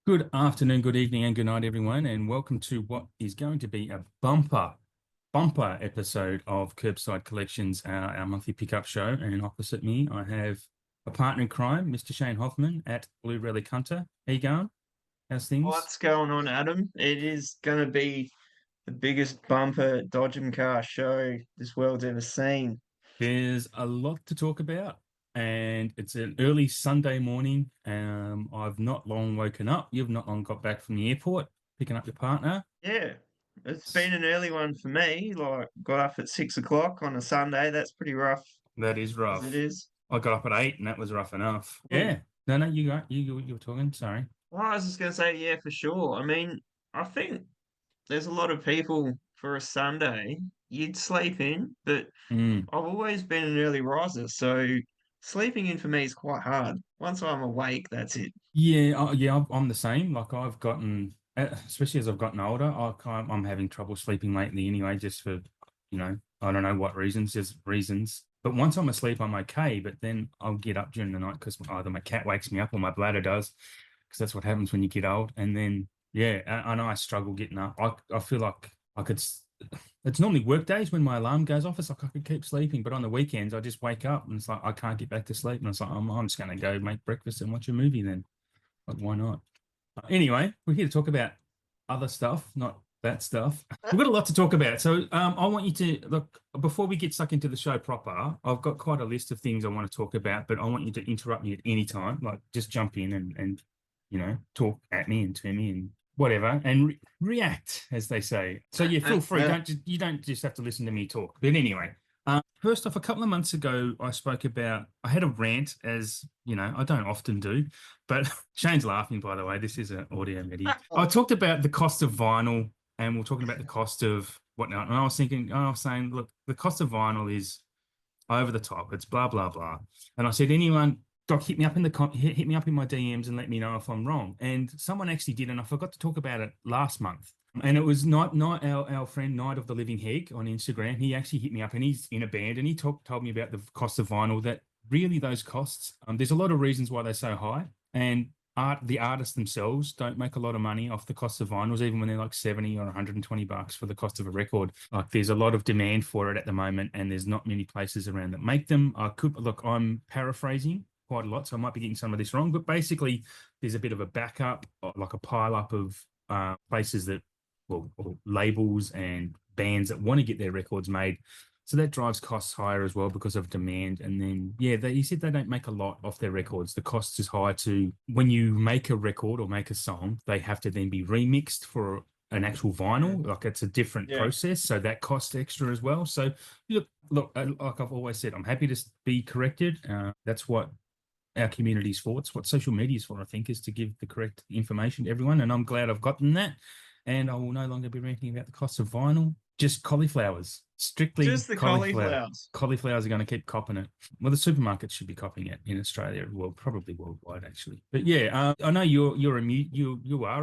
Good afternoon, good evening, and good night, everyone, and welcome to what is going to be a bumper episode of Kerbside Collections, our monthly pickup show. And opposite me, I have a partner in crime, Mr. Shane Hoffmann at Blue Relic Hunter. How you going? How's things? What's going on, Adam? It is going to be the biggest bumper Dodge and car show this world's ever seen. There's a lot to talk about, and it's an early Sunday morning. I've not long woken up. You've not long got back from the airport, picking up your partner. Yeah, it's been an early one for me. Like, got up at 6 o'clock on a Sunday. That's pretty rough That is as it rough. is. I got up at 8, and that was rough enough. Well, Yeah. No, you got you were talking. Sorry. I was just going to say, yeah, for sure. I mean, I think there's a lot of people for a Sunday you'd sleep in, but Mm. I've always been an early riser, so sleeping in for me is quite hard. Once I'm awake, that's it. Yeah, I'm the same. Like I've gotten, especially as I've gotten older, I'm having trouble sleeping lately anyway, just for, I don't know what reasons, just reasons. But once I'm asleep, I'm okay. But then I'll get up during the night because either my cat wakes me up or my bladder does, because that's what happens when you get old. And then, yeah, I know I struggle getting up. I feel like I could. It's normally work days when my alarm goes off. It's like I could keep sleeping, but on the weekends I just wake up and it's like I can't get back to sleep. And it's like I'm just going to go make breakfast and watch a movie then. Like, why not? Anyway, we're here to talk about other stuff, not that stuff. We've got a lot to talk about. So I want you to look, before we get stuck into the show proper, I've got quite a list of things I want to talk about, but I want you to interrupt me at any time. Like just jump in and talk at me and to me and whatever and react, as they say. So yeah, feel free. You don't just have to listen to me talk. But anyway, first off, a couple of months ago, I had a rant, as you know, I don't often do, but Shane's laughing, by the way. This is an audio medium. I talked about the cost of vinyl and we're talking about the cost of whatnot. And I was saying, look, the cost of vinyl is over the top. It's blah, blah, blah. And I said, anyone, Doc, hit me up in my DMs and let me know if I'm wrong. And someone actually did, and I forgot to talk about it last month. And it was not our friend Night of the Living Heg on Instagram. He actually hit me up, and he's in a band, and he told me about the cost of vinyl. That really those costs. There's a lot of reasons why they're so high, and the artists themselves don't make a lot of money off the cost of vinyls, even when they're like 70 or $120 for the cost of a record. Like there's a lot of demand for it at the moment, and there's not many places around that make them. I'm paraphrasing quite a lot, so I might be getting some of this wrong, but basically there's a bit of a backup, like a pile up of places that or labels and bands that want to get their records made. So that drives costs higher as well because of demand. And then, yeah, he said they don't make a lot off their records. The cost is high too. When you make a record or make a song, they have to then be remixed for an actual vinyl. Like it's a different Yeah. process. So that costs extra as well. So look, like I've always said, I'm happy to be corrected. That's what our community's for. It's what social media is for, I think, is to give the correct information to everyone. And I'm glad I've gotten that. And I will no longer be ranting about the cost of vinyl. Just cauliflowers, strictly Just the cauliflower. cauliflowers. Cauliflowers are going to keep copping it. Well, the supermarkets should be copping it in Australia, well, probably worldwide actually. But yeah, I know you are a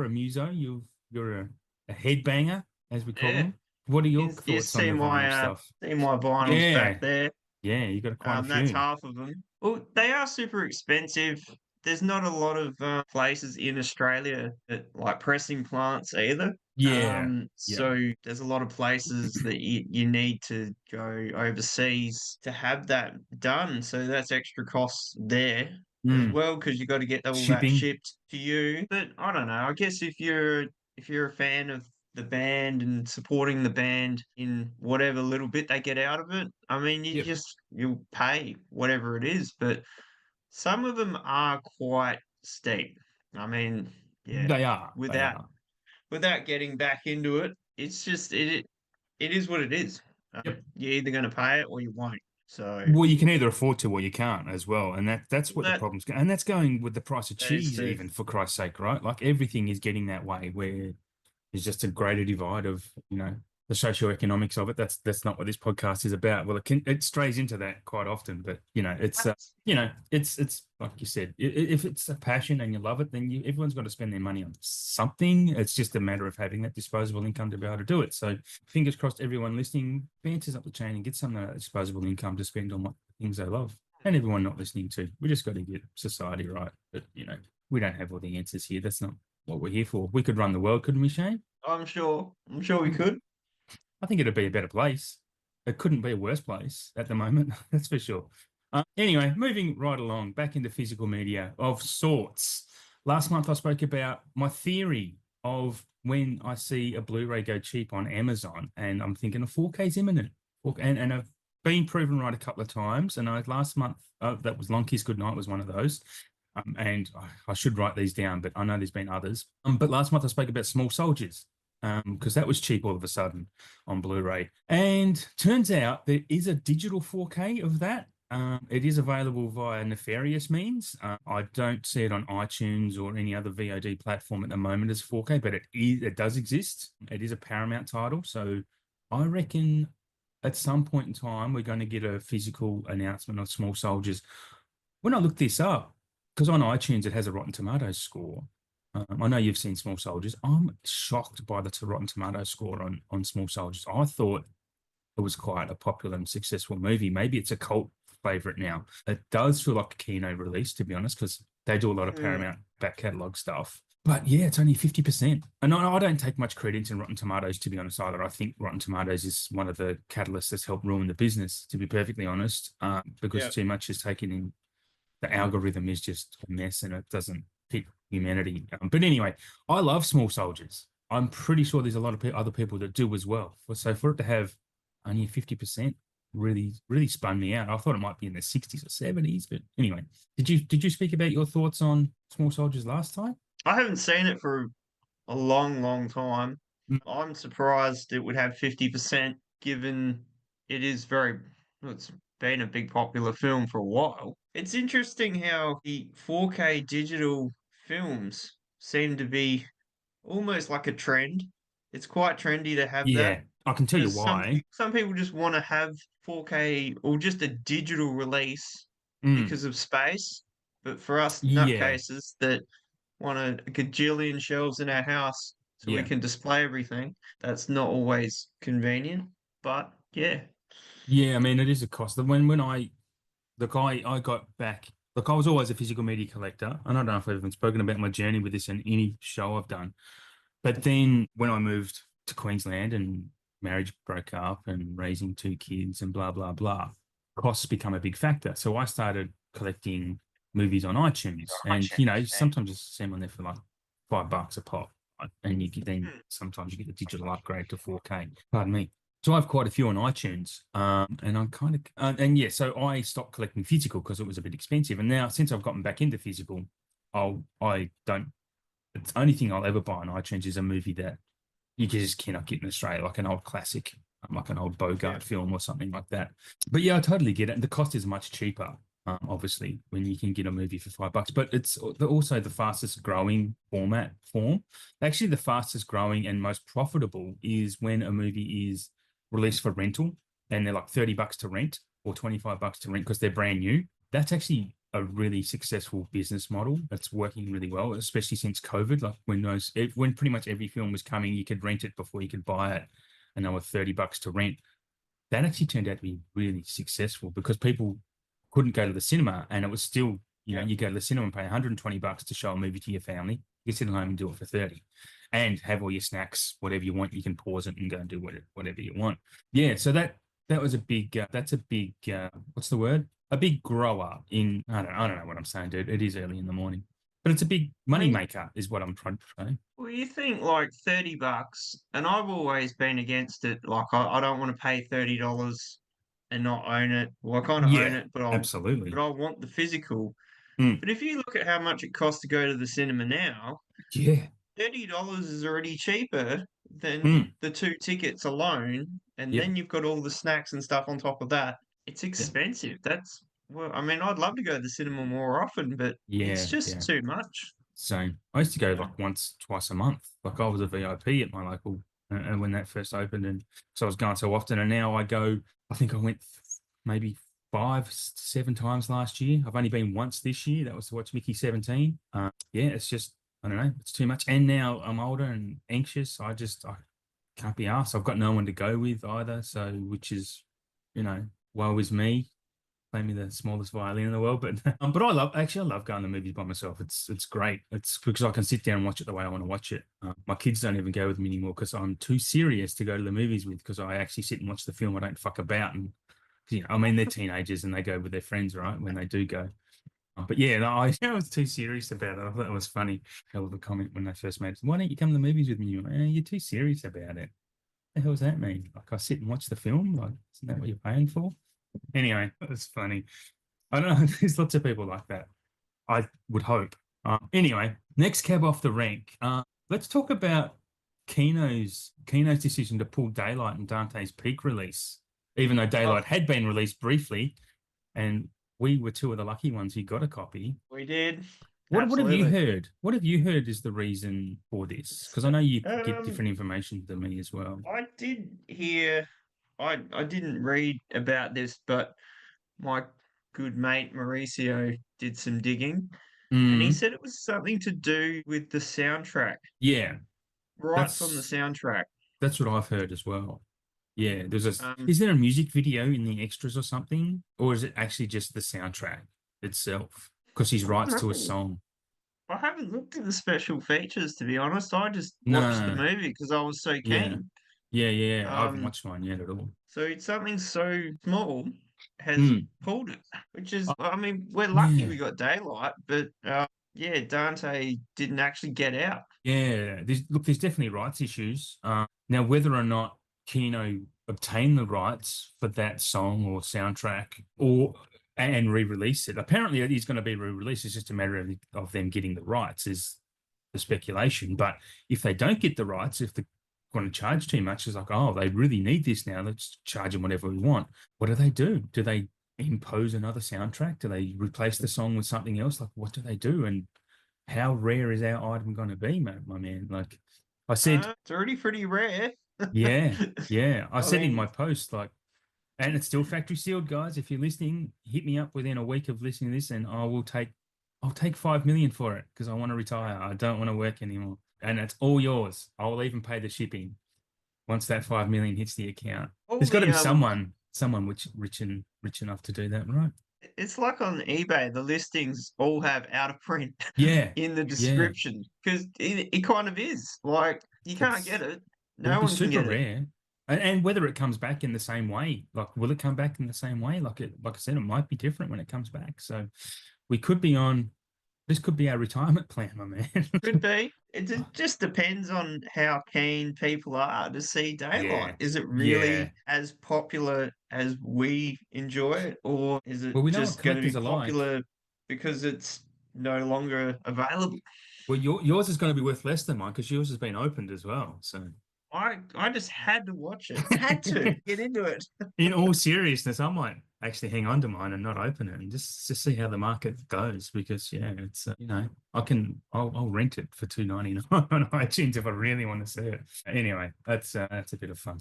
muso. You're a headbanger, as we call Yeah. them. What are your You thoughts on see the vinyl my stuff? see my vinyls back Yeah, there. yeah, you got quite a That's few. half of them. Well, they are super expensive. There's not a lot of places in Australia that like pressing plants either. Yeah, yeah, So there's a lot of places that you need to go overseas to have that done. So that's extra costs there as mm. well because you got to get all that Shipping. shipped to you. But I don't know. I guess if you're a fan of the band and supporting the band in whatever little bit they get out of it. I mean, Yep, you'll pay whatever it is, but some of them are quite steep. I mean, yeah, they are. They without are. without getting back into it, it's just it is what it is. Yep. You're either going to pay it or you won't. So Well, you can either afford to or you can't as well, and that's what the that problem's. And that's going with the price of that is cheese, true. even for Christ's sake, right? Like everything is getting that way, where there's just a greater divide of the socioeconomics of it. That's not what this podcast is about. Well, it strays into that quite often, but it's like you said, if it's a passion and you love it, then everyone's got to spend their money on something. It's just a matter of having that disposable income to be able to do it. So fingers crossed, everyone listening bounces up the chain and gets some of that disposable income to spend on what things they love. And everyone not listening to, we just got to get society right. But we don't have all the answers here. That's not what we're here for. We could run the world, couldn't we, Shane? I'm sure we Mm. could. I think it'd be a better place. It couldn't be a worse place at the moment, that's for sure. Anyway, moving right along, back into physical media of sorts. Last month, I spoke about my theory of when I see a Blu-ray go cheap on Amazon, and I'm thinking a 4K is imminent. And I've been proven right a couple of times. And last month, that was Long Kiss Goodnight was one of those. And I should write these down, but I know there's been others. But last month I spoke about Small Soldiers because that was cheap all of a sudden on Blu-ray. And turns out there is a digital 4K of that. It is available via nefarious means. I don't see it on iTunes or any other VOD platform at the moment as 4K, but it does exist. It is a Paramount title, so I reckon at some point in time we're going to get a physical announcement of Small Soldiers. When I looked this up, because on iTunes it has a Rotten Tomatoes score. I know you've seen Small Soldiers. I'm shocked by the Rotten Tomatoes score on Small Soldiers. I thought it was quite a popular and successful movie. Maybe it's a cult favorite now. It does feel like a Kino release, to be honest, because they do a lot of Mm, Paramount back catalogue stuff. But yeah, it's only 50%. And I don't take much credit in Rotten Tomatoes, to be honest, either. I think Rotten Tomatoes is one of the catalysts that's helped ruin the business, to be perfectly honest, because yeah. too much is taken in. The algorithm is just a mess and it doesn't fit humanity. But anyway, I love Small Soldiers. I'm pretty sure there's a lot of other people that do as well. So for it to have only 50% really spun me out. I thought it might be in the 60s or 70s, but anyway, did you speak about your thoughts on Small Soldiers last time? I haven't seen it for a long, long time. Mm. I'm surprised it would have 50% given it is very, well, it's been a big popular film for a while. It's interesting how the 4K digital films seem to be almost like a trend. It's quite trendy to have that Yeah, I can tell you because why. some people just want to have 4K or just a digital release Mm, because of space. But for us yeah, nutcases that want a gajillion shelves in our house so we yeah. can display everything. That's not always convenient, but yeah. Yeah, I mean, it is a cost. When I Look, I got back. Look, I was always a physical media collector, and I don't know if I've even spoken about my journey with this in any show I've done. But then when I moved to Queensland and marriage broke up and raising two kids and blah, blah, blah, costs become a big factor. So I started collecting movies on iTunes. And, sometimes you see them on there for like $5 a pop. And then Hmm. sometimes you get a digital upgrade to 4K. Pardon me. So I have quite a few on iTunes, and I'm kind of and yeah. So I stopped collecting physical because it was a bit expensive, and now since I've gotten back into physical, I don't. The only thing I'll ever buy on iTunes is a movie that you just cannot get in Australia, like an old classic, like an old Yeah. Bogart film or something like that. But yeah, I totally get it. And the cost is much cheaper, obviously, when you can get a movie for $5. But it's also the fastest growing form. Actually, the fastest growing and most profitable is when a movie is released for rental and they're like $30 to rent or $25 to rent because they're brand new. That's actually a really successful business model that's working really well, especially since COVID. Like when pretty much every film was coming, you could rent it before you could buy it, and they were $30 to rent. That actually turned out to be really successful because people couldn't go to the cinema, and it was still, you go to the cinema and pay $120 to show a movie to your family. You sit at home and do it for 30, and have all your snacks, whatever you want. You can pause it and go and do whatever you want. Yeah, so that was a big. That's a big. What's the word? A big grower in. I don't know what I'm saying, dude. It is early in the morning, but it's a big I money mean, maker, is what I'm trying to say. well, you think like $30, and I've always been against it. Like, I don't want to pay $30 and not own it. Well, I kind of own Yeah, it, but absolutely. I want the physical. Mm, But if you look at how much it costs to go to the cinema now, yeah. $30 is already cheaper than Mm, the two tickets alone, and yeah. then you've got all the snacks and stuff on top of that. It's Yeah. expensive. That's well, I mean, I'd love to go to the cinema more often, but it's Yeah. just Yeah. too much. So I used to go Yeah. like once, twice a month. Like I was a VIP at my local, and when that first opened, and so I was going so often. And now I go. I think I went maybe 5, 7 times last year. I've only been once this year. That was to watch Mickey 17. Yeah, it's just I don't know. It's too much. And now I'm older and anxious. I can't be asked. I've got no one to go with either. So which is, woe is me. play me the smallest violin in the world. But I love going to movies by myself. It's great. It's because I can sit down and watch it the way I want to watch it. My kids don't even go with me anymore because I'm too serious to go to the movies with, because I actually sit and watch the film. I don't fuck about. And I mean, they're teenagers and they go with their friends, right? When they do go. But yeah, no, I was too serious about it. I thought it was funny. Hell of a comment when they first made it. Why don't you come to the movies with me? You're too serious about it. The hell does that mean? Like, I sit and watch the film? Like, isn't that what you're paying for? Anyway, it's funny. I don't know. There's lots of people like that. I would hope. Anyway, next cab off the rank. Let's talk about Kino's decision to pull Daylight and Dante's Peak release, even though Oh, Daylight had been released briefly, and we were two of the lucky ones who got a copy. we did. What have you Absolutely. heard? What have you heard is the reason for this? Because I know you get Um, different information than me as well. I did hear, I didn't read about this, but my good mate Mauricio did some digging, and he Mm, said it was something to do with the soundtrack, yeah, rights on the that's soundtrack. that's what I've heard as well. Yeah, Um, is there a music video in the extras or something? Or is it actually just the soundtrack itself? Because he's I don't writes to a know. song. I haven't looked at the special features to be honest. I just watched the No, movie because I was so yeah, keen. yeah. I haven't Um, watched mine yet at all. so it's something so small has Mm, pulled it, which is, uh, I mean, we're lucky yeah, we got daylight, but yeah, Dante didn't actually get out. yeah. There's definitely rights issues. Now, whether or not Kino obtained the rights for that song or soundtrack or and re-release it, apparently it is going to be re-released. It's just a matter of them getting the rights. Is the speculation. But if they don't get the rights, if they're going to charge too much, it's like, oh, they really need this now. Let's charge them whatever we want. What do they do? Do they impose another soundtrack? Do they replace the song with something else? Like, what do they do? And how rare is our item going to be, my man? Like I said, It's already pretty rare. yeah, yeah. I I said in my mean, post, like, and it's still factory sealed, guys. If you're listening, hit me up within a week of listening to this, and I'll take 5 million for it because I want to retire. I don't want to work anymore, and it's all yours. I'll even pay the shipping once that 5 million hits the account. all There's got to the be someone which rich enough to do that, right? it's like on eBay, the listings all have out of print Yeah, in the yeah. description because it kind of is. Like, you can't get It's it. It'll No be one can super get it. rare. And whether it comes back in the same way, like, will it come back in the same way? Like I said, it might be different when it comes back. So we could be on, this could be our retirement plan, my man. Could be. Just depends on how keen people are to see daylight. Yeah. Is it Yeah. really as popular as we enjoy it, or is it Well, we know what just going to be collectors are like. popular because it's no longer available? Well, yours is going to be worth less than mine because yours has been opened as well. So, I just had to watch it. Had to get into it. in all seriousness, I might actually hang on to mine and not open it and just see how the market goes because yeah, it's I'll rent it for 2.99 on iTunes if I really want to see it. Anyway, that's a bit of fun.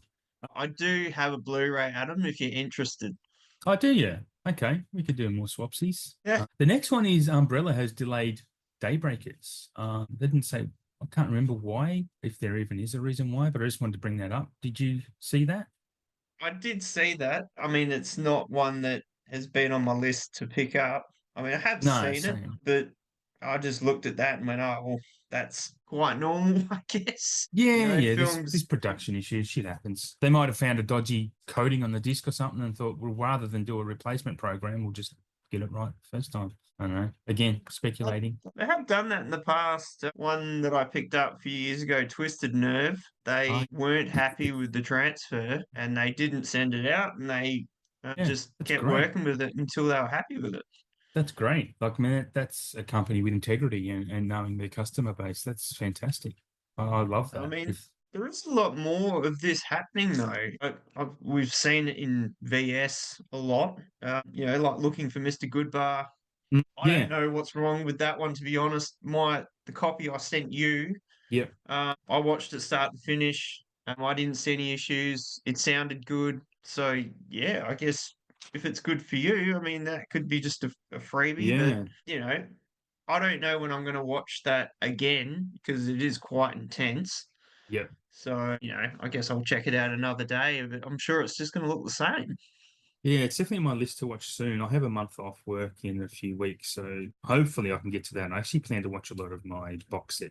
I do have a Blu-ray, Adam, if you're interested. Oh, do you? Okay, we could do more swapsies. Yeah. The next one is Umbrella has delayed Daybreakers. They didn't say, I can't remember why, if there even is a reason why, but I just wanted to bring that up. Did you see that? I did see that. I mean, it's not one that has been on my list to pick up. I mean, I have No, seen it, same. but I just looked at that and went, oh, well, that's quite normal, I guess. You Yeah, know, yeah. This films. production issue, shit happens. They might have found a dodgy coding on the disc or something and thought, well, rather than do a replacement program, we'll just get it right the first time. I don't know. Again, speculating. They have done that in the past. One that I picked up a few years ago, Twisted Nerve, Uh, they weren't happy with the transfer and they didn't send it out and they yeah, just that's kept great. working with it until they were happy with it. That's great. Like, man, that's a company with integrity and knowing their customer base. That's fantastic. I love I that. mean, there is a lot more of this happening though. We've seen it in VS a lot. You know, like looking for Mr. Goodbar. I don't Yeah, know what's wrong with that one, to be honest. The copy I sent you, yeah, I watched it start to finish. I didn't see any issues. It sounded good. So yeah, I guess if it's good for you, I mean that could be just a freebie. But yeah, you know, I don't know when I'm going to watch that again because it is quite intense. yeah. So, you know, I guess I'll check it out another day, but I'm sure it's just going to look the same. Yeah, it's definitely on my list to watch soon. I have a month off work in a few weeks, so hopefully I can get to that. And I actually plan to watch a lot of my box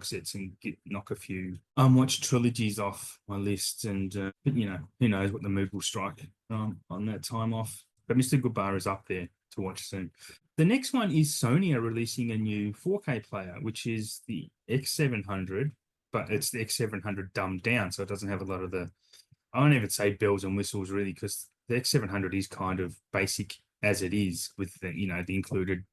sets and knock a few unwatched trilogies off my list. And but who knows what the mood will strike on that time off. But Mr. Goodbar is up there to watch soon. The next one is Sony are releasing a new 4K player, which is the X700, but it's the X700 dumbed down, so it doesn't have a lot of the I won't even say bells and whistles really, because the X700 is kind of basic as it is with the included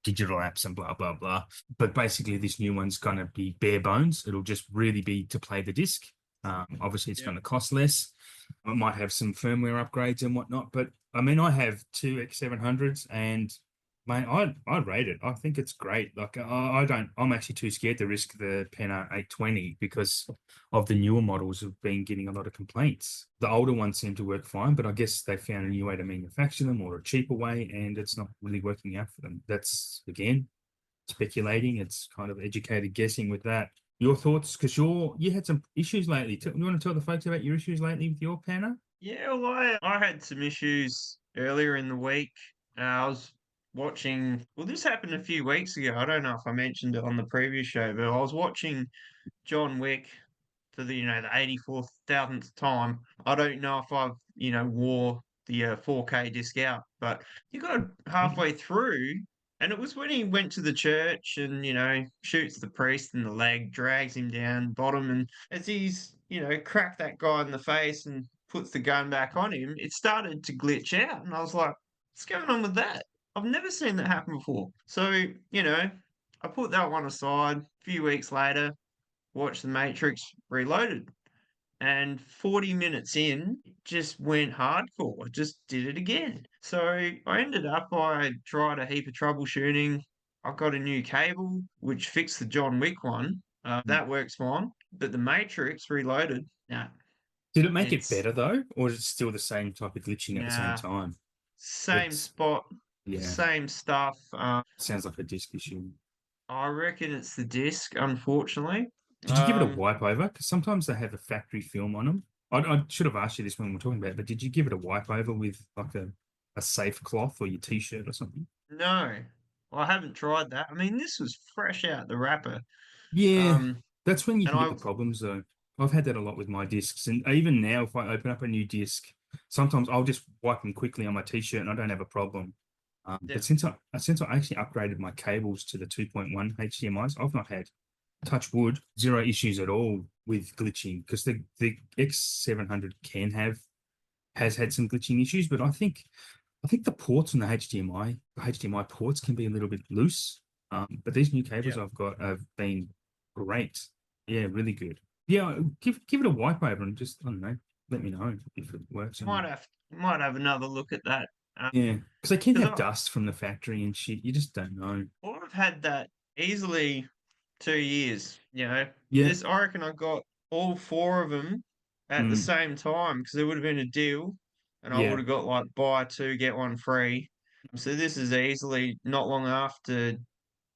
digital apps and blah blah blah. But basically, this new one's going to be bare bones. It'll just really be to play the disc. Obviously, it's Yeah. going to cost less. It might have some firmware upgrades and whatnot. But I mean, I have two X700s, and mate, I rate it. I think it's great. Like I don't. I'm actually too scared to risk the Penna 820 because of the newer models have been getting a lot of complaints. The older ones seem to work fine, but I guess they found a new way to manufacture them or a cheaper way, and it's not really working out for them. That's again speculating. It's kind of educated guessing with that. Your thoughts? Because you had some issues lately. You want to tell the folks about your issues lately with your Penna? Yeah, well, I had some issues earlier in the week. I was watching, well, this happened a few weeks ago. I don't know if I mentioned it on the previous show, but I was watching John Wick for the 84,000th time. I don't know if I've, wore the 4K disc out, but you got halfway through, and it was when he went to the church and, shoots the priest in the leg, drags him down bottom, and as he's, cracked that guy in the face and puts the gun back on him, it started to glitch out, and I was like, what's going on with that? I've never seen that happen before. So, I put that one aside. A few weeks later, watched The Matrix Reloaded. And 40 minutes in, it just went hardcore. I just did it again. So I ended up, I tried a heap of troubleshooting. I got a new cable, which fixed the John Wick one. That works fine. But the Matrix Reloaded, nah, Did it make it it's, better though, or is it still the same type of glitching at the same nah, time? same It's spot, yeah, same stuff. sounds like a disc issue. I reckon it's the disc, unfortunately. Did you give it a Um, wipe over? Because sometimes they have a factory film on them. I should have asked you this when we were talking about it, but did you give it a wipe over with like a safe cloth or your t-shirt or something? no, I haven't tried that. I mean, this was fresh out the wrapper. Yeah, Um, that's when you and can get I the problems though. I've had that a lot with my discs, and even now, if I open up a new disc, sometimes I'll just wipe them quickly on my t-shirt, and I don't have a problem. But Yeah. since I actually upgraded my cables to the 2.1 HDMI's, I've not had touch wood, zero issues at all with glitching because the X700 has had some glitching issues, but I think the ports on the HDMI ports can be a little bit loose. But these new cables Yeah. I've got have been great. Yeah, really good. Yeah, give it a wipe over and just I don't know, let me know if it works or not. Might have another look at that. Yeah, because they can Because have dust from the factory and shit. You just don't know. I've had that easily 2 years. Yeah, This I reckon I got all four of them at the mm, same time because there would have been a deal, and I would yeah, have got like buy two get one free. So this is easily not long after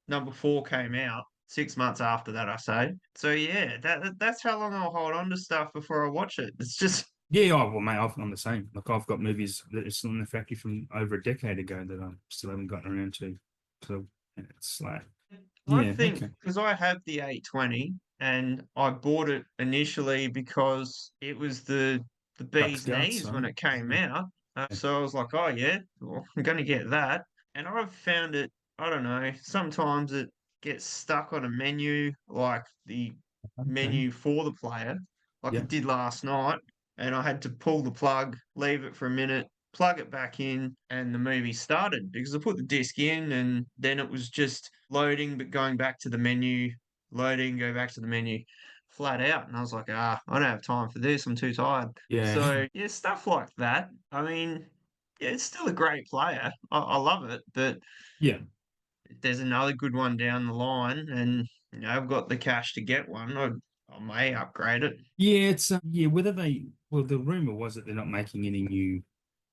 number four came out. 6 months after that, I say. So yeah, that's how long I'll hold on to stuff before I watch it. It's just yeah. Oh, well, mate, I'm the same. Like I've got movies that are still in the factory from over a decade ago that I still haven't gotten around to. So yeah, it's like, I yeah, think okay, because I have the 820 and I bought it initially because it was the guts bee's guts, knees when right? it came Yeah. out. So I was like, oh yeah, well, I'm gonna get that. And I've found it, I don't know, sometimes it gets stuck on a menu, like the Okay. menu for the player, like Yeah. it did last night, and I had to pull the plug, leave it for a minute, plug it back in, and the movie started because I put the disc in and then it was just loading, but going back to the menu, loading, go back to the menu, flat out. And I was like, I don't have time for this. I'm too tired. Yeah. So, yeah, stuff like that. I mean, yeah, it's still a great player. I love it, but Yeah. if there's another good one down the line and, I've got the cash to get one, I may upgrade it. Yeah. It's yeah. Well, the rumor was that they're not making any new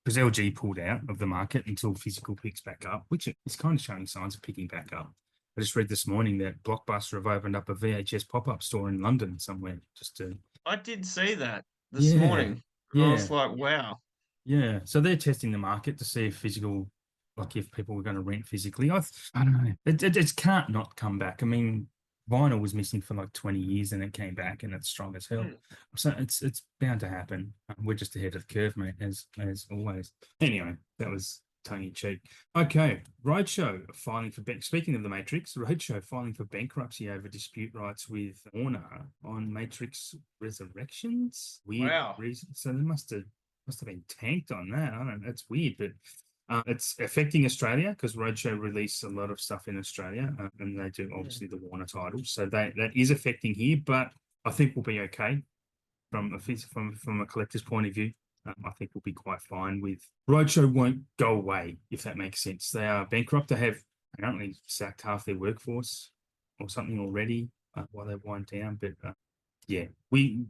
because LG pulled out of the market until physical picks back up, which is kind of showing signs of picking back up. I just read this morning that Blockbuster have opened up a VHS pop-up store in London somewhere just to I did see that this yeah. morning. And I was Yeah. like, wow. Yeah, so they're testing the market to see if physical, like if people were going to rent physically. I don't know. It can't not come back. I mean, vinyl was missing for like 20 years and it came back and it's strong as hell. Mm. So it's bound to happen. We're just ahead of the curve, mate, as always. Anyway, that was tongue in cheek. Okay, Roadshow filing for speaking of the Matrix, Roadshow filing for bankruptcy over dispute rights with Warner on Matrix Resurrections. Weird Wow. reason. So they must have been tanked on that. I don't know. That's weird, but it's affecting Australia because Roadshow release a lot of stuff in Australia, and they do Mm. obviously the Warner titles, so that is affecting here. But I think we'll be okay from a collector's point of view. I think we'll be quite fine with Roadshow. Won't go away if that makes sense. They are bankrupt. They have apparently sacked half their workforce or something already while they wind down. But yeah, we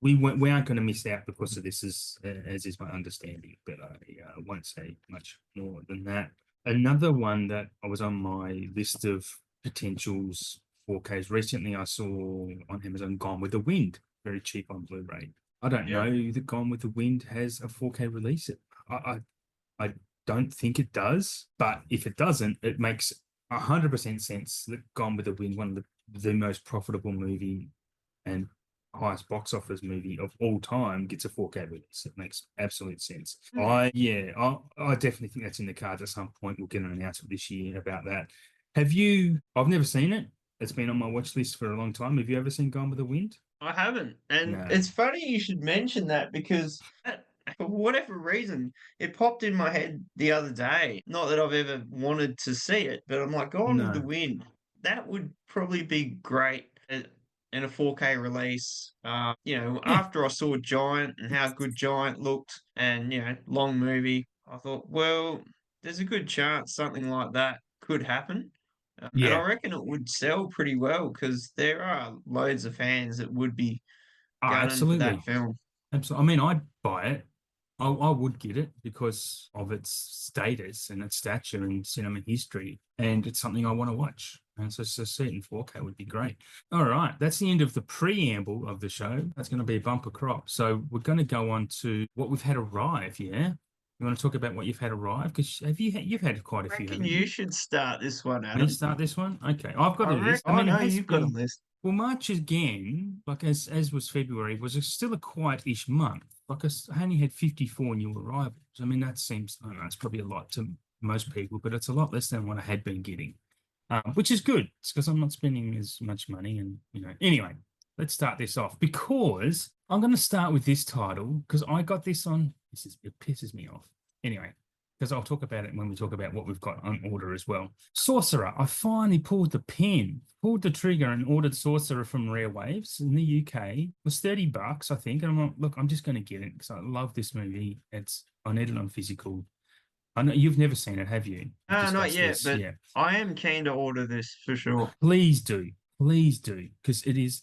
aren't going to miss out because of this, as is my understanding. But I won't say much more than that. Another one that I was on my list of potentials 4Ks recently, I saw on Amazon Gone with the Wind, very cheap on Blu-ray. I don't Yeah. know that Gone with the Wind has a 4K release. I don't think it does, but if it doesn't, it makes 100% sense that Gone with the Wind, one of the most profitable movie and highest box office movie of all time, gets a 4K release. It makes absolute sense. Mm. I definitely think that's in the cards at some point. We'll get an announcement this year about that. Have you? I've never seen it. It's been on my watch list for a long time. Have you ever seen Gone with the Wind? I haven't. And No. it's funny you should mention that because for whatever reason, it popped in my head the other day. Not that I've ever wanted to see it, but I'm like, Gone with the No. Wind. That would probably be great in a 4K release. Yeah. After I saw Giant and how good Giant looked and, long movie, I thought, well, there's a good chance something like that could happen. And I Yeah. reckon it would sell pretty well because there are loads of fans that would be Oh, gunning for that absolutely. film. Absolutely. I mean, I'd buy it. I would get it because of its status and its stature in cinema history, and it's something I want to watch. And so see it in 4K would be great. All right, that's the end of the preamble of the show. That's going to be a bumper crop. So we're going to go on to what we've had arrive. Yeah, you want to talk about what you've had arrive? Because you've had quite a I few, reckon haven't you you? should start this one, Me Adam. start this one? Okay, I've got a I reckon. list. I I mean, it know has you've got a been list. well, March again, like as was February, was still a quiet-ish month. Like I only had 54 new arrivals. I mean, that seems, I don't know, it's probably a lot to most people, but it's a lot less than what I had been getting, which is good. It's because I'm not spending as much money. And, anyway, let's start this off because I'm going to start with this title because I got this on, it pisses me off. Anyway, because I'll talk about it when we talk about what we've got on order as well. Sorcerer. I finally pulled the trigger, and ordered Sorcerer from Rare Waves in the UK. It was $30, I think. And I'm like, look, I'm just going to get it because I love this movie. I need it on physical. I know you've never seen it, have you? We've Not discussed yet, this. but Yeah. I am keen to order this for sure. Please do. Please do. Because it is,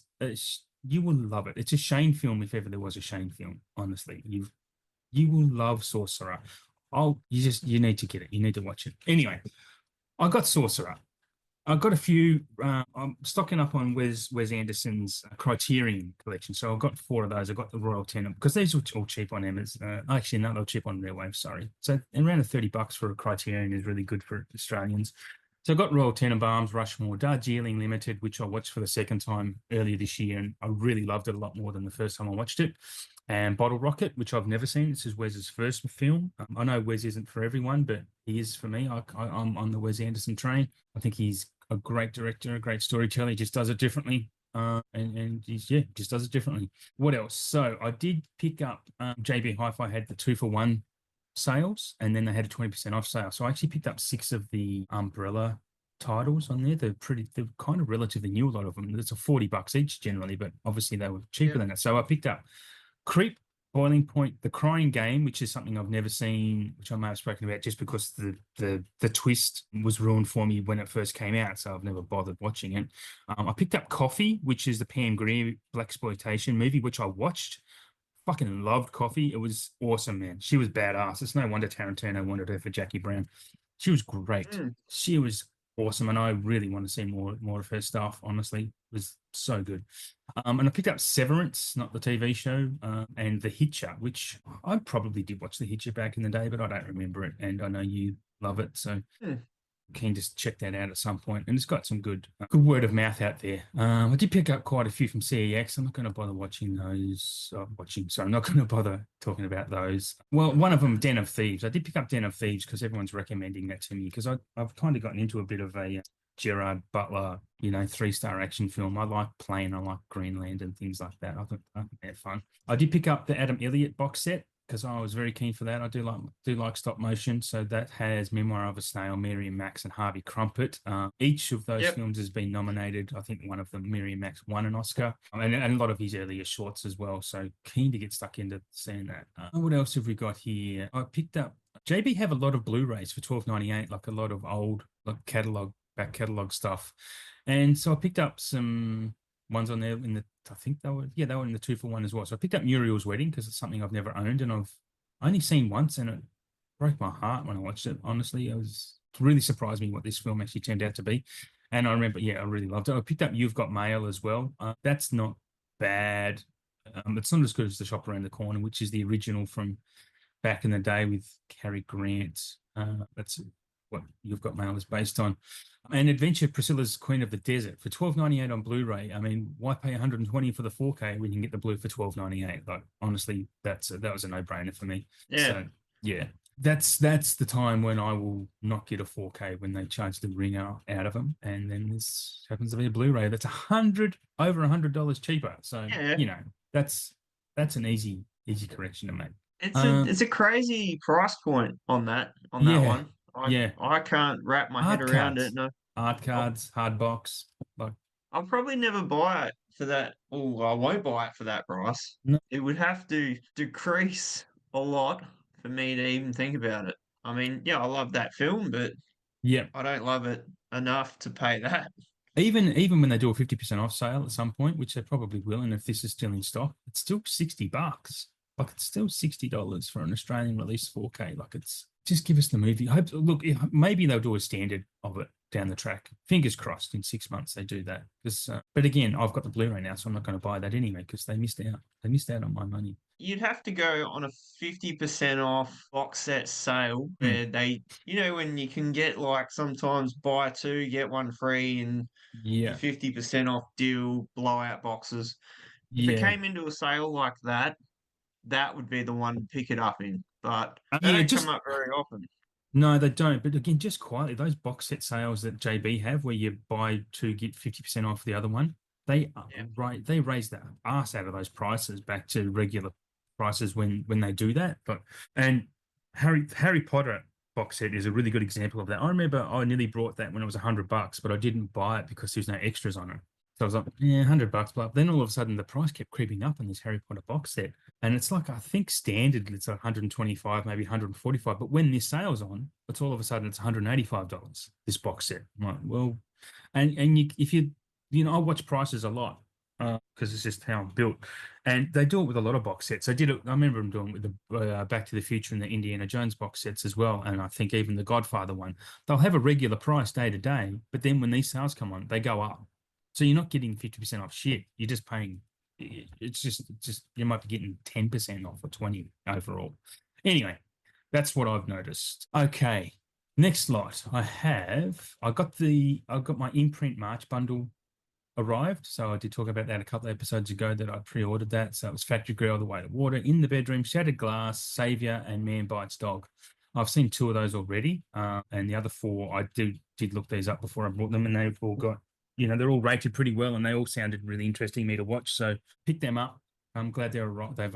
you will love it. It's a Shane film if ever there was a Shane film, honestly. You will love Sorcerer. You need to get it. You need to watch it. Anyway, I got Sorcerer. I've got a few. I'm stocking up on Wes Anderson's Criterion collection, so I've got four of those. I've got the Royal Tenenbaums because these were all cheap on Amazon. Actually, no, they're cheap on Rare Sorry, so around $30 for a Criterion is really good for Australians. So I got Royal Tenenbaums, Rushmore, Darjeeling Limited, which I watched for the second time earlier this year, and I really loved it a lot more than the first time I watched it. And Bottle Rocket, which I've never seen. This is Wes's first film. I know Wes isn't for everyone, but he is for me. I'm on the Wes Anderson train. I think he's a great director, a great storyteller. He just does it differently. And just does it differently. What else? So I did pick up JB Hi-Fi had the 2-for-1 sales, and then they had a 20% off sale. So I actually picked up 6 of the Umbrella titles on there. They're kind of relatively new, a lot of them. It's a $40 each generally, but obviously they were cheaper than that. So I picked up Creep, Boiling Point, The Crying Game, which is something I've never seen, which I may have spoken about just because the twist was ruined for me when it first came out, so I've never bothered watching it. I picked up Coffee, which is the Pam Grier blaxploitation movie, which I watched. Fucking loved Coffee. It was awesome, man. She was badass. It's no wonder Tarantino wanted her for Jackie Brown. She was great. Mm. She was awesome, and I really want to see more of her stuff. Honestly, it was so good. And I picked up Severance, not the TV show, and The Hitcher, which I probably did watch The Hitcher back in the day, but I don't remember it, and I know you love it, so Hmm. keen to check that out at some point. And it's got some good word of mouth out there. I did pick up quite a few from CEX. I'm not going to bother watching those. Sorry, I'm not going to bother talking about those. Well, one of them, Den of Thieves. I did pick up Den of Thieves because everyone's recommending that to me because I've kind of gotten into a bit of a Gerard Butler, 3-star action film. I like Plane, I like Greenland and things like that. I think they're fun. I did pick up the Adam Elliott box set because I was very keen for that. I do like stop motion, so that has Memoir of a Snail, Miriam Max, and Harvey Crumpet. Each of those Yep. films has been nominated. I think one of them, Miriam Max, won an Oscar, and a lot of his earlier shorts as well. So keen to get stuck into seeing that. What else have we got here? I picked up. JB have a lot of Blu-rays for $12.98, like a lot of old like back catalog stuff, and so I picked up some ones on there in the I think they were in the 2-for-1 as well. So I picked up Muriel's Wedding because it's something I've never owned and I've only seen once, and it broke my heart when I watched it. Honestly, it really surprised me what this film actually turned out to be. And I remember, I really loved it. I picked up You've Got Mail as well. That's not bad. It's not as good as The Shop Around the Corner, which is the original from back in the day with Cary Grant. That's what You've Got Mail is based on. And Adventure Priscilla's Queen of the Desert for $12.98 on Blu-ray. I mean, why pay $120 for the 4K when you can get the blue for $12.98? Like, honestly, that was a no-brainer for me. Yeah. So yeah, that's the time when I will not get a 4K when they charge the ring out of them, and then this happens to be a Blu-ray that's over $100 cheaper. So Yeah. that's an easy correction to make. It's a crazy price point on that Yeah, one. yeah. I can't wrap my head Art around it. cards, No, art I'll, cards, hard box. Like, I'll probably never buy it for that. Oh, I won't buy it for that price. no, It would have to decrease a lot for me to even think about it. I mean, yeah, I love that film, but yeah. I don't love it enough to pay that. Even when they do a 50% off sale at some point, which they probably will, and if this is still in stock, it's still $60. Like, it's still $60 for an Australian release 4K. Like, it's just give us the movie. I hope. Look, maybe they'll do a standard of it down the track. Fingers crossed. In 6 months they do that. But again, I've got the Blu-ray now, so I'm not going to buy that anyway because they missed out. They missed out on my money. You'd have to go on a 50% off box set sale Hmm. where when you can get like sometimes buy two, get one free and your Yeah, 50% off deal blowout boxes. If it yeah, came into a sale like that, that would be the one to pick it up in. But they yeah. don't come Just up very often. No, they don't. But again, just quietly, those box set sales that JB have, where you buy two get 50% off the other one, Yeah. they raise the ass out of those prices back to regular prices when they do that. And Harry Potter box set is a really good example of that. I remember I nearly brought that when it was $100, but I didn't buy it because there's no extras on it. So I was like, yeah, $100, but then all of a sudden the price kept creeping up on this Harry Potter box set. And it's like, I think standard, it's 125, maybe 145. But when this sale's on, it's all of a sudden it's $185, this box set. I'm like, well, and if I watch prices a lot because it's just how I'm built. And they do it with a lot of box sets. I remember them doing it with the Back to the Future and the Indiana Jones box sets as well. And I think even the Godfather one, they'll have a regular price day to day. But then when these sales come on, they go up. So you're not getting 50% off shit. You're just paying. It's just you might be getting 10% off or 20 overall. Anyway, that's what I've noticed. Okay, next lot. I got my imprint March bundle arrived. So I did talk about that a couple of episodes ago that I pre-ordered that. So it was Factory Girl, The Way to Water, In the Bedroom, Shattered Glass, Savior, and Man Bites Dog. I've seen 2 of those already, and the other 4 I did look these up before I bought them, and they've all got they're all rated pretty well, and they all sounded really interesting me to watch. So pick them up. I'm glad they've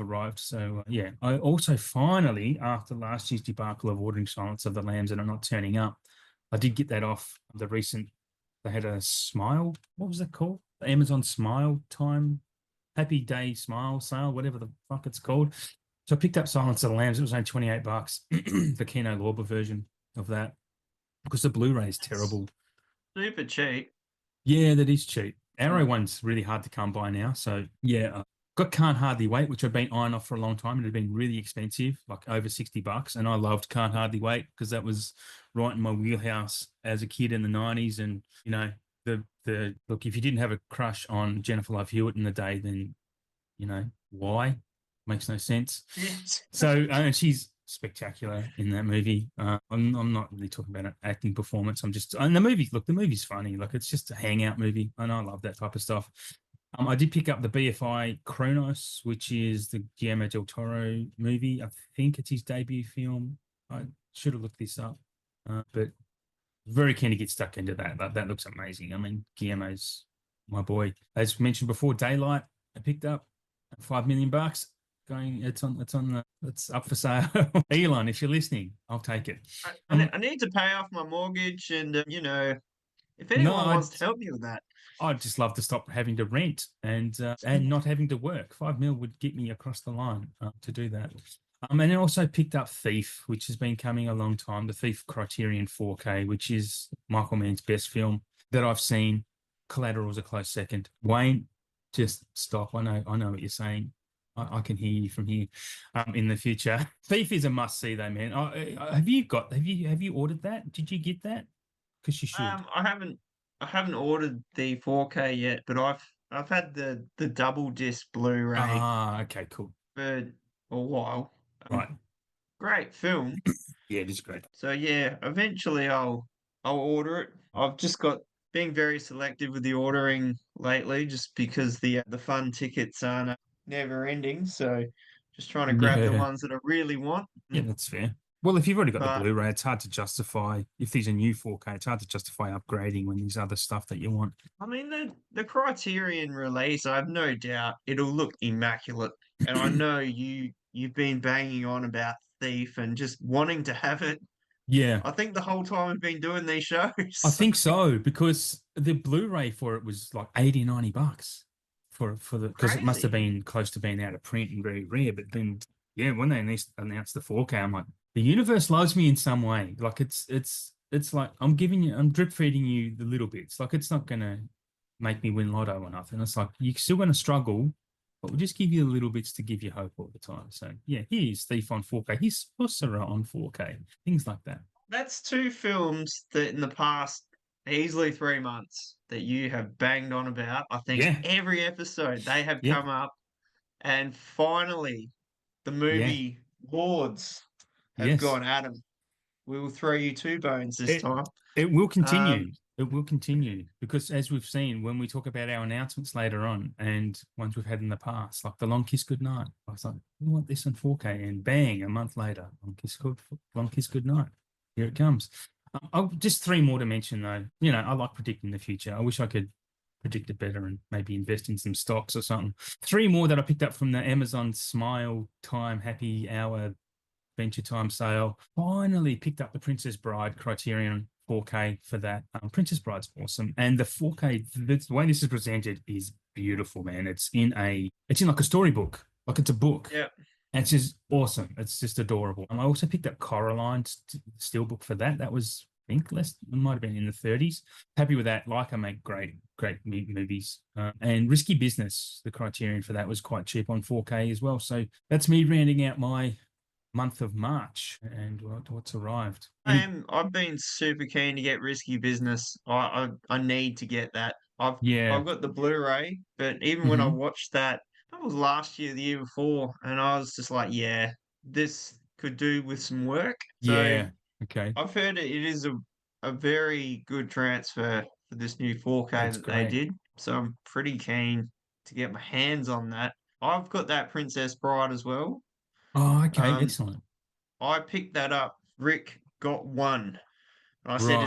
arrived. So yeah, I also finally, after last year's debacle of ordering Silence of the Lambs and are not turning up, I did get that off the recent. They had a Smile. What was that called? The Amazon Smile Time, Happy Day Smile Sale, whatever the fuck it's called. So I picked up Silence of the Lambs. It was only $28, the Kino Lorber version of that, because the Blu-ray is It's terrible. super cheap. Yeah, that is cheap. Arrow one's really hard to come by now. So yeah, got Can't Hardly Wait, which I've been eyeing off for a long time. It had been really expensive, like over $60, and I loved Can't Hardly Wait because that was right in my wheelhouse as a kid in the 90s. And, you know, the look, if you didn't have a crush on Jennifer Love Hewitt in the day, then, you know, why? Makes no sense. Yes. So she's spectacular in that movie. I'm not really talking about an acting performance. I'm just, and the movie, look, the movie's funny. Like, it's just a hangout movie. And I love that type of stuff. I did pick up the BFI Kronos, which is the Guillermo del Toro movie. I think it's his debut film. I should have looked this up, but very keen to get stuck into that. That looks amazing. I mean, Guillermo's my boy. As mentioned before, Daylight I picked up $5 million. Going, it's up for sale. Elon, if you're listening, I'll take it. I need to pay off my mortgage, and if No, anyone wants to help me with that. I'd just love to stop having to rent and not having to work. 5 mil would get me across the line to do that. And then also picked up Thief, which has been coming a long time. The Thief Criterion 4K, which is Michael Mann's best film that I've seen. Collateral's a close second. Wayne, just stop. I know what you're saying. I can hear you from here. In the future, Thief is a must see, though, man. Have you ordered that? Did you get that? Because you should. I haven't ordered the 4K yet, but I've had the double disc Blu-ray Okay, cool. for a while. Right. Great film. Yeah, it is great. So yeah, eventually I'll order it. I've just got being very selective with the ordering lately, just because the fun tickets aren't never ending. So just trying to grab the Yeah. ones that I really want. Yeah, that's fair. Well, if you've already got the But Blu-ray, it's hard to justify. If these are new 4K, it's hard to justify upgrading when there's other stuff that you want. I mean, the Criterion release, I have no doubt it'll look immaculate. And I know you've been banging on about Thief and just wanting to have it. Yeah, I think the whole time I've been doing these shows. I think so, because the Blu-ray for it was like 80, $90 for the, because it must have Crazy. been close to being out of print and very rare. But then, yeah, when they announced the 4K, I'm like, the universe loves me in some way. Like it's like I'm drip feeding you the little bits. Like, it's not gonna make me win lotto or nothing. It's like you're still gonna struggle, but we'll just give you the little bits to give you hope all the time. So yeah, here's Thief on 4K. Here's Sorcerer on 4K. Things like that. That's two films that in the past easily 3 months that you have banged on about. I think Yeah, every episode they have yeah, come up, and finally the yeah. movie Lords have Yes. gone at 'em. We will throw you two bones this It time. it will Um, continue. It will continue because, as we've seen when we talk about our announcements later on and ones we've had in the past, like the Long Kiss Goodnight. I was like, we want this in 4K, and bang, a month later, Long Kiss Goodnight. Here it comes. I'll just three more to mention though. You know, I like predicting the future. I wish I could predict it better and maybe invest in some stocks or something. Three more that I picked up from the Amazon Smile Time Happy Hour Venture Time sale. Finally picked up the Princess Bride Criterion 4K for that. Princess Bride's awesome, and the 4K. The way this is presented is beautiful, man. It's in like a storybook, like it's a book. yeah. And it's just awesome. It's just adorable. I also picked up Coraline steelbook for that. That was, I think, it might have been in the 30s. Happy with that. Leica make great movies. And Risky Business, the Criterion for that was quite cheap on 4K as well. So that's me rounding out my month of March and what's arrived. I've been super keen to get Risky Business. I need to get that. Yeah. I've got the Blu-ray, but even when I Hmm. watched that was last year, the year before, and I was just like, yeah, this could do with some work. So Yeah. Okay. I've heard it is a very good transfer for this new 4K That's that they great. did. So I'm pretty keen to get my hands on that. I've got that Princess Bride as well. Oh, okay. Um, Excellent. I picked that up. Rick got one. And I said, Right.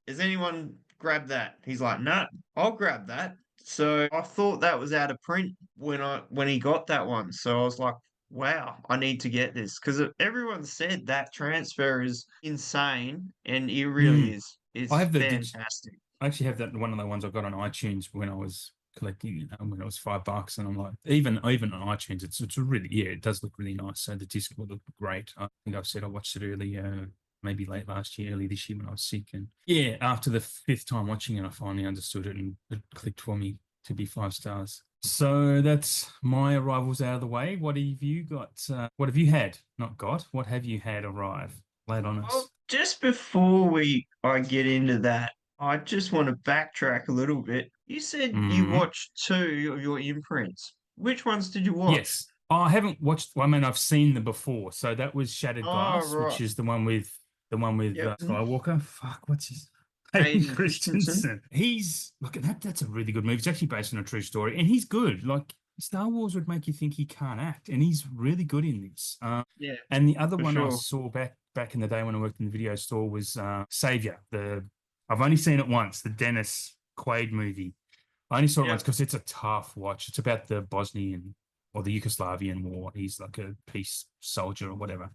has anyone grabbed that? He's like, nah, I'll grab that. So I thought that was out of print when he got that one. So I was like, wow, I need to get this because everyone said that transfer is insane, and it really Mm. is. It's I have fantastic. I actually have that one of the ones I got on iTunes when I was collecting, when it was $5, and I'm like, even on iTunes, it's really, yeah, it does look really nice. So the disc will look great. I think I've said I watched it earlier, maybe late last year, early this year when I was sick, and yeah, after the fifth time watching it, I finally understood it and it clicked for me to be 5 stars. So that's my arrivals out of the way. What have you got? What have you had? Not got. What have you had arrive late on I've us? just before I get into that, I just want to backtrack a little bit. You said you Hmm. watched two of your imprints. Which ones did you watch? Yes. Oh, I haven't watched. Well, I mean, I've seen them before. So that was Shattered Oh, Glass, which right. is the one with Yep. Skywalker. Fuck, what's his Hayden Hayden Christensen. Christensen. He's look at that. That's a really good movie. It's actually based on a true story, and he's good. Like Star Wars would make you think he can't act, and he's really good in this. Yeah, And the other for one I sure. saw back in the day when I worked in the video store was Savior. I've only seen it once, the Dennis Quaid movie. I only saw it once Yep. because it's a tough watch. It's about the Bosnian or the Yugoslavian war. He's like a peace soldier or whatever.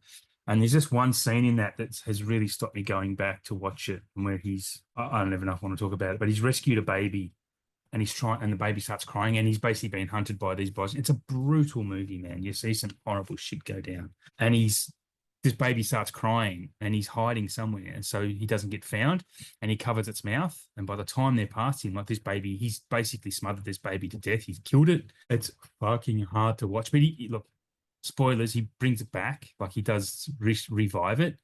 And there's just one scene in that has really stopped me going back to watch it, where I don't even know if I want to talk about it, but he's rescued a baby and and the baby starts crying and he's basically being hunted by these Bosnians. It's a brutal movie, man. You see some horrible shit go down. And this baby starts crying and he's hiding somewhere. And so he doesn't get found and he covers its mouth. And by the time they're past him, like this baby, he's basically smothered this baby to death. He's killed it. It's fucking hard to watch. But look, spoilers, he brings it back. Like he does revive it.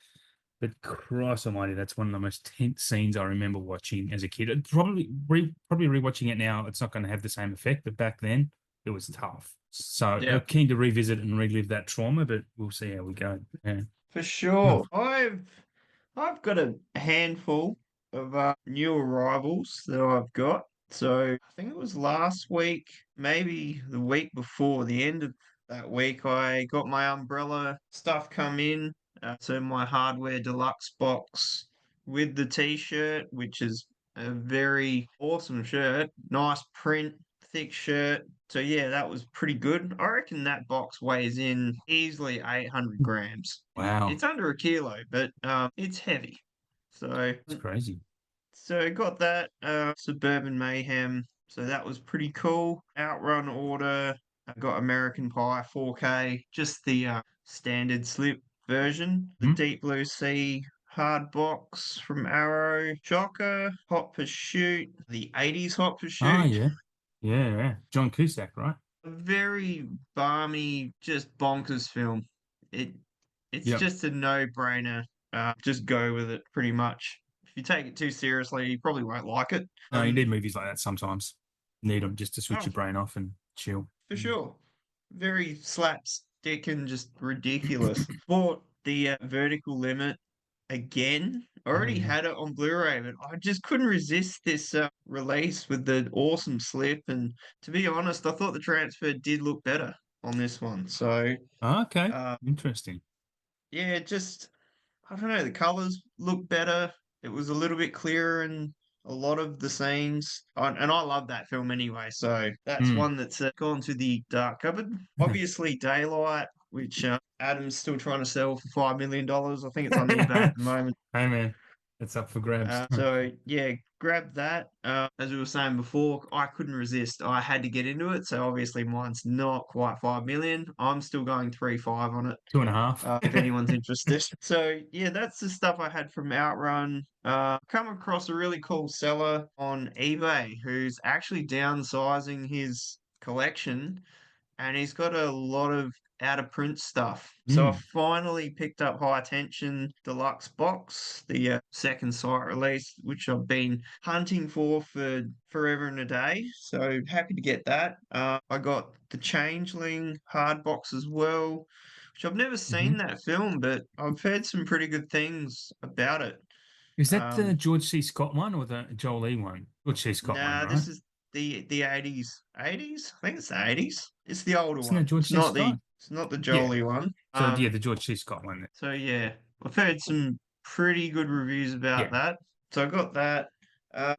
But Christ Almighty, that's one of the most tense scenes I remember watching as a kid. Probably rewatching it now, it's not going to have the same effect. But back then, it was tough. So Yeah, keen to revisit and relive that trauma, but we'll see how we go. Yeah. for Oh. sure. I've got a handful of new arrivals that I've got. So I think it was last week, maybe the week before, the end of that week, I got my umbrella stuff come in. So my hardware deluxe box with the t-shirt, which is a very awesome shirt, nice print, thick shirt. So yeah, that was pretty good. I reckon that box weighs in easily 800 grams. Wow, It's under a kilo, but it's heavy. So it's crazy. got that Suburban Mayhem. So that was pretty cool. Outrun order. I got American Pie 4K, just the standard slip version. The Hmm? Deep Blue Sea hard box from Arrow. Shocker, Hot Pursuit, the 80s Hot Oh, Pursuit. yeah. Yeah, yeah. John Cusack, right? A very balmy, just bonkers film. It it's Yep. just a no-brainer. Just go with it, pretty much. If you take it too seriously, you probably won't like it. No, you need movies like that sometimes. Need them just to switch Oh, your brain off and chill. for sure. Very slapstick and just ridiculous. Bought the Vertical Limit again. Oh, Already yeah. had it on Blu-ray, but I just couldn't resist this release with the awesome slip. And to be honest, I thought the transfer did look better on this one. So, Oh, okay. uh, Interesting. yeah, just I don't know, the colors look better. It was a little bit clearer in a lot of the scenes. And I love that film anyway, so that's Hmm. one that's gone to the dark cupboard. Obviously, Daylight, which Adam's still trying to sell for $5 million. I think it's on eBay Hey, at the moment. man. It's up for grabs. So yeah, grab that. As we were saying before, I couldn't resist. I had to get into it. So obviously mine's not quite 5 million. I'm still going 3.5 on it. Two and a half. If anyone's interested. So yeah, that's the stuff I had from Outrun. Come across a really cool seller on eBay who's actually downsizing his collection and he's got a lot of out of print stuff. So I Hmm. finally picked up High Tension Deluxe Box, the second site release, which I've been hunting for forever and a day. So happy to get that. I got the Changeling hard box as well, which I've never Hmm. seen that film, but I've heard some pretty good things about it. Is that the Um, George C. Scott one or the Joel E one? George C. Scott one, nah, right? this is the 80s. 80s? I think it's the 80s. It's the older Isn't that one. George C. Scott? It's not the Yeah. Jolie one. So yeah, the George C. Scott one. So yeah, I've heard some pretty good reviews about Yeah. that. So I got that.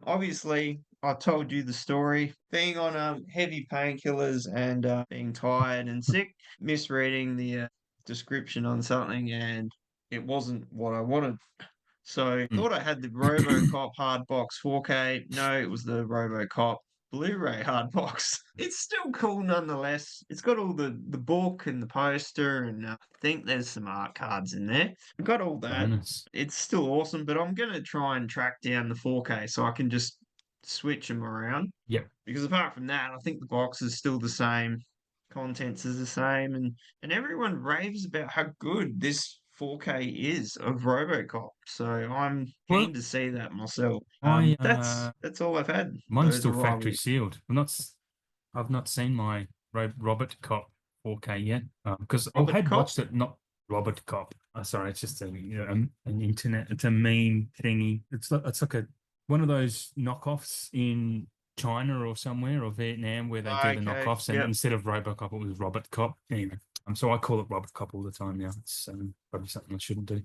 Obviously, I told you the story. Being on heavy painkillers and being tired and sick, misreading the description on something, and it wasn't what I wanted. So Mm. thought I had the RoboCop hard box 4K. No, it was the RoboCop Blu-ray hard box. It's still cool nonetheless. It's got all the book and the poster, and I think there's some art cards in there. I got all that. Bonus. It's still awesome, but I'm gonna try and track down the 4K so I can just switch them around. Yep. Because apart from that, I think the box is still the same, contents is the same, and everyone raves about how good this 4K is of RoboCop, so I'm Well, keen to see that myself. I That's all I've had. mine's Those still factory arrivals. sealed. I've not seen my Robert Cop 4K yet because I Robert had Cop. watched it. Not Robert Cop. Sorry, it's just an internet. It's a meme thingy. It's like a one of those knockoffs in China or somewhere or Vietnam where they do the Okay. knockoffs, and Yep. instead of RoboCop, it was Robert Cop. Anyway, so I call it Robert Cop all the time now. It's probably something I shouldn't do.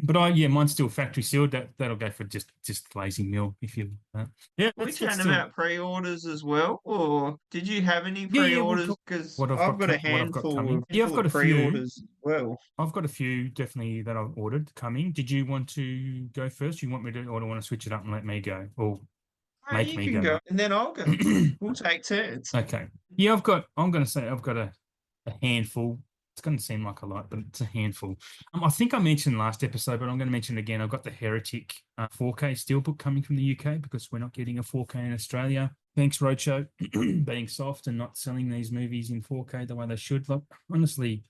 But yeah, mine's still factory sealed. That'll go for just lazy mill if you. Yeah, Are we that's chatting still. about pre-orders as well, or did you have any Yeah, we'll pre-orders? talk Because what I've I've got got a what I've got coming. Yeah, I've handful got of a few. pre-orders as well. I've got a few definitely that I've ordered coming. Did you want to go first? You want me to, or do you want to switch it up and let me go, or Oh, make you me can go? go, and then I'll go. Right? We'll take turns. Okay. Yeah, I'm going to say I've got a handful. It's going to seem like a lot, but it's a handful. I think I mentioned last episode, but I'm going to mention it again. I've got the Heretic 4K Steelbook coming from the UK because we're not getting a 4K in Australia. Thanks, Roadshow, being soft and not selling these movies in 4K the way they should. Like, honestly,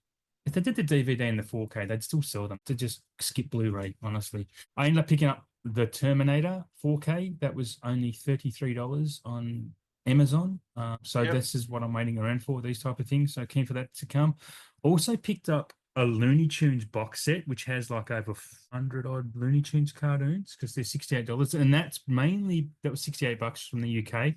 if they did the DVD and the 4K, they'd still sell them to just skip Blu-ray, honestly. I ended up picking up the Terminator 4K. That was only $33 on Amazon. So Yep. this is what I'm waiting around for, these type of things. So keen for that to come. Also picked up a Looney Tunes box set, which has like over 100 odd Looney Tunes cartoons because they're $68. And that was $68 from the UK.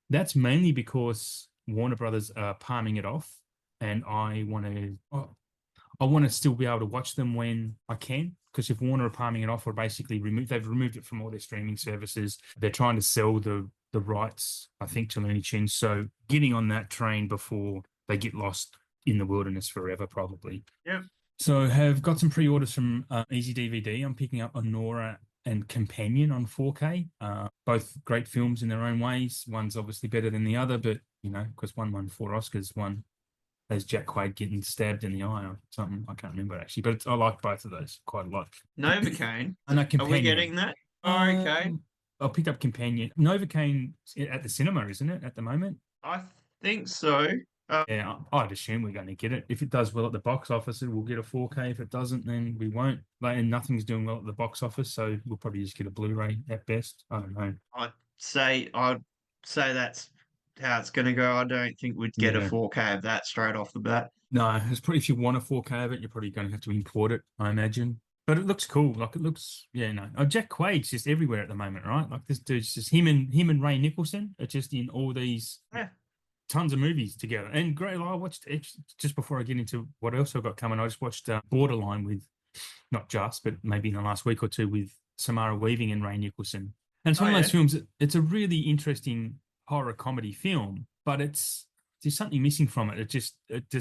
That's mainly because Warner Brothers are palming it off. And I want to still be able to watch them when I can. Because if Warner are palming it off, or they've removed it from all their streaming services. They're trying to sell the rights, I think, to Looney Tunes. So getting on that train before they get lost in the wilderness forever, probably. Yep. So have got some pre-orders from Easy DVD. I'm picking up Honora and Companion on 4K. Both great films in their own ways. One's obviously better than the other, but because one won 4 Oscars, one has Jack Quaid getting stabbed in the eye or something. I can't remember actually, but I like both of those quite a lot. Novocaine. And a Are we Companion. getting that? Oh, okay. I picked up Companion. Novocaine at the cinema, isn't it, at the moment? I think so. Yeah, I'd assume we're going to get it. If it does well at the box office, we'll get a 4K. If it doesn't, then we won't. And nothing's doing well at the box office, so we'll probably just get a Blu-ray at best. I don't know. I'd say that's how it's going to go. I don't think we'd get a Yeah. 4K of that straight off the bat. No, it's probably if you want a 4K of it, you're probably going to have to import it, I imagine. But it looks cool. Like it looks, yeah, no. Oh, Jack Quaid's just everywhere at the moment, right? Like this dude's just him and Ray Nicholson are just in all these Yeah. tons of movies together. And great, I watched just before I get into what else I've got coming. I just watched Borderline with not just, but maybe in the last week or two with Samara Weaving and Ray Nicholson. And it's Oh one of yeah. those films. It's a really interesting horror comedy film, but there's something missing from it. It just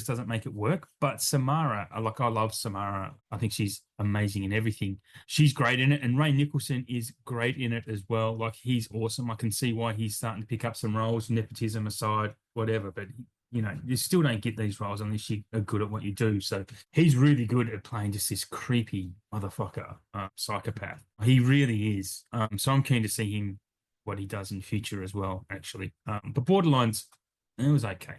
doesn't make it work. But Samara, I love Samara. I think she's amazing in everything. She's great in it, and Ray Nicholson is great in it as well. Like he's awesome. I can see why he's starting to pick up some roles, nepotism aside, whatever. But you still don't get these roles unless you are good at what you do. So he's really good at playing just this creepy motherfucker, psychopath. He really is. So I'm keen to see him what he does in future as well. Actually, but Borderlines. It was okay.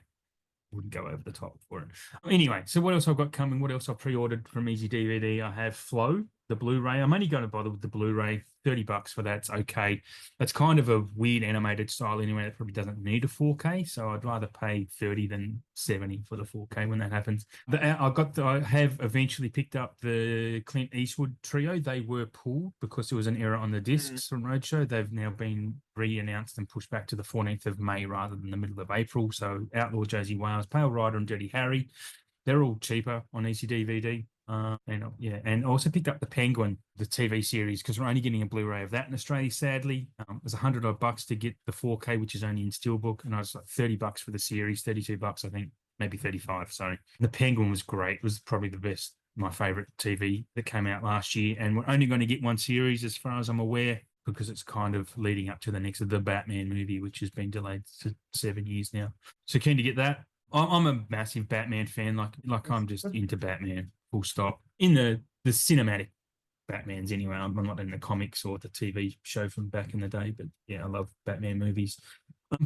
Wouldn't go over the top for it. Anyway, so what else I've got coming? What else I pre-ordered from Easy DVD? I have Flow, the Blu-ray. I'm only going to bother with the Blu-ray. $30 for that's okay. That's kind of a weird animated style anyway. It probably doesn't need a 4K, so I'd rather pay 30 than 70 for the 4K when that happens. I have eventually picked up the Clint Eastwood trio. They were pulled because there was an error on the discs from Roadshow. They've now been re-announced and pushed back to the 14th of May rather than the middle of April. So Outlaw Josie Wales, Pale Rider, and Dirty Harry, they're all cheaper on Easy DVD. And also picked up the Penguin, the TV series, because we're only getting a Blu-ray of that in Australia. Sadly, it was $100 odd to get the 4K, which is only in Steelbook, and I was like $30 for the series, $32, I think, maybe 35. Sorry, the Penguin was great. It was probably the best, my favorite TV that came out last year, and we're only going to get one series, as far as I'm aware, because it's kind of leading up to the next of the Batman movie, which has been delayed to 7 years now. So keen to get that. I'm a massive Batman fan. Like I'm just into Batman. Full stop. In the cinematic Batmans anyway. I'm not in the comics or the TV show from back in the day, but yeah, I love Batman movies.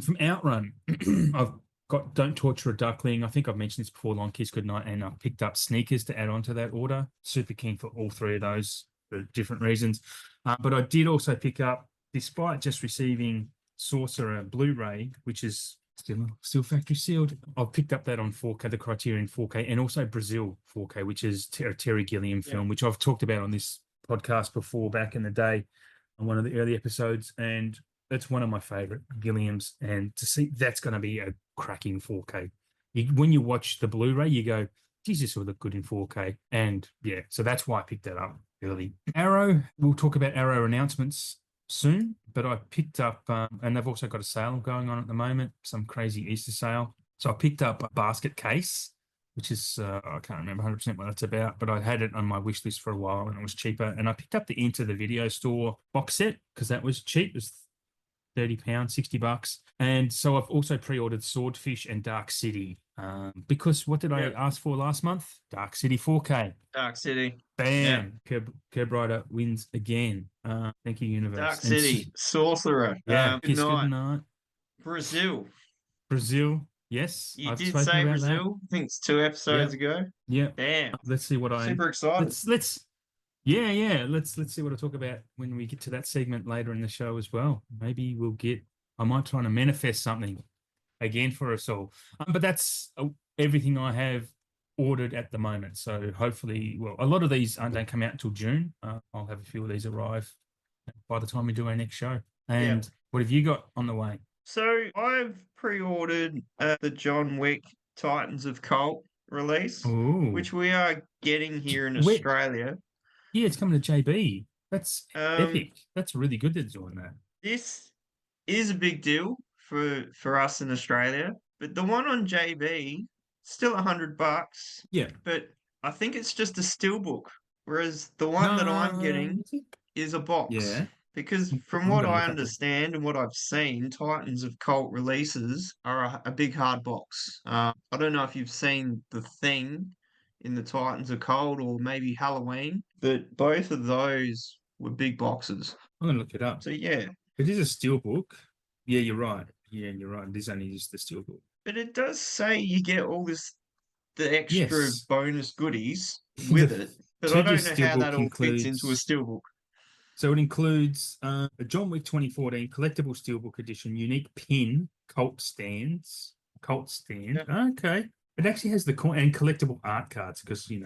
From Outrun, I've got Don't Torture a Duckling. I think I've mentioned this before, Long Kiss Goodnight, and I picked up sneakers to add on to that order. Super keen for all three of those for different reasons. But I did also pick up, despite just receiving Sorcerer Blu-ray, which is still factory sealed. I've picked up that on 4K, the Criterion 4K, and also Brazil 4K, which is a Terry Gilliam film, which I've talked about on this podcast before back in the day on one of the early episodes, and it's one of my favorite Gilliams. And to see that's going to be a cracking 4K. When you watch the Blu-ray, you go, geez, this will look good in 4K. And yeah, so that's why I picked that up early. Arrow, we'll talk about Arrow announcements soon, but I picked up, and they've also got a sale going on at the moment, some crazy Easter sale. So I picked up a basket case, which is, I can't remember 100% what it's about, but I had it on my wish list for a while and it was cheaper. And I picked up the Enter the Video Store box set because that was cheap. It was £30, $60. And so I've also pre-ordered Swordfish and Dark City. Because what did I ask for last month? Dark City 4K. Dark City. Bam. Kerb wins again. Thank you, universe. Dark City, Sorcerer. Yeah, Good night. Night. Brazil. Yes. You I've did spoken say about Brazil. I think it's 2 episodes ago. Yeah. Damn. Let's see what Super excited. Let's see what I talk about when we get to that segment later in the show as well. Maybe I might try to manifest something again for us all. But that's everything I have ordered at the moment. So hopefully, well, a lot of these don't come out until June. I'll have a few of these arrive by the time we do our next show. And what have you got on the way? So I've pre-ordered the John Wick Titans of Cult release, which we are getting here in Australia. Yeah, it's coming to JB. That's epic. That's really good that they're doing that. This is a big deal for us in Australia, but the one on JB still $100. Yeah, but I think it's just a steelbook, whereas the one that I'm getting is a box. Yeah. Because from what I understand and what I've seen, Titans of Cult releases are a big hard box. I don't know if you've seen The Thing in the Titans of Cold or maybe Halloween, but both of those were big boxes. I'm gonna look it up. So yeah, it is a steelbook. Yeah, you're right. Yeah, you're right. It is only just the steelbook. But it does say you get all the extra bonus goodies with it. But I don't know how that all fits into a steelbook. So it includes a John Wick 2014 collectible steelbook edition, unique pin, cult stand. Okay. It actually has the coin and collectible art cards because, you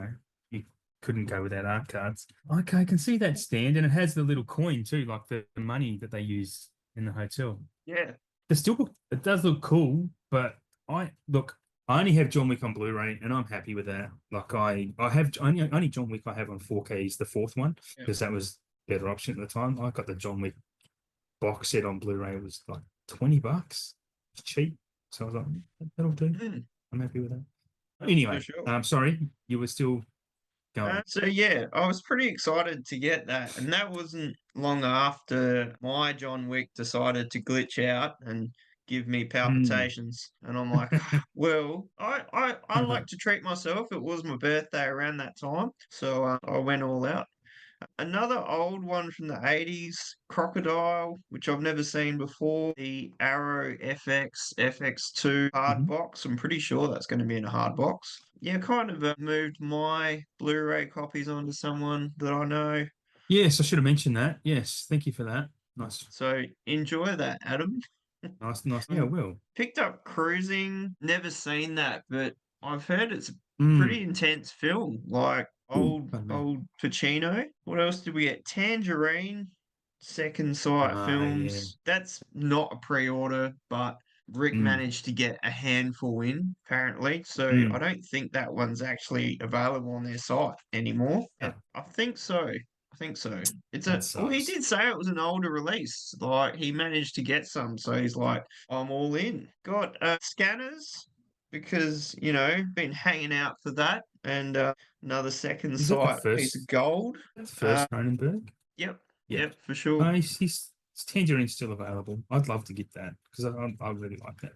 couldn't go without art cards. Okay, I can see that stand, and it has the little coin too, like the money that they use in the hotel. Yeah. The steelbook, it does look cool, but I only have John Wick on Blu-ray, and I'm happy with that. Like I have only John Wick I have on 4K is the fourth one because that was a better option at the time. I got the John Wick box set on Blu-ray. It was like $20. It's cheap, so I was like, that'll do. I'm happy with that. Anyway, I'm sorry, you were still going. So yeah, I was pretty excited to get that, and that wasn't long after my John Wick decided to glitch out and give me palpitations, and I'm like, well, I like to treat myself. It was my birthday around that time, so I went all out. Another old one from the 80s, Crocodile, which I've never seen before. The Arrow FX FX2 hard box. I'm pretty sure that's going to be in a hard box. Yeah, kind of moved my Blu-ray copies onto someone that I know. Yes, I should have mentioned that. Yes, thank you for that. Nice. So enjoy that, Adam. Nice. Yeah, I will. Picked up Cruising. Never seen that, but I've heard it's a pretty intense film. Like old Pacino. What else did we get? Tangerine, Second Sight Films. Yeah. That's not a pre-order, but Rick managed to get a handful in, apparently. So I don't think that one's actually available on their site anymore. I think so. He did say it was an older release. Like he managed to get some, so he's like, I'm all in. Got Scanners because been hanging out for that, and another Second Sight piece of gold. That's first Cronenberg. Yep, for sure. His Tangerine's still available. I'd love to get that because I really like that.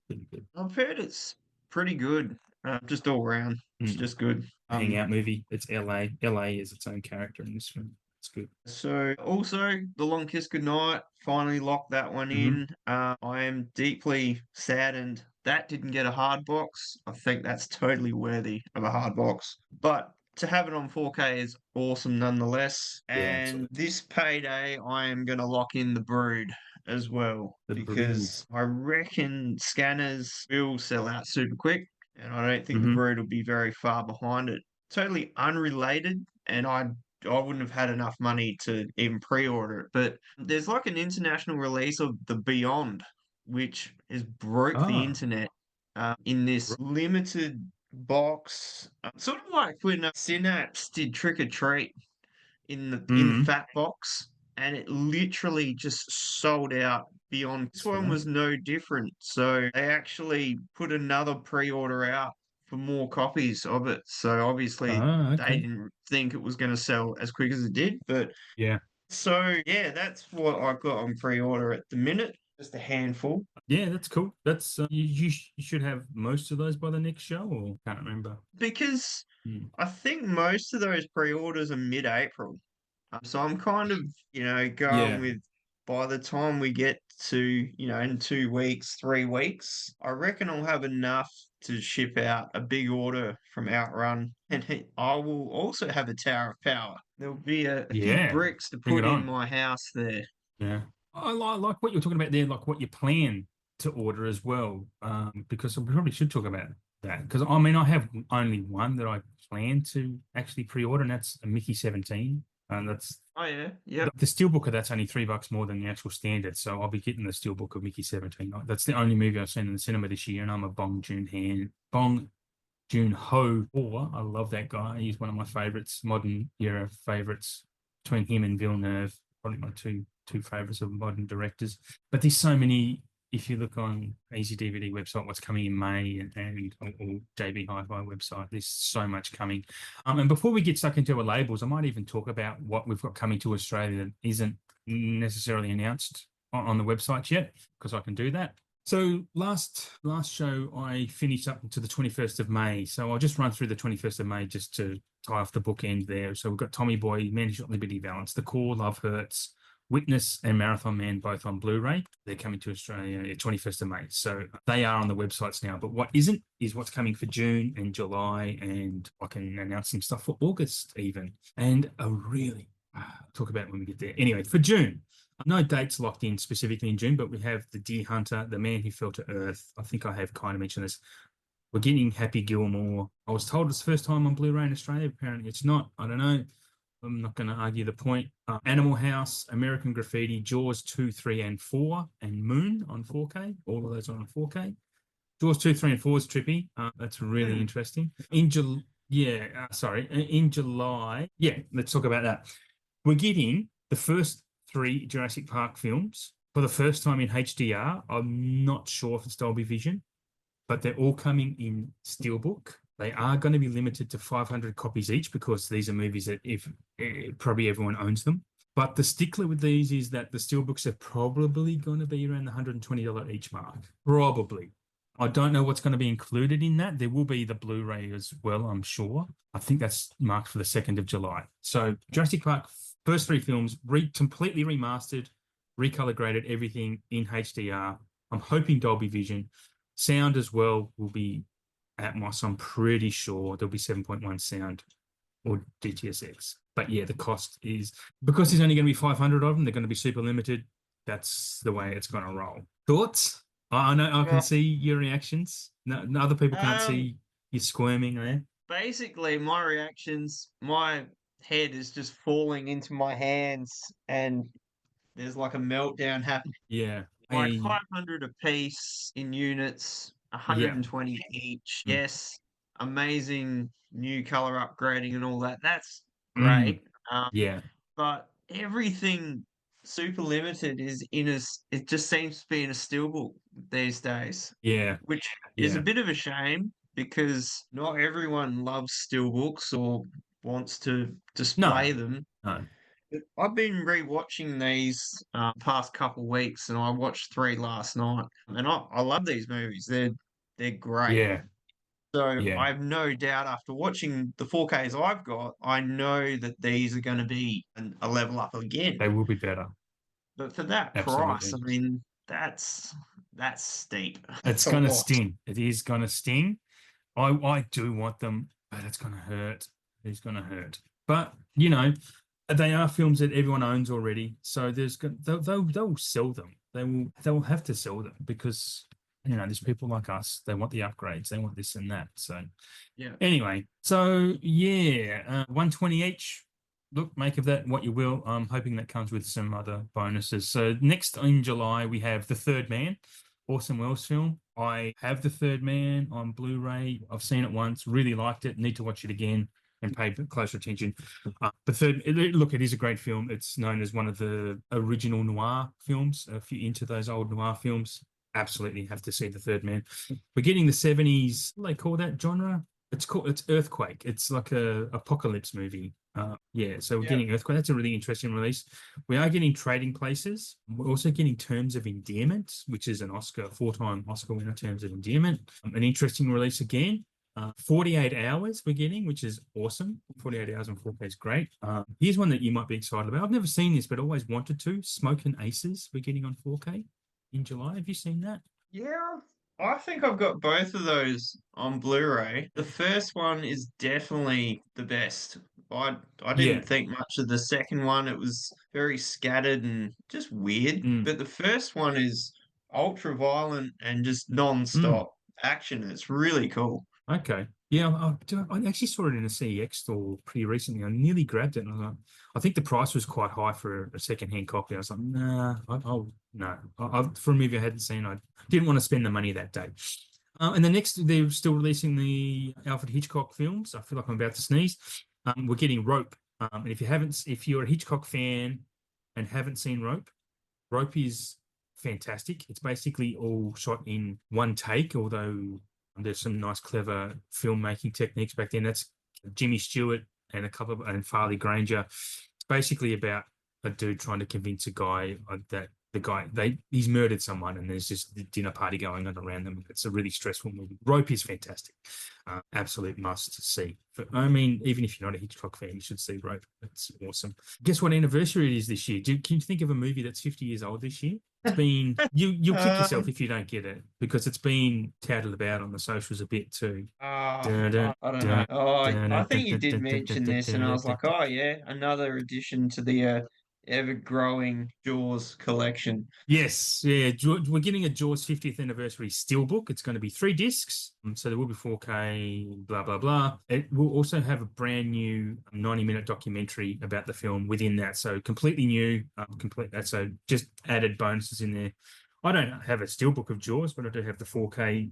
Pretty good. I've heard it's pretty good. Just all around. It's just good. Hangout movie. It's LA. LA is its own character in this film. It's good. So also The Long Kiss Goodnight, finally locked that one in. I am deeply saddened that didn't get a hard box, I think that's totally worthy of a hard box. But to have it on 4K is awesome nonetheless. Yeah, And absolutely. this payday, I am going to lock in the Brood as well The Brood. because I reckon scanners will sell out super quick. And I don't think the Hmm. Brood will be very far behind it. Totally unrelated. And I wouldn't have had enough money to even pre-order it. But there's like an international release of the Beyond, which has broke the Ah, internet in this limited box, sort of like when Synapse did Trick or Treat in the mm, fat box, and it literally just sold out beyond. This that's for one that. was no different. So they actually put another pre-order out for more copies of it. So obviously Ah, they okay. didn't think it was going to sell as quick as it did. But Yeah. so yeah, that's what I've got on pre-order at the minute. Just a handful. Yeah, that's cool. That's you should have most of those by the next show, or can't remember. Because Mm. I think most of those pre-orders are mid-April. So I'm kind of, going Yeah. with by the time we get to, in 2 weeks, 3 weeks, I reckon I'll have enough to ship out a big order from Outrun. And I will also have a Tower of Power. There'll be a few Yeah. bricks to Bring it put in on. my house there. Yeah. I like what you're talking about there, like what you plan to order as well. Because we probably should talk about that. Because I mean, I have only one that I plan to actually pre-order, and that's a Mickey 17. And that's Oh, yeah. the, Yep. the steelbook of that's only $3 more than the actual standard. So I'll be getting the steelbook of Mickey 17. That's the only movie I've seen in the cinema this year, and I'm a Bong Joon-ho. I love that guy. He's one of my favorites, modern era favorites. Between him and Villeneuve, probably my two favorites of modern directors. But there's so many. If you look on Easy DVD website, what's coming in May, and or JB Hi-Fi website, there's so much coming. And before we get stuck into our labels, I might even talk about what we've got coming to Australia that isn't necessarily announced on the website yet, because I can do that. So last show I finished up to the 21st of May. So I'll just run through the 21st of May just to tie off the bookend there. So we've got Tommy Boy, Man Who Shot Liberty Valance, The Core, Love Hurts, Witness, and Marathon Man both on Blu-ray. They're coming to Australia 21st of May. So they are on the websites now. But what isn't is what's coming for June and July, and I can announce some stuff for August even. And a really talk about it when we get there. Anyway, for June, no dates locked in specifically in June, but we have The Deer Hunter, The Man Who Fell to Earth. I think I have kind of mentioned this. We're getting Happy Gilmore. I was told it's the first time on Blu-ray in Australia. Apparently it's not. I don't know. I'm not going to argue the point. Animal House, American Graffiti, Jaws 2, 3, and 4, and Moon on 4K. All of those are on 4K. Jaws 2, 3, and 4 is trippy. That's really Hmm. interesting. In July, in July, yeah, let's talk about that. We're getting the first three Jurassic Park films for the first time in HDR. I'm not sure if it's Dolby Vision, but they're all coming in Steelbook. They are going to be limited to 500 copies each because these are movies that if probably everyone owns them. But the stickler with these is that the Steelbooks are probably going to be around the $120 each mark. Probably. I don't know what's going to be included in that. There will be the Blu-ray as well, I'm sure. I think that's marked for the 2nd of July. So Jurassic Park, first three films, completely remastered, recolor graded, everything in HDR. I'm hoping Dolby Vision. Sound as well will be Atmos. I'm pretty sure there'll be 7.1 sound or DTSX. But yeah, the cost is because there's only going to be 500 of them. They're going to be super limited. That's the way it's going to roll. Thoughts? I know I can Well, see your reactions. No, other people can't um, see you squirming there. basically, my reactions, my head is just falling into my hands, and there's like a meltdown happening. Yeah. Like 500 a piece in units, Yeah. 120 each. Mm. Yes, amazing new color upgrading and all that. That's Mm. great. Yeah. But everything super limited is it just seems to be in a steelbook these days, Yeah. which is a Yeah. bit of a shame because not everyone loves steelbooks or wants to No. display them. No. I've been rewatching these past couple weeks, and I watched three last night, and I love these movies. They're great. Yeah. So Yeah. I have no doubt after watching the 4Ks I've got, I know that these are going to be a level up again. They will be better. But for that price, I Absolutely. mean, That's that's steep It's to gonna watch. sting. It is gonna sting. I do want them, but it's gonna hurt. It's gonna hurt. But they are films that everyone owns already, so they'll sell them. They will have to sell them because there's people like us. They want the upgrades. They want this and that. So Yeah. anyway, so yeah, 120 each. Look, make of that what you will. I'm hoping that comes with some other bonuses. So next in July we have The Third Man, Orson Welles film. I have The Third Man on Blu-ray. I've seen it once, really liked it. Need to watch it again and pay closer attention. Look, it is a great film. It's known as one of the original noir films. If you're into those old noir films, absolutely have to see The Third Man. We're getting the 70s. What do they call that genre? It's Earthquake. It's like a apocalypse movie. Yeah, so we're Yeah. getting Earthquake. That's a really interesting release. We are getting Trading Places. We're also getting Terms of Endearment, which is an Oscar, four-time Oscar winner, Terms of Endearment. An interesting release again. 48 Hours we're getting, which is awesome. 48 Hours on 4K is great. Here's one that you might be excited about. I've never seen this, but always wanted to. Smoke and Aces we're getting on 4K in July. Have you seen that? Yeah, I think I've got both of those on Blu-ray. The first one is definitely the best. I didn't Yeah. think much of the second one. It was very scattered and just weird. Mm. But the first one is ultra violent and just Mm. non-stop action. It's really cool. Okay. Yeah, I actually saw it in a CEX store pretty recently. I nearly grabbed it, and I was like, I think the price was quite high for a second-hand copy. I was like, nah, no. For a movie I hadn't seen, I didn't want to spend the money that day. And the next, they're still releasing the Alfred Hitchcock films. I feel like I'm about to sneeze. We're getting Rope. And if you're a Hitchcock fan and haven't seen Rope, Rope is fantastic. It's basically all shot in one take, although there's some nice, clever filmmaking techniques back then. That's Jimmy Stewart and and Farley Granger. It's basically about a dude trying to convince a guy that he's murdered someone, and there's just a dinner party going on around them. It's a really stressful movie. Rope is fantastic. Absolute must see. I mean, even if you're not a Hitchcock fan, you should see Rope. It's awesome. Guess what anniversary it is this year? Can you think of a movie that's 50 years old this year? It's been you'll kick yourself Um, if you don't get it because it's been touted about on the socials a bit too. I don't know. Oh, I think you did mention this, and I was like, oh yeah, another addition to the ever-growing Jaws collection. Yes, yeah, we're getting a Jaws 50th anniversary steelbook. It's going to be 3 discs, so there will be 4K, blah blah blah. It will also have a brand new 90-minute documentary about the film within that, so completely new, complete that. So just added bonuses in there. I don't have a steelbook of Jaws, but I do have the 4K,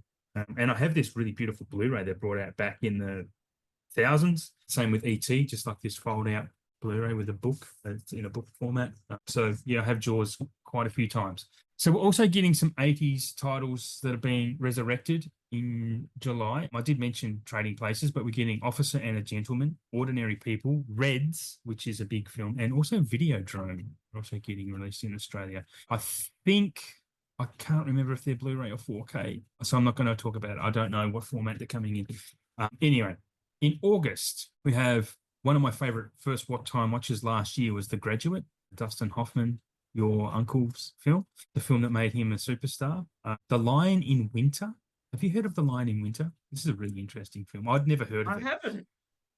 and I have this really beautiful Blu-ray they brought out back in the thousands. Same with ET, just like this fold-out Blu-ray with a book. It's in a book format. So yeah, I have Jaws quite a few times. So we're also getting some 80s titles that are being resurrected in July. I did mention Trading Places, but we're getting Officer and a Gentleman, Ordinary People, Reds, which is a big film, and also Videodrome, also getting released in Australia. I can't remember if they're Blu-ray or 4K, so I'm not going to talk about it. I don't know what format they're coming in. Anyway, in August, we have one of my favorite first time watches last year was The Graduate, Dustin Hoffman, your uncle's film, the film that made him a superstar. The Lion in Winter. Have you heard of The Lion in Winter? This is a really interesting film. I'd never heard of I it. haven't.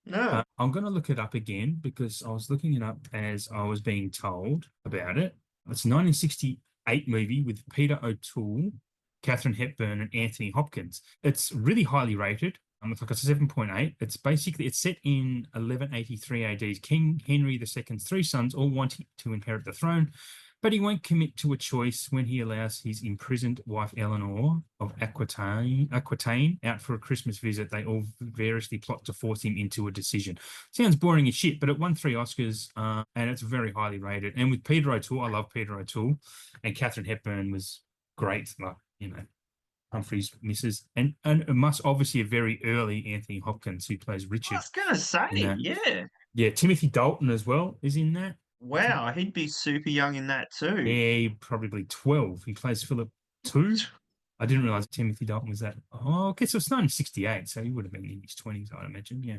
No. I'm going to look it up again because I was looking it up as I was being told about it. It's a 1968 movie with Peter O'Toole, Katharine Hepburn, and Anthony Hopkins. It's really highly rated. It's like a 7.8. It's set in 1183 AD. King Henry II's three sons all want to inherit the throne, but he won't commit to a choice when he allows his imprisoned wife Eleanor of Aquitaine out for a Christmas visit. They all variously plot to force him into a decision. Sounds boring as shit, but it won 3 Oscars, and it's very highly rated. And with Peter O'Toole, I love Peter O'Toole, and Katharine Hepburn was great. Like, Humphrey's missus, and must obviously a very early Anthony Hopkins who plays I Richard was gonna in say, that. yeah. Yeah, Timothy Dalton as well is in that. Wow, he'd be super young in that too. Yeah, probably 12. He plays Philip II. I didn't realize Timothy Dalton was that. Oh, okay, so it's 1968, so he would have been in his 20s, I'd imagine. Yeah.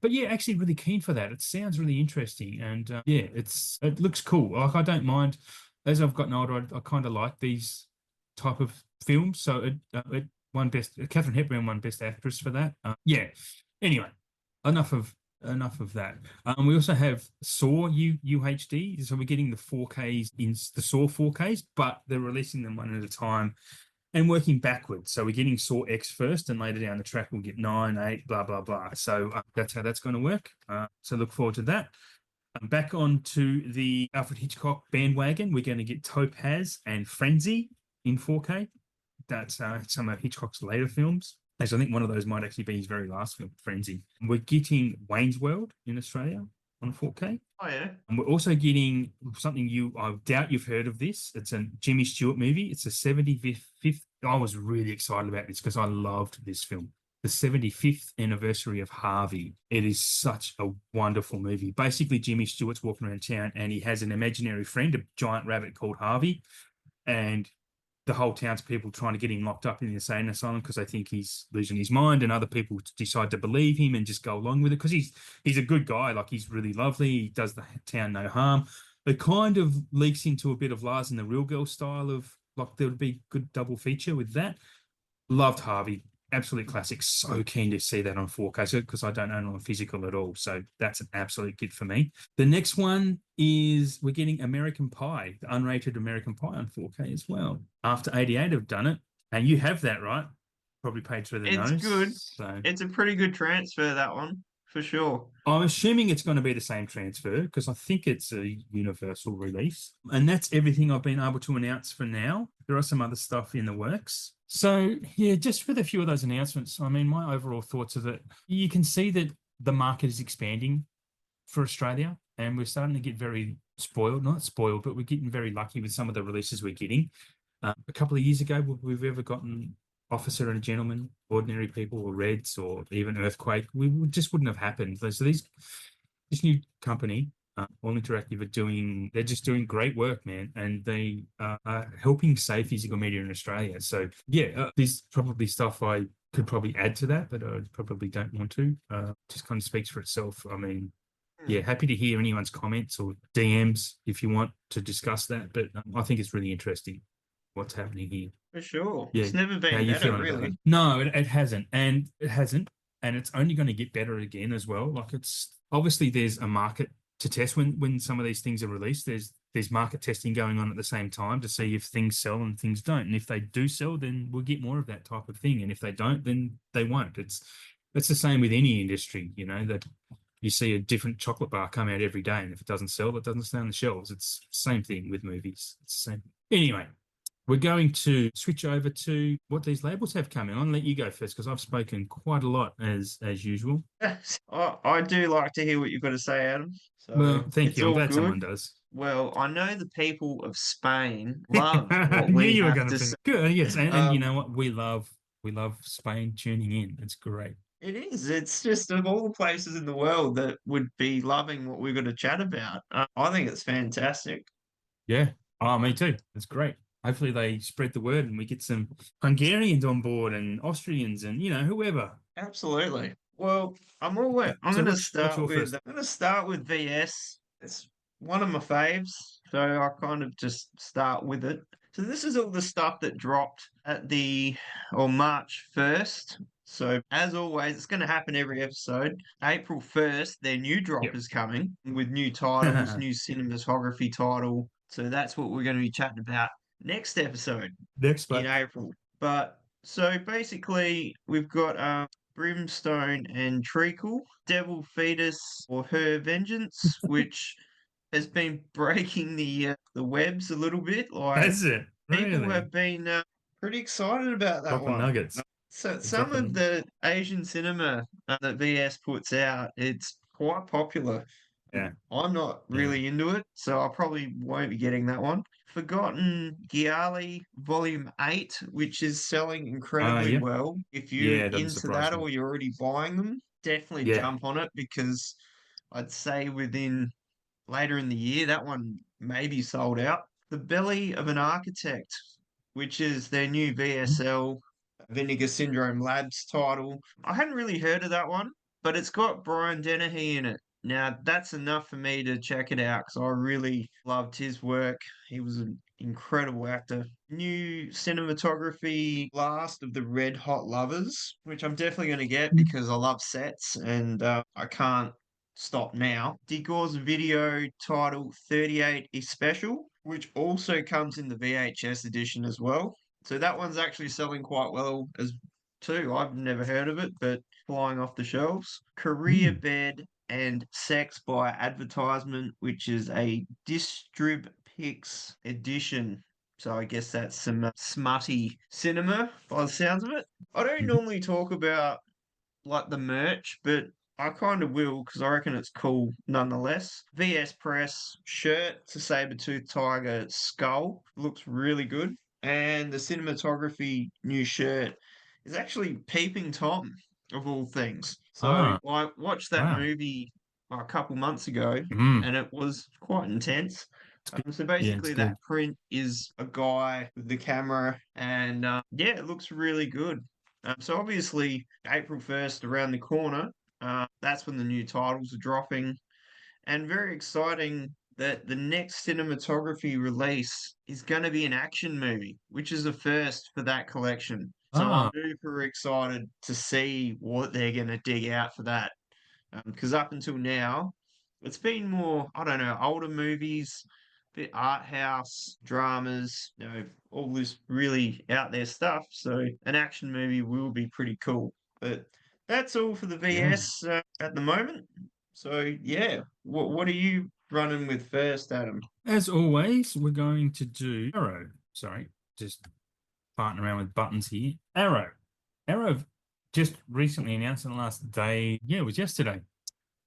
But yeah, actually really keen for that. It sounds really interesting. And yeah, it looks cool. Like I don't mind. as I've gotten older, I kind of like these type of films. So it won best. Catherine Hepburn won Best Actress for that. Yeah. Anyway, enough of enough of that. We also have Saw UHD. So we're getting the 4Ks in the Saw 4Ks, but they're releasing them one at a time and working backwards. So we're getting Saw X first, and later down the track we'll get 9, 8, blah blah blah. So that's how that's going to work. So look forward to that. Back on to the Alfred Hitchcock bandwagon, we're going to get Topaz and Frenzy in 4K. That's some of Hitchcock's later films. Actually, I think one of those might actually be his very last film, Frenzy. We're getting Wayne's World in Australia on 4K. Oh yeah. And we're also getting something I doubt you've heard of this. It's a Jimmy Stewart movie. It's a 75th. I was really excited about this because I loved this film. The 75th anniversary of Harvey. It is such a wonderful movie. Basically, Jimmy Stewart's walking around town and he has an imaginary friend, a giant rabbit called Harvey. And the whole townspeople trying to get him locked up in the insane asylum because they think he's losing his mind, and other people decide to believe him and just go along with it because he's a good guy. Like, he's really lovely. He does the town no harm. It kind of leaks into a bit of Lars and the Real Girl style of, like, there would be good double feature with that. Loved Harvey. Absolute classic. So keen to see that on 4K because I don't own it on physical at all. So that's an absolute gift for me. The next one is we're getting American Pie, the unrated American Pie on 4K as well. After 88 have done it, and you have that, right? Probably paid through the It's nose. good. So It's a pretty good transfer, that one, for sure. I'm assuming it's going to be the same transfer because I think it's a universal release. And that's everything I've been able to announce for now. There are some other stuff in the works. So, yeah, just with a few of those announcements, I mean, my overall thoughts are that you can see that the market is expanding for Australia, and we're starting to get very spoiled, not spoiled, but we're getting very lucky with some of the releases we're getting. A couple of years ago, would we've ever gotten Officer and a Gentleman, Ordinary People, or Reds, or even Earthquake? We just wouldn't have happened. So this new company, All Interactive, they're just doing great work, man, and they are helping save physical media in Australia. So yeah, there's probably stuff I could probably add to that, but I probably don't want to. Just kind of speaks for itself. I mean, yeah, happy to hear anyone's comments or DMs if you want to discuss that. But I think it's really interesting what's happening here. For sure. Yeah, It's never how been you better, feeling about really. it? No, it hasn't, and it hasn't, and it's only going to get better again as well. Like, it's obviously there's a market to test when some of these things are released. There's market testing going on at the same time to see if things sell and things don't. And if they do sell, then we'll get more of that type of thing. And if they don't, then they won't. It's the same with any industry, you know, that you see a different chocolate bar come out every day, and if it doesn't sell, it doesn't stay on the shelves. It's the same thing with movies. It's the same. Anyway, we're going to switch over to what these labels have coming on. I'll let you go first because I've spoken quite a lot as usual. I do like to hear what you've got to say, Adam. So Well, thank it's you. I'm all glad good. someone does. Well, I know the people of Spain love I what knew we you were have going to to bring say. good. Yes, and you Um, know what? We love Spain tuning in. It's great. it is. It's just of all the places in the world that would be loving what we're going to chat about. I think it's fantastic. Yeah. Oh, me too. It's great. Hopefully they spread the word and we get some Hungarians on board and Austrians and whoever. Absolutely. Well, I'm So going to what's start your with first? VS. It's one of my faves, so I kind of just start with it. So this is all the stuff that dropped at the or March 1st. So as always, it's going to happen every episode. April 1st, their new drop Yep. is coming with new titles, new cinematography title. So that's what we're going to be chatting about next episode Next, in but April. But so basically, we've got Brimstone and Treacle, Devil Fetus or Her Vengeance, which has been breaking the webs a little bit. Like, that's it. people Really have been pretty excited about that dropping one. nuggets. So some of Dropping. the Asian cinema that VS puts out, it's quite popular. Yeah. I'm not Yeah. really into it, so I probably won't be getting that one. Forgotten Giali Volume 8, which is selling incredibly Yeah. well. If you're Yeah. It doesn't into surprise that me. or you're already buying them, definitely Yeah. jump on it because I'd say within later in the year, that one may be sold out. The Belly of an Architect, which is their new VSL Vinegar Syndrome Labs title. I hadn't really heard of that one, but it's got Brian Dennehy in it. Now, that's enough for me to check it out because I really loved his work. He was an incredible actor. New cinematography, Last of the Red Hot Lovers, which I'm definitely going to get Mm. because I love sets and I can't stop now. Digor's video titled 38 is Special, which also comes in the VHS edition as well. So that one's actually selling quite well as too. I've never heard of it, but flying off the shelves. Career Mm. Bed and Sex by Advertisement, which is a Distrib Pix edition. So I guess that's some smutty cinema by the sounds of it. I don't Mhm. normally talk about like the merch, but I kind of will because I reckon it's cool nonetheless. VS Press shirt, it's a saber-tooth tiger skull, looks really good. And the cinematography new shirt is actually Peeping Tom, of all things. So Ah, I watched that wow. movie a couple months ago Mm. and it was quite intense. It's good. So Yeah, it's basically, that good. print is a guy with the camera, and yeah, it looks really good. So obviously, April 1st around the corner. That's when the new titles are dropping, and very exciting that the next cinematography release is going to be an action movie, which is a first for that collection. So I'm Ah, super excited to see what they're going to dig out for that. Because up until now, it's been more, I don't know, older movies, bit art house, dramas, all this really out there stuff. So an action movie will be pretty cool. But that's all for the yeah. VS at the moment. So yeah, what are you running with first, Adam? As always, we're going to do Arrow. Sorry, just farting around with buttons here. Arrow. Arrow just recently announced in the last day. Yeah, it was yesterday.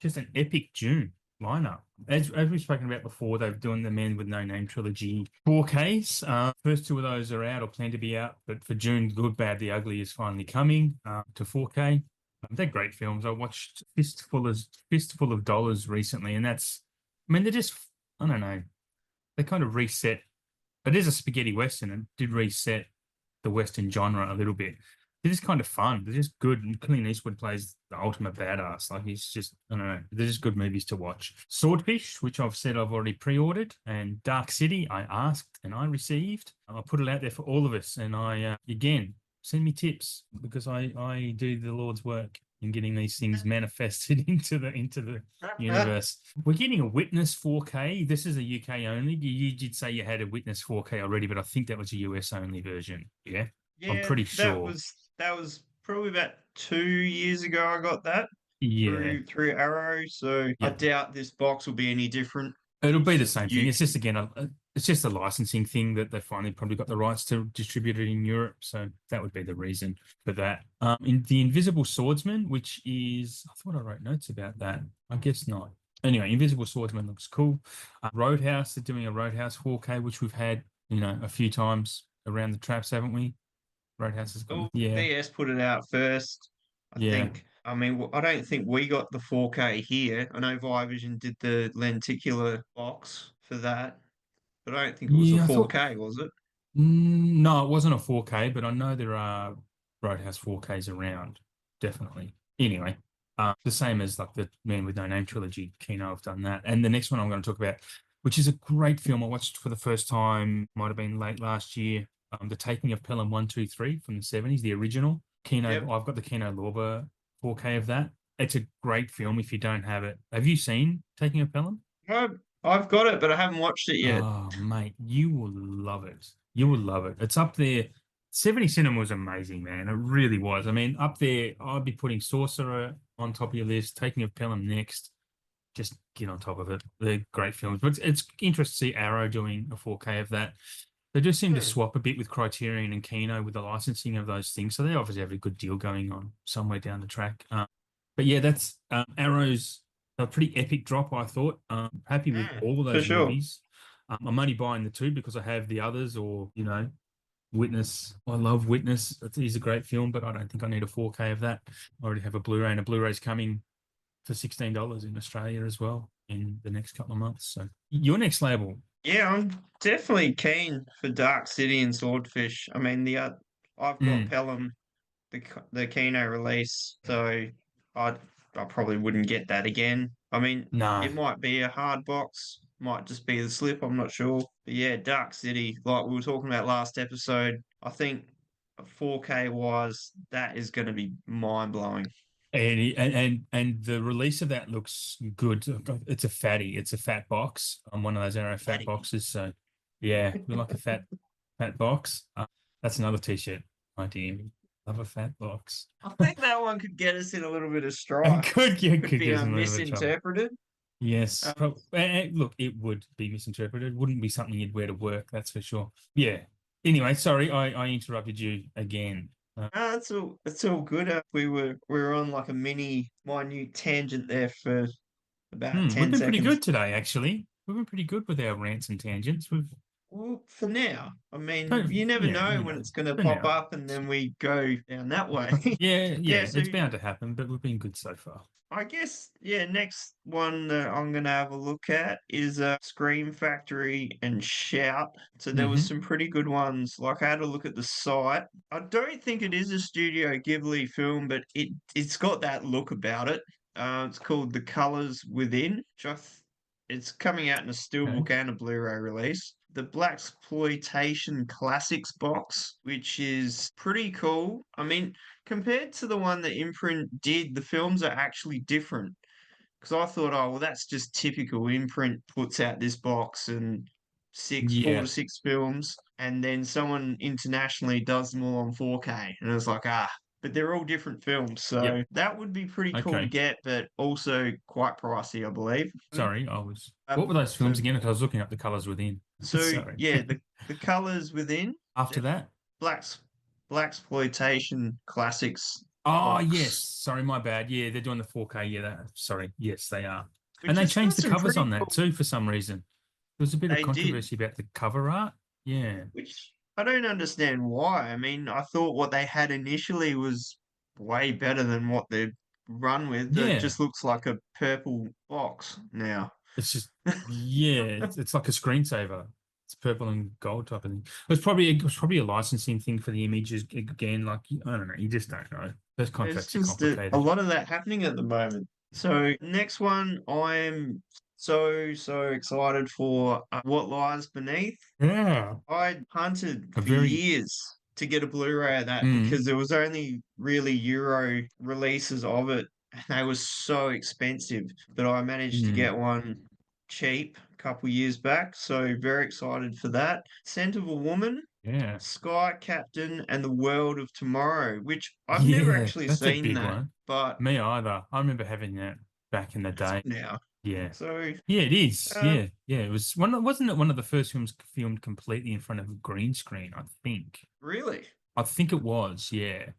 Just an epic June lineup. As we've spoken about before, they're doing the Men with No Name trilogy 4Ks. First two of those are out or plan to be out, but for June, Good, Bad, the Ugly is finally coming to 4K. They're great films. I watched Fistful of Dollars recently, and I mean, they're just, I don't know, they kind of reset. It is a spaghetti western and did reset the western genre a little bit. They're just kind of fun. They're just good. And Clint Eastwood plays the ultimate badass. Like he's just, I don't know. They're just good movies to watch. Swordfish, which I've said I've already pre-ordered, and Dark City, I asked and I received. I put it out there for all of us, and I again send me tips because I do the Lord's work in getting these things manifested into the universe. We're getting a Witness 4K. This is a UK only. You did say you had a Witness 4K already, but I think that was a US only version. Yeah, I'm Yeah, pretty that sure. was that was probably about 2 years ago. I got that Yeah, through Arrow, so I yeah. doubt this box will be any different. It'll be It's the just same thing. you. It's just again, it's just a licensing thing that they finally probably got the rights to distribute it in Europe. So that would be the reason for that. In the Invisible Swordsman, which is, I thought I wrote notes about that. I guess not. Anyway, Invisible Swordsman looks cool. Roadhouse, they're doing a Roadhouse 4K, which we've had, a few times around the traps, haven't we? Roadhouse has got, Well, yeah, VS put it out first. I yeah. think. I mean, I don't think we got the 4K here. I know Vivision did the lenticular box for that, but I don't think it was a Yeah, I thought 4K, was it? No, it wasn't a 4K, but I know there are Roadhouse 4Ks around, definitely. Anyway, the same as like the Man with No Name trilogy. Kino have done that, and the next one I'm going to talk about, which is a great film I watched for the first time, might have been late last year. The Taking of Pelham 123 from the 70s, the original. Kino, Yep. I've got the Kino Lorber 4K of that. It's a great film if you don't have it. Have you seen Taking of Pelham? I, I've got it, but I haven't watched it yet. Oh, mate, you will love it. You will love it. It's up there. 70 Cinema was amazing, man. It really was. I mean, up there, I'd be putting Sorcerer on top of your list, taking a Pelham next. Just get on top of it. They're great films. But it's interesting to see Arrow doing a 4K of that. They do seem to Hmm. swap a bit with Criterion and Kino with the licensing of those things. So they obviously have a good deal going on somewhere down the track. But yeah, that's Arrow's a pretty epic drop, I thought. Happy with all of For those sure. movies. I'm only buying the two because I have the others, or Witness. I love Witness. It is a great film, but I don't think I need a 4K of that. I already have a Blu-ray, and a Blu-ray's coming for $16 in Australia as well in the next couple of months. So your next label. Yeah, I'm definitely keen for Dark City and Swordfish. I mean, I've got Mm, Pelham, the Kino release, so I I probably wouldn't get that again. I mean, No. it might be a hard box, might just be the slip, I'm not sure. But yeah, Dark City, like we were talking about last episode, I think 4K wise, that is going to be mind blowing. And the release of that looks good. It's a fatty. It's a fat box. I'm one of those Arrow fat Fatty. boxes. So yeah, we like a fat box. That's another t-shirt idea. Love a fat box. I think that one could get us in a little bit of And strife. could Could be get us in a little bit of trouble. misinterpreted. Yes. Um, Look, it would be misinterpreted. It wouldn't be something you'd wear to work, that's for sure. Yeah. Anyway, sorry, I interrupted you again. it's all good. We were on like a mini minute tangent there for about We've 10 been pretty seconds. good today, actually. We've been pretty good with our rants and tangents. We've Well, for now, I mean, don't, you never yeah, know when it's going to for pop now. up and then we go down that way. Yeah, Yeah, so it's bound to happen, but we've been good so far. I guess, yeah, next one that I'm going to have a look at is Scream Factory and Shout. So there was Hmm. some pretty good ones. Like I had a look at the site. I don't think it is a Studio Ghibli film, but it's got that look about it. It's called The Colors Within, it's coming out in a Okay. steelbook and a Blu-ray release. The Blaxploitation Classics box, which is pretty cool. I mean, compared to the one that Imprint did, the films are actually different. Because I thought, oh, well, that's just typical. Imprint puts out this box and four to Yeah. six films, and then someone internationally does them all on 4K. And I was like, but they're all different films. Yep. So that would be pretty cool to Okay. get, but also quite pricey, I believe. Sorry, I was. What were those films So, again? 'Cause I was looking up the colors within. so Sorry. yeah, the colors within After that. Black's Blaxploitation Classics Oh yes. box, Sorry, my bad. Yeah, they're doing the 4K. Yeah, sorry. Yes, they are. And which they has got changed the some covers pretty on that cool. too for some reason. There was a bit of They did, controversy about the cover art. Yeah. which I don't understand why. I mean, I thought what they had initially was way better than what they've run with. It Yeah. just looks like a purple box now. It's just yeah, it's like a screensaver. It's purple and gold type of thing. It was probably a licensing thing for the images again. Like I don't know, you just don't know. Those There's contracts are just a complicated. lot of that happening at the moment. So next one, I'm so excited for What Lies Beneath. Yeah. I hunted A for very years to get a Blu-ray of that mm, because there was only really Euro releases of it, and they were so expensive. But I managed to mm, get one cheap a couple years back, so very excited for that. Scent of a Woman, yeah. Sky Captain, and the World of Tomorrow, which I've never Yeah, actually that's a seen big that, one. but Me either. I remember having that back in the it's day. now. Yeah. So, Yeah, it is. uh, Yeah. Yeah. It was wasn't it one of the first films filmed completely in front of a green screen, I think. really, I think it was, yeah.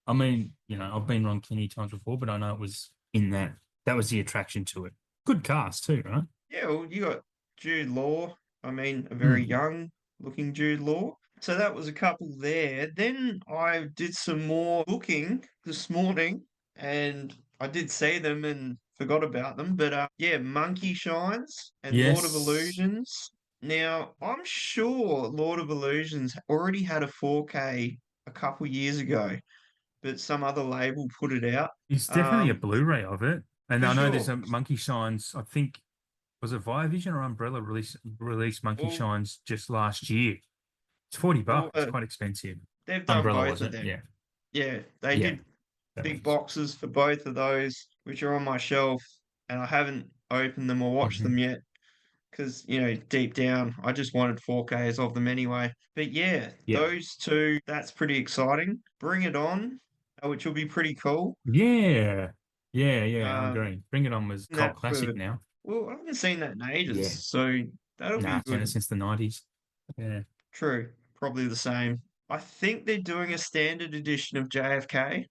I mean, I've been wrong plenty of times before, but I know it was in that. That was the attraction to it. Good cast too, right? yeah, well, you got Jude Law. I mean, a very Mm. young looking Jude Law. So that was a couple there. Then I did some more looking this morning and I did see them and forgot about them. But yeah, Monkey Shines and Lord of Yes. Illusions. Now, I'm sure Lord of Illusions already had a 4K a couple years ago, but some other label put it out. It's definitely a Um, Blu-ray of it. And for I know there's sure. a Monkey Shines, I think was it Viavision or Umbrella released Monkey Well, Shines just last year. It's 40 well, bucks. It's quite expensive. they've done Umbrella both was of it? them. Yeah. Yeah, they Yeah. did That big makes boxes for both of those, which are on my shelf, and I haven't opened them or watched them hmm yet because, deep down, I just wanted 4Ks of them anyway. But yeah, Yeah. those two, that's pretty exciting. Bring It On, which will be pretty cool. Yeah. Yeah, yeah, I Um, agree. Bring It On was cult that classic for, now. well, I haven't seen that in ages, Yeah. so that'll Nah, be it's been good. since the 90s. Yeah. True, probably the same. I think they're doing a standard edition of JFK.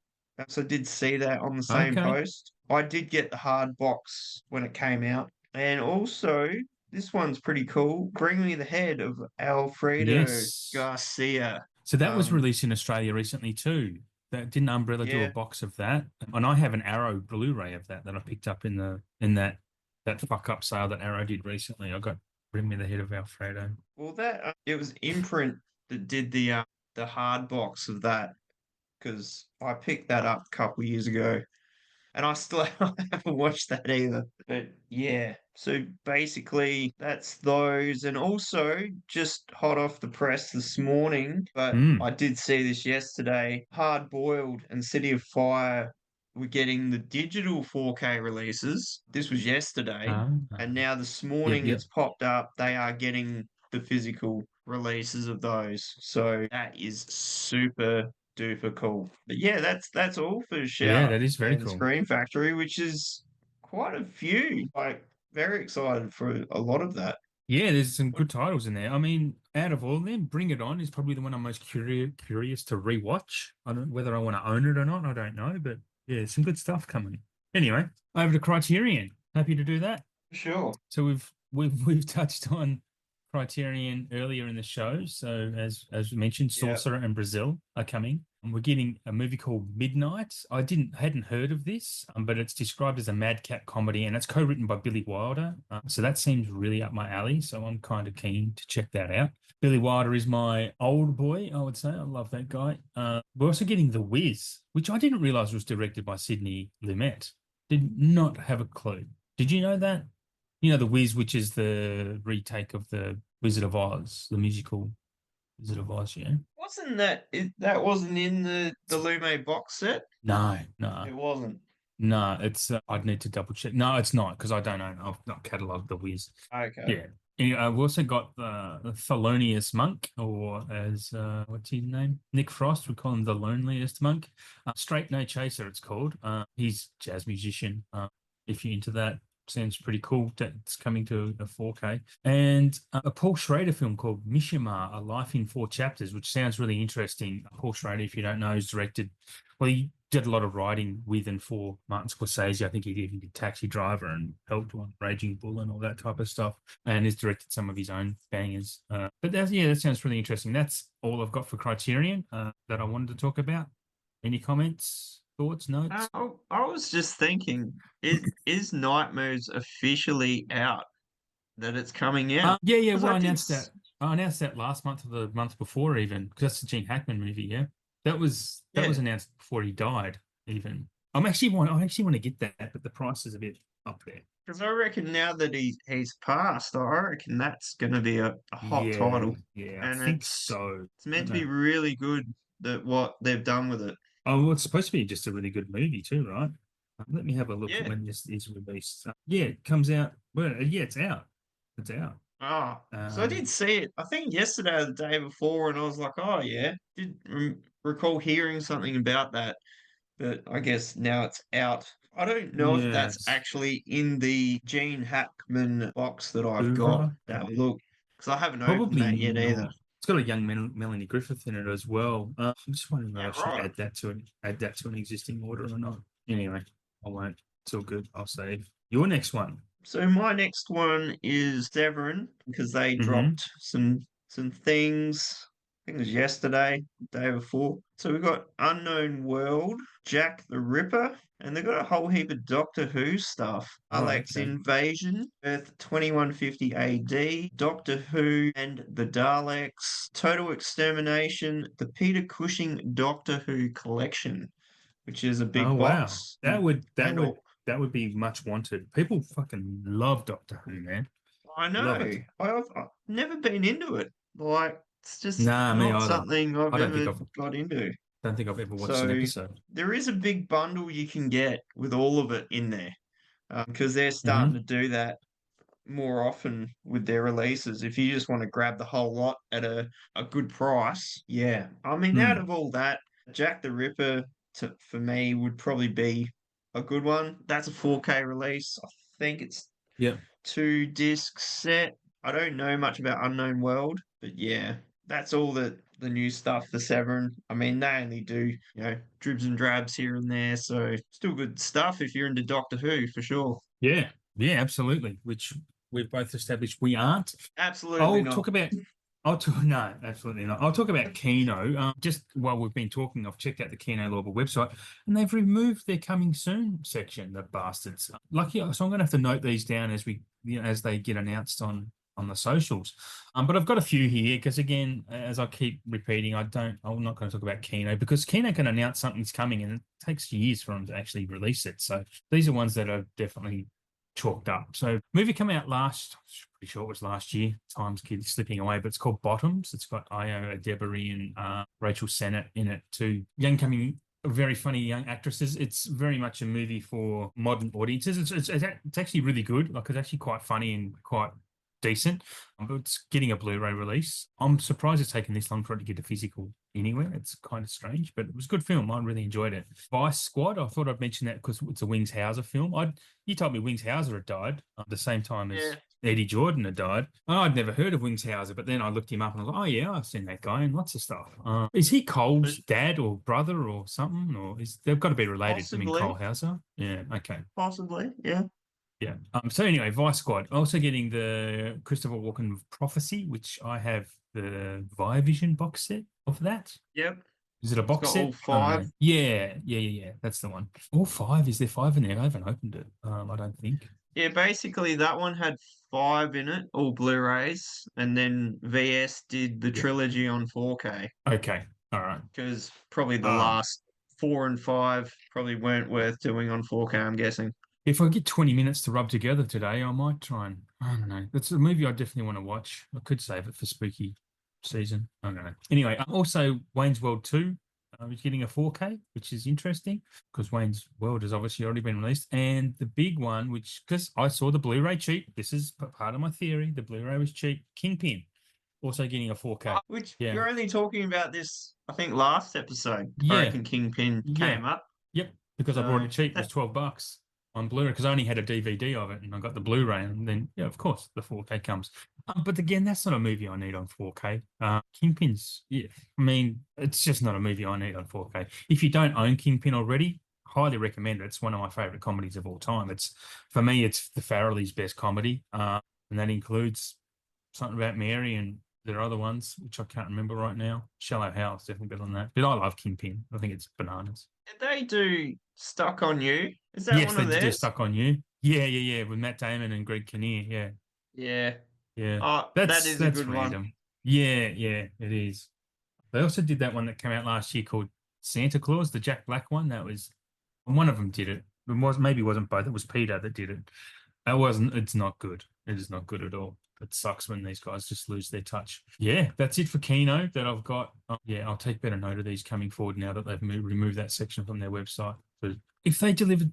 So I did see that on the same Okay. post. I did get the hard box when it came out. And also, this one's pretty cool. Bring Me the Head of Alfredo Yes. Garcia. So that was Um, released in Australia recently too. That didn't Umbrella do a yeah. box of that? And I have an Arrow Blu-ray of that I picked up in that fuck up sale that Arrow did recently. I got Bring Me the Head of Alfredo. Well, that it was Imprint that did the hard box of that because I picked that up a couple years ago. and I still haven't watched that either. But yeah, so basically that's those, and also just hot off the press this morning, but Mm. I did see this yesterday. Hard Boiled and City of Fire were getting the digital 4K releases. This was yesterday, Ah. and now this Yep, morning yep. it's popped up. They are getting the physical releases of those. So that is super duper cool. But yeah, that's all for Yeah, Shout that is very and cool. Screen Factory, which is quite a few. Like very excited for a lot of that. Yeah, there's some good titles in there. I mean, out of all of them, Bring It On is probably the one I'm most curious to rewatch. I don't whether I want to own it or not, I don't know, but yeah, some good stuff coming. Anyway, over to Criterion. Happy to do that. Sure. So we've touched on Criterion earlier in the show. So as we mentioned, Yeah. Sorcerer and Brazil are coming. And we're getting a movie called Midnight. I hadn't heard of this, but it's described as a madcap comedy, and it's co-written by Billy Wilder. So that seems really up my alley. So I'm kind of keen to check that out. Billy Wilder is my old boy, I would say. I love that guy. We're also getting The Wiz, which I didn't realize was directed by Sidney Lumet. Did not have a clue. Did you know that? You know, The Wiz, which is the retake of the Wizard of Oz, the musical Wizard of Oz, yeah? Wasn't that that wasn't in the Lume box set? No, no, It wasn't. no. It's I'd need to double check. No, it's not because I don't own. I've not catalogued The Wiz. Okay. Yeah. Anyway, we've also got the Thelonious Monk, or as what's his name? Nick Frost. We call him the Loneliest Monk. Straight No Chaser, it's called. He's a jazz musician. If you're into that, sounds pretty cool. That's coming to a 4K. And a Paul Schrader film called Mishima, A Life in Four Chapters, which sounds really interesting. Paul Schrader, if you don't know, is directed, well, he did a lot of writing with and for Martin Scorsese. I think he even did Taxi Driver and helped on Raging Bull and all that type of stuff, and has directed some of his own bangers. But that sounds really interesting. That's all I've got for Criterion that I wanted to talk about. Any comments, thoughts, notes? I was just thinking, is Nightmares officially out? That it's coming out? Yeah, yeah. Because Well, I I did. announced that. I announced that last month or the month before, even because that's the Gene Hackman movie. Yeah, that was Yeah. announced before he died. Even I actually want to get that, but the price is a bit up there. Because I reckon now that he's passed, I reckon that's going to be a hot Yeah, title, yeah. I and think so. it's meant Don't to be know. really good. That what they've done with it. Oh, well, it's supposed to be just a really good movie too, right? Let me have a look at Yeah. when this is released. Yeah, it comes out. Well, yeah, it's out. It's out. Ah, so I did Um, see it. I think yesterday or the day before, and I was like, oh yeah, did recall hearing something about that. But I guess now it's out. I don't know if that's yes. actually in the Gene Hackman box that I've got. Oeuvre. To have a look, because I haven't opened Probably that yet either. not. It's got a young Melanie Griffith in it as well. I'm just wondering Yeah, whether I should right. add that to an existing order or not. Anyway, I won't. It's all good. I'll save. Your next one. So my next one is Severin because they Mm-hmm. dropped some things. I think it was yesterday, day before. So we got Unknown World, Jack the Ripper, and they got a whole heap of Doctor Who stuff. Oh, Alex okay. Invasion, Earth 2150 AD, Doctor Who and the Daleks, Total Extermination, the Peter Cushing Doctor Who Collection, which is a Oh big wow. box. That And would that would be much wanted. People fucking love Doctor Who, man. I Love know. it. I've never been into it. Like, it's just Nah, me not either. something I've I ever got into. don't think I've ever watched an So episode. there is a big bundle you can get with all of it in there because they're starting Mm-hmm. to do that more often with their releases. If you just want to grab the whole lot at a good price, yeah. I mean, out Mm. of all that, Jack the Ripper for me would probably be a good one. That's a 4K release. I think it's Yep. 2 disc set. I don't know much about Unknown World, but yeah, that's all the new stuff for Severin. I mean, they only do, dribs and drabs here and there, so still good stuff if you're into Doctor Who for sure. Yeah. Yeah, absolutely. Which we've both established we aren't. Absolutely I'll not. talk about. I'll talk. No, absolutely not. I'll talk about Kino. Just while we've been talking, I've checked out the Kino Lorber website, and they've removed their coming soon section. The bastards. Lucky. So I'm going to have to note these down as we, as they get announced on on the socials. But I've got a few here because, again, as I keep repeating, I'm not going to talk about Kino because Kino can announce something's coming and it takes years for them to actually release it. So these are ones that are definitely chalked up. So movie came out pretty sure it was last year. Time's keeps slipping away, but it's called Bottoms. It's got Io Adebari and Rachel Sennett in it, two very funny young actresses. It's very much a movie for modern audiences. It's actually really good. Like, it's actually quite funny and quite decent. But it's getting a Blu-ray release. I'm surprised it's taken this long for it to get a physical anywhere. It's kind of strange, but it was a good film. I really enjoyed it. Vice Squad. I thought I'd mention that because it's a Wings Hauser film. You told me Wings Hauser had died at the same time as Eddie Jordan had died. I'd never heard of Wings Hauser, but then I looked him up and I was like, oh yeah, I've seen that guy in lots of stuff. Is he Cole's dad or brother or something? Or they've got to be related? Possibly. I mean, Cole Hauser. Yeah. Okay. Possibly. Yeah. Yeah. So anyway, Vice Squad. Also getting the Christopher Walken Prophecy, which I have the Vision box set of that. Yep. Is it a box set? All 5. Yeah. That's the one. All 5. Is there 5 in there? I haven't opened it. I don't think. Yeah, basically that one had 5 in it, all Blu-rays, and then VS did the trilogy on 4K. Okay. All right. Because probably the last 4 and 5 probably weren't worth doing on 4K, I'm guessing. If I get 20 minutes to rub together today, I might try and, I don't know. It's a movie I definitely want to watch. I could save it for spooky season. I don't know. Anyway, also Wayne's World 2 is getting a 4K, which is interesting because Wayne's World has obviously already been released. And the big one, which, because I saw the Blu-ray cheap, this is part of my theory, the Blu-ray was cheap, Kingpin, also getting a 4K. Which you're only talking about this, I think, last episode. I reckon Kingpin came up. Yep, because I bought it cheap. It was $12 on Blu-ray because I only had a DVD of it and I got the Blu-ray, and then of course the 4K comes. But again, that's not a movie I need on 4K. Kingpin's, I mean, it's just not a movie I need on 4K. If you don't own Kingpin already, highly recommend it. It's one of my favorite comedies of all time. For me, it's the Farrelly's best comedy, and that includes Something About Mary, and there are other ones which I can't remember right now. Shallow Hal definitely better than that. But I love Kingpin. I think it's bananas. Did they do Stuck on You? Is that one of theirs? Yes, they did Stuck on You. Yeah, with Matt Damon and Greg Kinnear. Yeah. Oh, that's a good random one. Yeah, it is. They also did that one that came out last year called Santa Claus, the Jack Black one. That was one of them did it. Maybe it wasn't both. It was Peter that did it. It's not good. It is not good at all. It sucks when these guys just lose their touch. Yeah, that's it for Kino that I've got. I'll take better note of these coming forward now that they've removed that section from their website. But if they delivered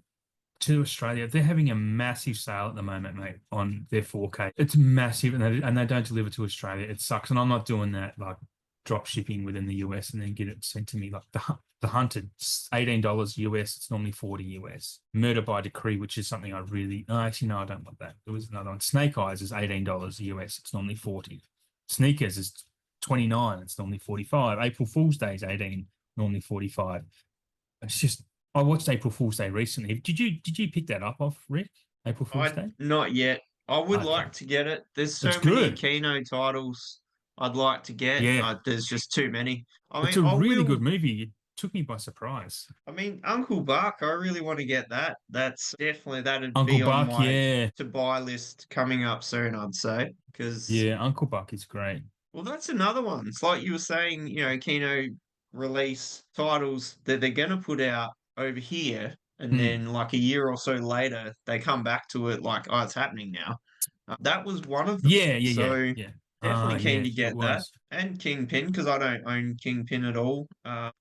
to Australia, they're having a massive sale at the moment, mate, on their 4K. It's massive, and they don't deliver to Australia. It sucks, and I'm not doing that, like drop shipping within the US and then get it sent to me. Like the Hunted, $18 US. It's normally $40 US. Murder by Decree, which is something I really. No, actually, no, I don't want that. There was another one. Snake Eyes is $18 US. It's normally $40. Sneakers is $29. It's normally $45. April Fool's Day is $18. Normally $45. It's just. I watched April Fool's Day recently. Did you pick that up off Rick? April Fool's Day? Not yet. I would like to get it. There's so many Kino titles I'd like to get. Yeah. There's just too many. It's a really good movie. It took me by surprise. I mean, Uncle Buck, I really want to get that. That'd Uncle be Buck, on my to-buy list coming up soon, I'd say. Uncle Buck is great. Well, that's another one. It's like you were saying, Kino release titles that they're going to put out over here, and then like a year or so later, they come back to it like, oh, it's happening now. That was one of them. Yeah. Definitely keen to get that. And Kingpin, because I don't own Kingpin at all. I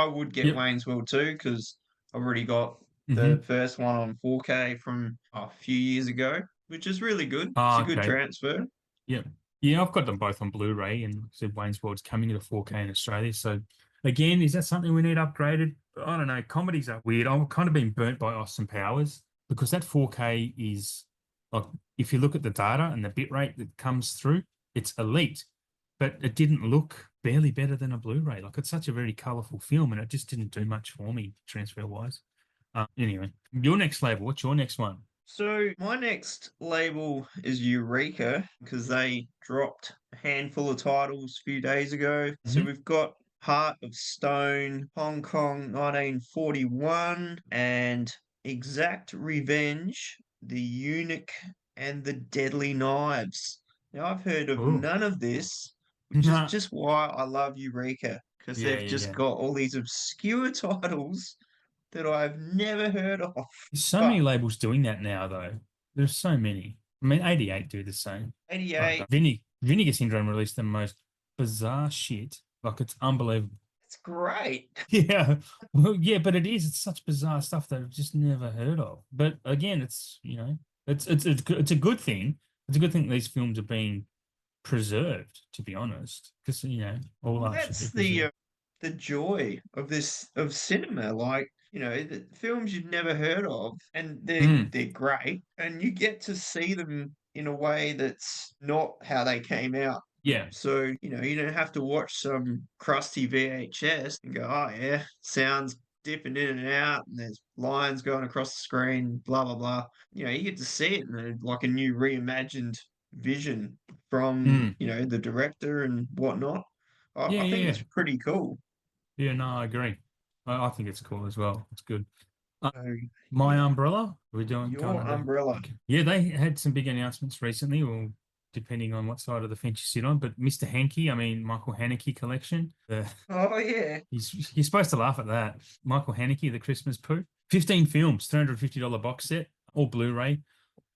would get Wayne's World 2 because I've already got the first one on 4K from a few years ago, which is really good. It's a good transfer. Yeah, I've got them both on Blu-ray, and said Wayne's World's coming to 4K in Australia. So again, is that something we need upgraded? I don't know. Comedies are weird. I've kind of been burnt by Austin Powers because that 4K is like, if you look at the data and the bit rate that comes through, it's elite, but it didn't look barely better than a Blu-ray. Like, it's such a very colorful film, and it just didn't do much for me transfer-wise. Anyway, your next label. What's your next one? So my next label is Eureka because they dropped a handful of titles a few days ago. So we've got Heart of Stone, Hong Kong 1941, and Exact Revenge, The Eunuch, and The Deadly Knives. Now I've heard of Oh, none of this, which is nah. just why I love Eureka, because Yeah, they've yeah, just yeah. got all these obscure titles that I've never heard of. There's so many But labels doing that now, though. There's so many. I mean, 88 do the same. But 88, Vinegar Syndrome released the most bizarre shit. Like, it's unbelievable. it's great. Yeah. Well, yeah, but it is. It's such bizarre stuff that I've just never heard of. But again, it's, it's a good thing. It's a good thing these films are being preserved, to be honest, because, all Well, art should be that's preserved. the joy of this of cinema. Like, the films you've never heard of, and Mm, they're great, and you get to see them in a way that's not how they came out. yeah. So, you don't have to watch some crusty VHS and go, oh yeah, sounds dipping in and out, and there's lines going across the screen, blah blah blah. You get to see it in like a new reimagined vision from, Mm, the director and whatnot. yeah, I think yeah. it's pretty cool. Yeah, no, I agree. I think it's cool as well. It's good. So, My yeah, Umbrella, are we doing going your under? umbrella. Okay. Yeah, they had some big announcements recently, or depending on what side of the fence you sit on. But Mr. Hankey, I mean Michael Haneke collection, Oh yeah. you're supposed to laugh at that. Michael Haneke, the Christmas poo, 15 films, $350 box set, all Blu-ray.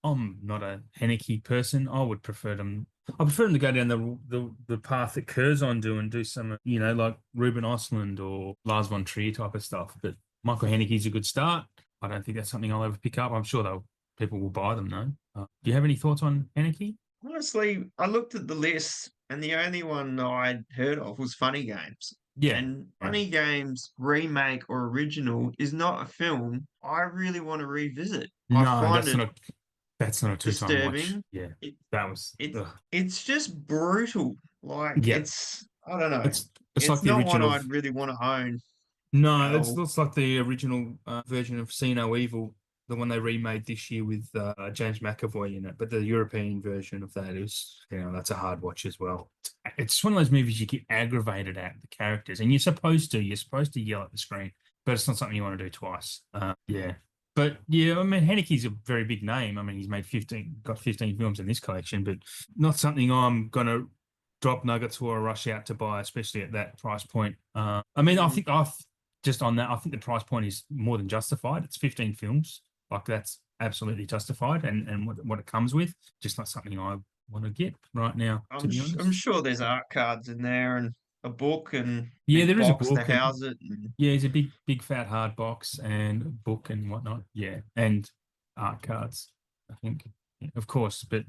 I'm not a Haneke person. I prefer them to go down the path that Curzon do and do some, like Ruben Ostlund or Lars von Trier type of stuff. But Michael Haneke's a good start. I don't think that's something I'll ever pick up. I'm sure people will buy them though. Do you have any thoughts on Haneke? Honestly, I looked at the list and the only one I'd heard of was Funny Games. Yeah. And Yeah. Funny Games remake or original is not a film I really want to revisit. I No, find it that's not a two-time watch. disturbing. Yeah. It That was it ugh. it's just brutal. Like Yeah. it's I don't know. It's It's like the not one original. I'd really want to own No, at it's all. looks like the original version of See No Evil, the one they remade this year with James McAvoy in it. But the European version of that is, that's a hard watch as well. It's one of those movies you get aggravated at the characters, and you're supposed to yell at the screen, but it's not something you want to do twice. Yeah, but yeah, I mean, Haneke's a very big name. I mean, he's got 15 films in this collection, but not something I'm gonna drop nuggets for or rush out to buy, especially at that price point. I mean, I Mm. think I've just on that, I think the price point is more than justified. It's 15 films. Like that's absolutely justified and what it comes with. Just not something I want to get right now, to be I'm honest. sure there's art cards in there and a book and Yeah, big there is a box to book and house it. And yeah, it's a big fat hard box and a book and whatnot. Yeah. And art cards, I think. Yeah, of course, but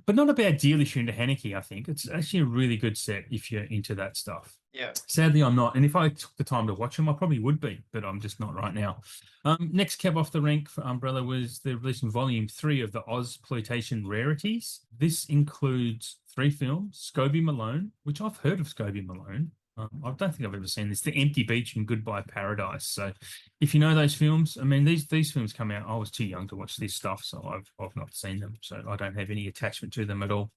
but not a bad deal if you're into Haneke, I think. It's actually a really good set if you're into that stuff. yeah. Sadly, I'm not. And if I took the time to watch them, I probably would be, but I'm just not right now. Next cab off the rank for Umbrella was the release in volume 3 of the Ozploitation Rarities. This includes 3 films, Scobie Malone, which I've heard of Scobie Malone. I don't think I've ever seen this. The Empty Beach and Goodbye Paradise. So if you know those films, I mean, these films come out. I was too young to watch this stuff, so I've not seen them. So I don't have any attachment to them at all.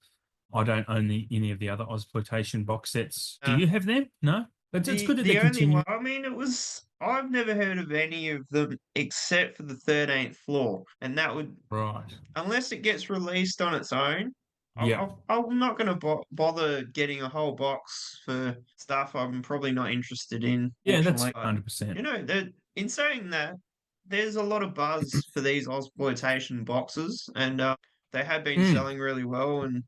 I don't own any of the other Ozploitation box sets. Do Uh, you have them? No? It's good that they're the only one, continuing. I mean, I've never heard of any of them except for the 13th floor, and that would, Right. unless it gets released on its own. Yeah. I'm not going to bother getting a whole box for stuff I'm probably not interested in, Yeah, that's fortunately. But 100%. in saying that, there's a lot of buzz for these exploitation boxes, and they have been Mm, selling really well, and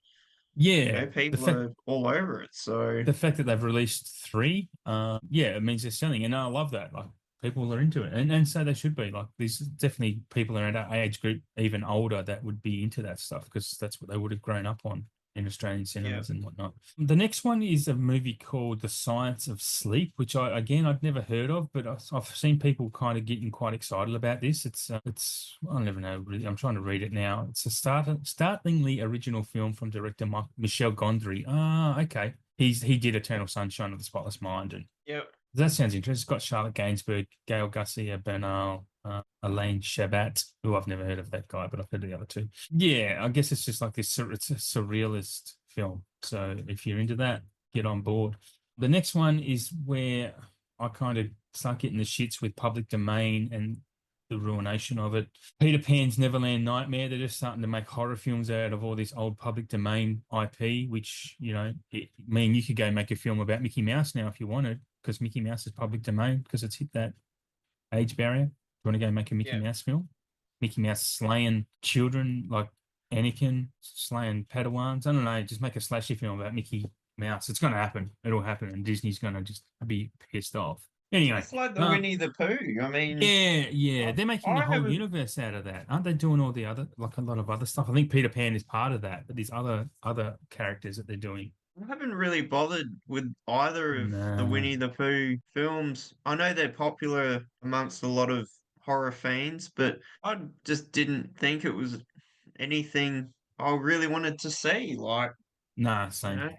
yeah. The people fact are all over it. So the fact that they've released 3, yeah, it means they're selling. And I love that. Like people are into it. And so they should be. Like there's definitely people around our age group, even older, that would be into that stuff because that's what they would have grown up on in Australian yeah. cinemas and whatnot. The next one is a movie called The Science of Sleep, which I'd never heard of, but I've seen people kind of getting quite excited about this. It's I never know really. I'm trying to read it now. It's a startlingly original film from director Michel Gondry. Ah, okay. He did Eternal Sunshine of the Spotless Mind, and Yep. that sounds interesting. It's got Charlotte Gainsbourg, Gail Garcia Bernal, Elaine Chabat, who I've never heard of that guy, but I've heard of the other two. Yeah, I guess it's just like this. It's a surrealist film. So if you're into that, get on board. The next one is where I kind of start getting the shits with public domain and the ruination of it. Peter Pan's Neverland Nightmare. They're just starting to make horror films out of all this old public domain IP, which, I mean, you could go make a film about Mickey Mouse now if you wanted, because Mickey Mouse is public domain because it's hit that age barrier. You want to go make a Mickey Yeah. Mouse film? Mickey Mouse slaying children like Anakin, slaying Padawans. I don't know. Just make a slashy film about Mickey Mouse. It's going to happen. It'll happen, and Disney's going to just be pissed off. Anyway, It's like the Winnie the Pooh. I mean, yeah, I, they're making a I whole haven't universe out of that, aren't they? Doing all the other, like a lot of other stuff. I think Peter Pan is part of that, but these other characters that they're doing. I haven't really bothered with either of the Nah, Winnie the Pooh films. I know they're popular amongst a lot of horror fans, but I just didn't think it was anything I really wanted to see. Like, nah, you same. know,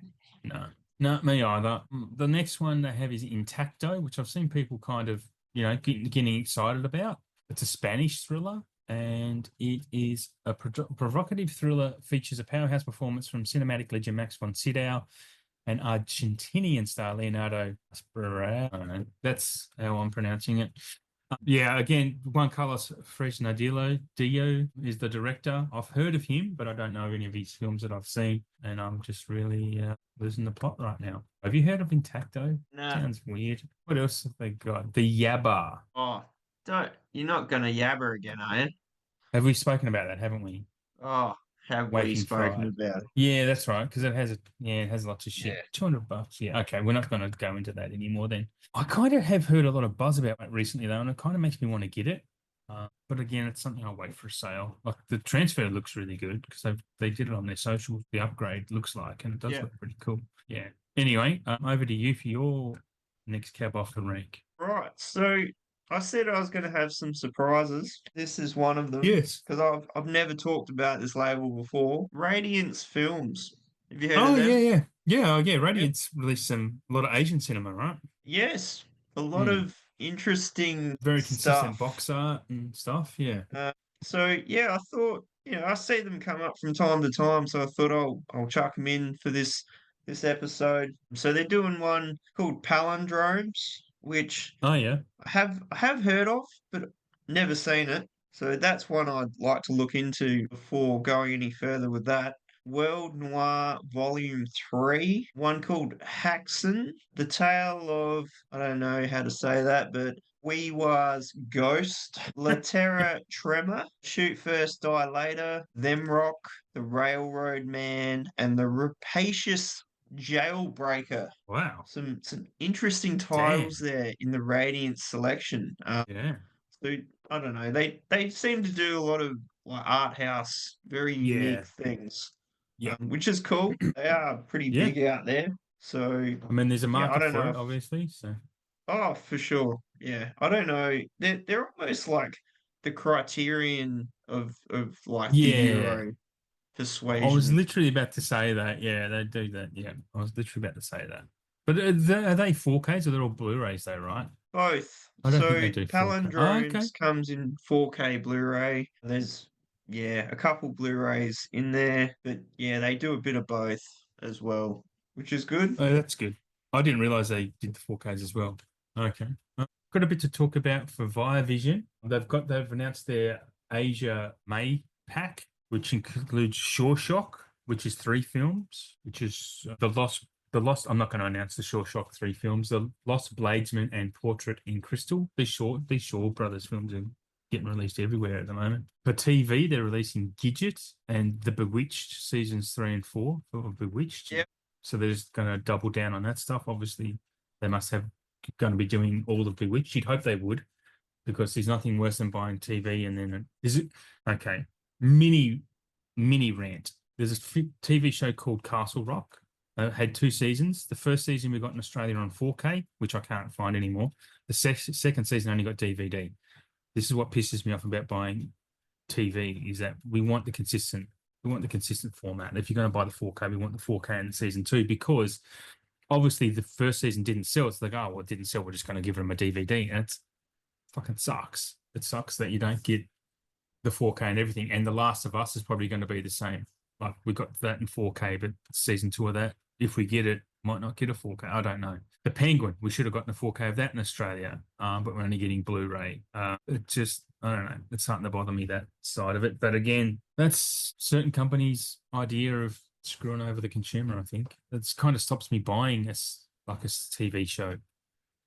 No, not me either. The next one they have is Intacto, which I've seen people kind of, getting excited about. It's a Spanish thriller, and it is a provocative thriller. Features a powerhouse performance from cinematic legend Max von Sydow and Argentinian star Leonardo Aspera. I don't know. That's how I'm pronouncing it. Yeah, again, Juan Carlos Dio is the director. I've heard of him, but I don't know any of his films that I've seen, and I'm just really losing the plot right now. Have you heard of Intacto? nah. Sounds weird. What else have they got? The Yabba. Oh, don't. You're not gonna yabber again, are you? Have we spoken about that, haven't we? Oh, have we Waking spoken Fright. about it? Yeah, that's right. Because it has lots of shit. Yeah. $200. Yeah. Okay. We're not going to go into that anymore then. I kind of have heard a lot of buzz about it recently though, and it kind of makes me want to get it. But again, it's something I'll wait for a sale. Like the transfer looks really good because they did it on their socials. The upgrade looks like, and it does Yeah. look pretty cool. Yeah. Anyway, over to you for your next cab off the rank. Right. So I said I was going to have some surprises. This is one of them Yes. because I've never talked about this label before. Radiance Films. Have you heard of Oh them? yeah. Yep. Radiant's released a lot of Asian cinema, right? Yes. A lot Hmm. of interesting Very consistent stuff. box art and stuff. Yeah. So yeah, I thought I see them come up from time to time, so I thought I'll chuck them in for this episode. So they're doing one called Palindromes, which Oh yeah. I have heard of, but never seen it. So that's one I'd like to look into before going any further with that. World Noir Volume 3, one called Haxon, the tale of, I don't know how to say that, but Weewa's Ghost, La Terra Tremor, Shoot First, Die Later, Them Rock, The Railroad Man, and The Rapacious Jailbreaker. Wow. Some interesting titles Damn. there in the Radiant selection. Yeah. So I don't know. They seem to do a lot of like art house, very Yeah. unique things, Yep. which is cool. They are pretty Yeah. big out there. So I mean, there's a yeah, I market don't for know it, if obviously. So oh for sure. Yeah, I don't know. They're almost like the criterion of like the yeah, Euro I was persuasion. literally about to say that. Yeah, they do that. Yeah, I was literally about to say that. But are they 4Ks or they're all Blu-rays though, right? Both. I don't think So they do 4K. Oh, okay. Palindromes comes in 4K Blu-ray. There's a couple Blu-rays in there, but yeah, they do a bit of both as well, which is good. Oh, that's good. I didn't realize they did the 4Ks as well. Okay. Got a bit to talk about for Via Vision. They've announced their Asia May pack, which includes Shore Shock, which is 3 films, which is the Lost. I'm not going to announce the Shore Shock 3 films. The Lost Bladesman and Portrait in Crystal. These Shaw Brothers films are getting released everywhere at the moment. For TV, they're releasing Gidget and The Bewitched seasons 3 and 4 for Bewitched. Yep. So they're just going to double down on that stuff. Obviously, they must have going to be doing all of Bewitched. You'd hope they would, because there's nothing worse than buying TV and then is it okay? Mini rant. There's a TV show called Castle Rock. Had 2 seasons. The first season we got in Australia on 4K, which I can't find anymore. The second season only got DVD. This is what pisses me off about buying TV, is that we want the consistent format. If you're going to buy the 4K, we want the 4K in season 2, because obviously the first season didn't sell. It's like, oh, well, it didn't sell. We're just going to give them a DVD. And it's fucking sucks. It sucks that you don't get the 4K and everything. And The Last of Us is probably going to be the same. Like, we got that in 4K, but season 2 of that, if we get it, might not get a 4K. I don't know. The Penguin, we should have gotten a 4K of that in Australia, but we're only getting Blu-ray. It just, I don't know. It's starting to bother me, that side of it. But again, that's certain companies' idea of screwing over the consumer. I think it's kind of stops me buying this like a TV show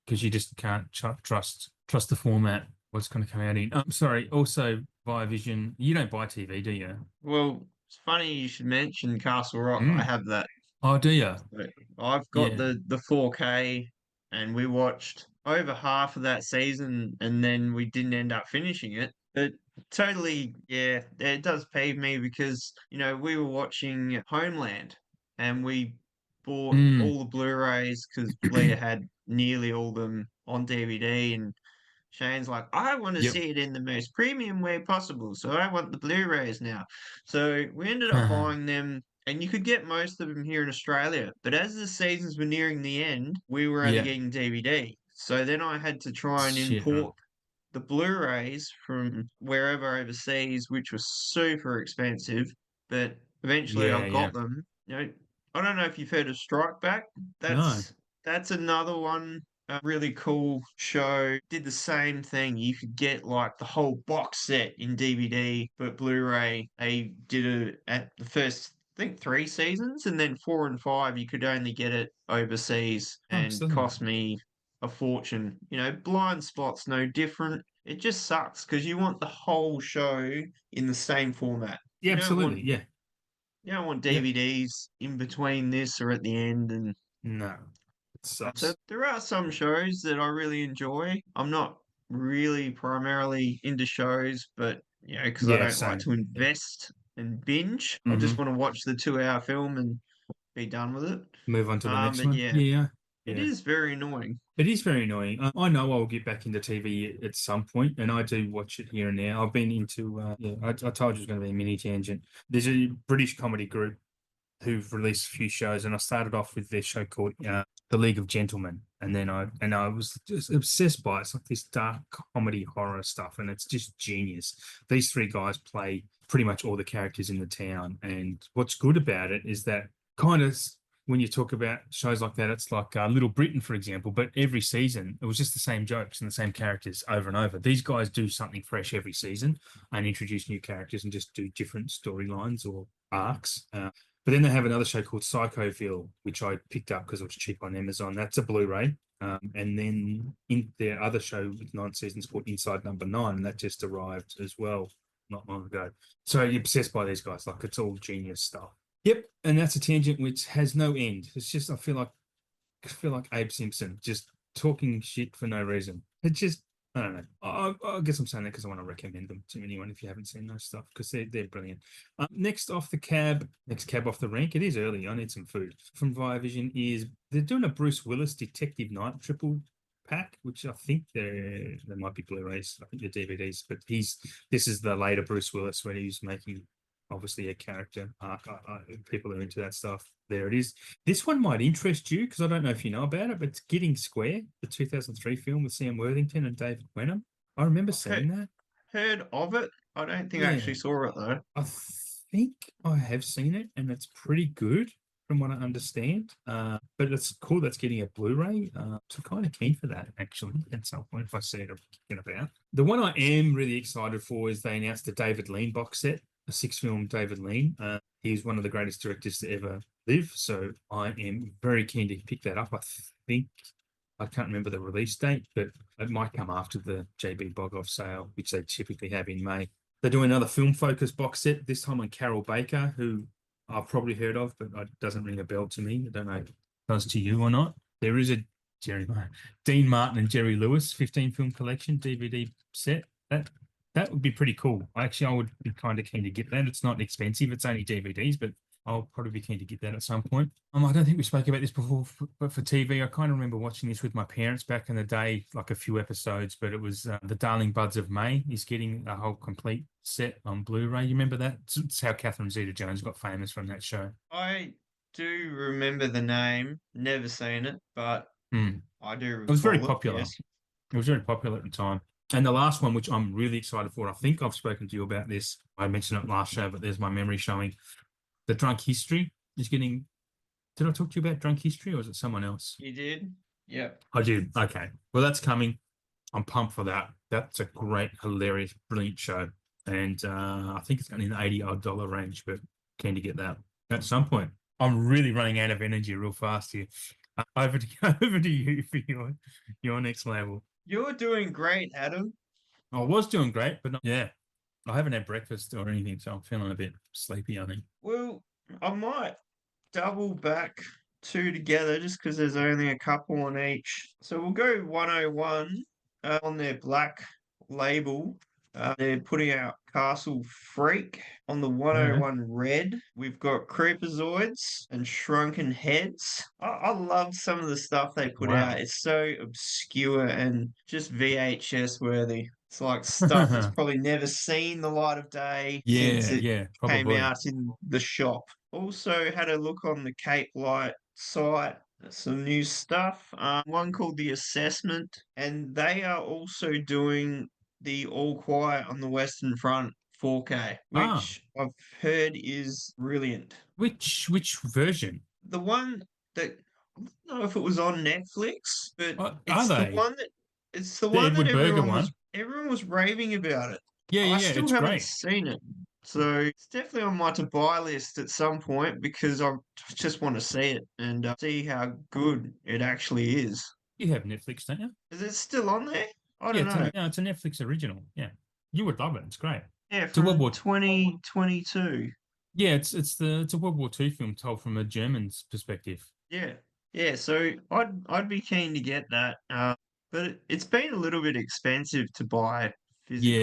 because you just can't trust the format. What's going to come out in? I'm sorry. Also, via Vision, you don't buy TV, do you? Well, it's funny you should mention Castle Rock. I Mm. have that. Oh, do you? But I've got Yeah. the 4K, and we watched over half of that season, and then we didn't end up finishing it. But totally, yeah, it does peeve me because, we were watching Homeland, and we bought Mm. all the Blu-rays because Leah had nearly all of them on DVD, and Shane's like, I want to Yep. see it in the most premium way possible, so I want the Blu-rays now. So we ended up Uh-huh. buying them, and you could get most of them here in Australia. But as the seasons were nearing the end, we were only Yeah. getting DVD. So then I had to try and Shit. Right. import the Blu-rays from wherever overseas, which was super expensive. But eventually I Yeah. got Yeah. them. I don't know if you've heard of Strike Back. No. That's another one, a really cool show. Did the same thing. You could get like the whole box set in DVD, but Blu-ray, they did it at the first, I think, 3 seasons, and then 4 and 5, you could only get it overseas Oh, and still no. cost me a fortune. Blind Spot's no different. It just sucks because you want the whole show in the same format. Yeah. Absolutely. Yeah. You don't want Yep. DVDs in between this or at the end, and No. It so sucks. there are some shows that I really enjoy. I'm not really primarily into shows, but because I Yeah. don't like Same. to Yeah. invest and binge. I just Mm-hmm. want to watch the 2 hour film and be done with it. Move on to the next But one. yeah, Yeah. it Yeah. is very annoying. It is very annoying. I know I'll get back into TV at some point, and I do watch it here and there. I've been into, yeah, I told you it was going to be a mini tangent. There's a British comedy group who've released a few shows, and I started off with their show called The League of Gentlemen, and then I was just obsessed by it. It's like this dark comedy horror stuff, and it's just genius. These three guys play pretty much all the characters in the town, and what's good about it is that kind of when you talk about shows like that, it's like Little Britain, for example, but every season it was just the same jokes and the same characters over and over. These guys do something fresh every season and introduce new characters and just do different storylines or arcs. But then they have another show called Psychoville, which I picked up because it was cheap on Amazon. That's a Blu-ray. And then in their other show with 9 seasons called Inside Number Nine, and that just arrived as well not long ago. So you're obsessed by these guys, like it's all genius stuff. Yep, and that's a tangent which has no end. It's just I feel like Abe Simpson just talking shit for no reason. It just I don't know. I guess I'm saying that because I want to recommend them to anyone if you haven't seen those stuff because they're brilliant. Next cab off the rank. It is early. I need some food. From Viavision is they're doing a Bruce Willis Detective Night triple pack, which I think there might be Blu-rays. I think they're DVDs, but this is the later Bruce Willis when he's making obviously a character arc. People are into that stuff. There it is. This one might interest you because I don't know if you know about it, but it's Getting Square, the 2003 film with Sam Worthington and David Wenham. I remember I've seeing that. heard of it. I don't think I Yeah, actually saw it though. I think I have seen it, and it's pretty good from what I understand. But it's cool that's getting a Blu-ray. So kind of keen for that actually at some point if I see it kicking about. The one I am really excited for is they announced the David Lean box set, a 6-film David Lean. He's one of the greatest directors to ever live, so I am very keen to pick that up. I think I can't remember the release date, but it might come after the JB Bog-off sale, which they typically have in May. They're doing another film focus box set, this time on Carol Baker, who I've probably heard of, but it doesn't ring a bell to me. I don't know if it does to you or not. There is a Dean Martin and Jerry Lewis 15 film collection DVD set. That would be pretty cool. I would be kind of keen to get that. It's not expensive. It's only DVDs, but I'll probably be keen to get that at some point. I don't think we spoke about this before, but for TV, I kind of remember watching this with my parents back in the day, like a few episodes, but it was The Darling Buds of May is getting a whole complete set on Blu-ray. You remember that? It's how Catherine Zeta-Jones got famous from that show. I do remember the name, never seen it, but Hmm. I do It was very recall it, popular. yes. It was very popular at the time. And the last one, which I'm really excited for, I think I've spoken to you about this. I mentioned it last show, but there's my memory showing. The Drunk History is getting. Did I talk to you about Drunk History or was it someone else? You did? Yep. I did. Okay. Well, that's coming. I'm pumped for that. That's a great, hilarious, brilliant show. And I think it's only in the 80 odd dollar range, but keen to get that at some point. I'm really running out of energy real fast here. Over to over to you for your next label. You're doing great, Adam. I was doing great, but yeah, I haven't had breakfast or anything, so I'm feeling a bit sleepy, I think. Well, I might double back two together just because there's only a couple on each. So we'll go 101 on their black label. They're putting out Castle Freak on the Yeah. 101 red. We've got Creepazoids and Shrunken Heads. I love some of the stuff they put out. Wow. It's so obscure and just VHS worthy. It's like stuff that's probably never seen the light of day since Yeah, it yeah, came probably. out in the shop. Also had a look on the Cape Light site, some new stuff. One called The Assessment, and they are also doing the All Quiet on the Western Front 4K, Ah, which I've heard is brilliant. which version? The one that I don't know if it was on Netflix, but Are it's the they? one that it's the The one that Edward Berger one? everyone was raving about it. Yeah, I yeah, yeah. still It's haven't great. seen it. So it's definitely on my to buy list at some point because I just want to see it and see how good it actually is. You have Netflix, don't you? Is it still on there? I Yeah, don't know. it's a Netflix original. Yeah, you would love it. It's great. Yeah, It's a World from War. 2022. Yeah, it's a World War II film told from a German's perspective. Yeah. Yeah, so I'd be keen to get that. But it's been a little bit expensive to buy Yeah,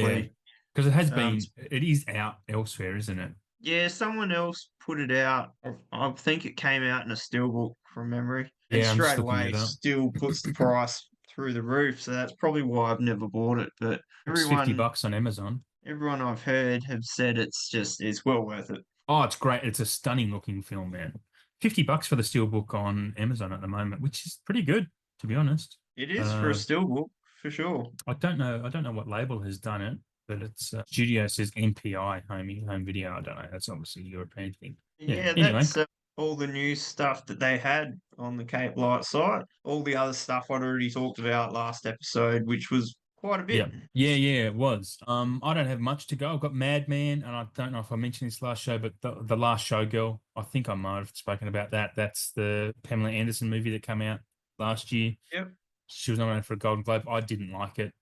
physically. because it has Um, been. It is out elsewhere, isn't it? yeah, someone else put it out. I think it came out in a steelbook from memory, and Yeah, I'm just straight looking away it up. still puts the price through the roof. So that's probably why I've never bought it. But It's $50 on Amazon. everyone I've heard have said it's well worth it. Oh, it's great. It's a stunning looking film, man. $50 for the steelbook on Amazon at the moment, which is pretty good, to be honest. It is for a Uh, steelbook for sure. I don't know what label has done it, but it's studio says MPI home video. I don't know. That's obviously a European thing. Yeah. Yeah, Anyway, that's all the new stuff that they had on the Cape Light site. All the other stuff I'd already talked about last episode, which was quite a yeah, bit. yeah, it was. I don't have much to go. I've got Madman, and I don't know if I mentioned this last show, but the Last Showgirl. I think I might have spoken about that. That's the Pamela Anderson movie that came out last year. Yep. She was nominated for a Golden Globe. I didn't like it.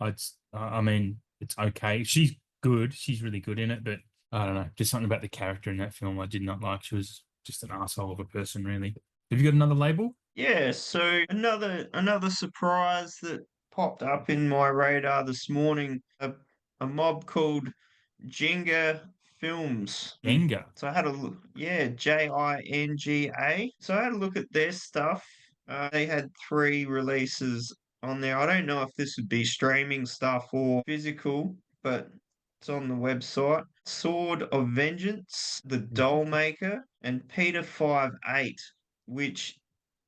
I mean, it's okay. She's good. She's really good in it, but I don't know. Just something about the character in that film I did not like. She was just an asshole of a person, really. Have you got another label? Yeah, so another surprise that popped up in my radar this morning, a mob called Jenga Films. Jenga. So I had a look, yeah, Jinga. So I had a look at their stuff. They had three releases on there. I don't know if this would be streaming stuff or physical, but it's on the website. Sword of Vengeance, The Doll Maker, and Peter 58, which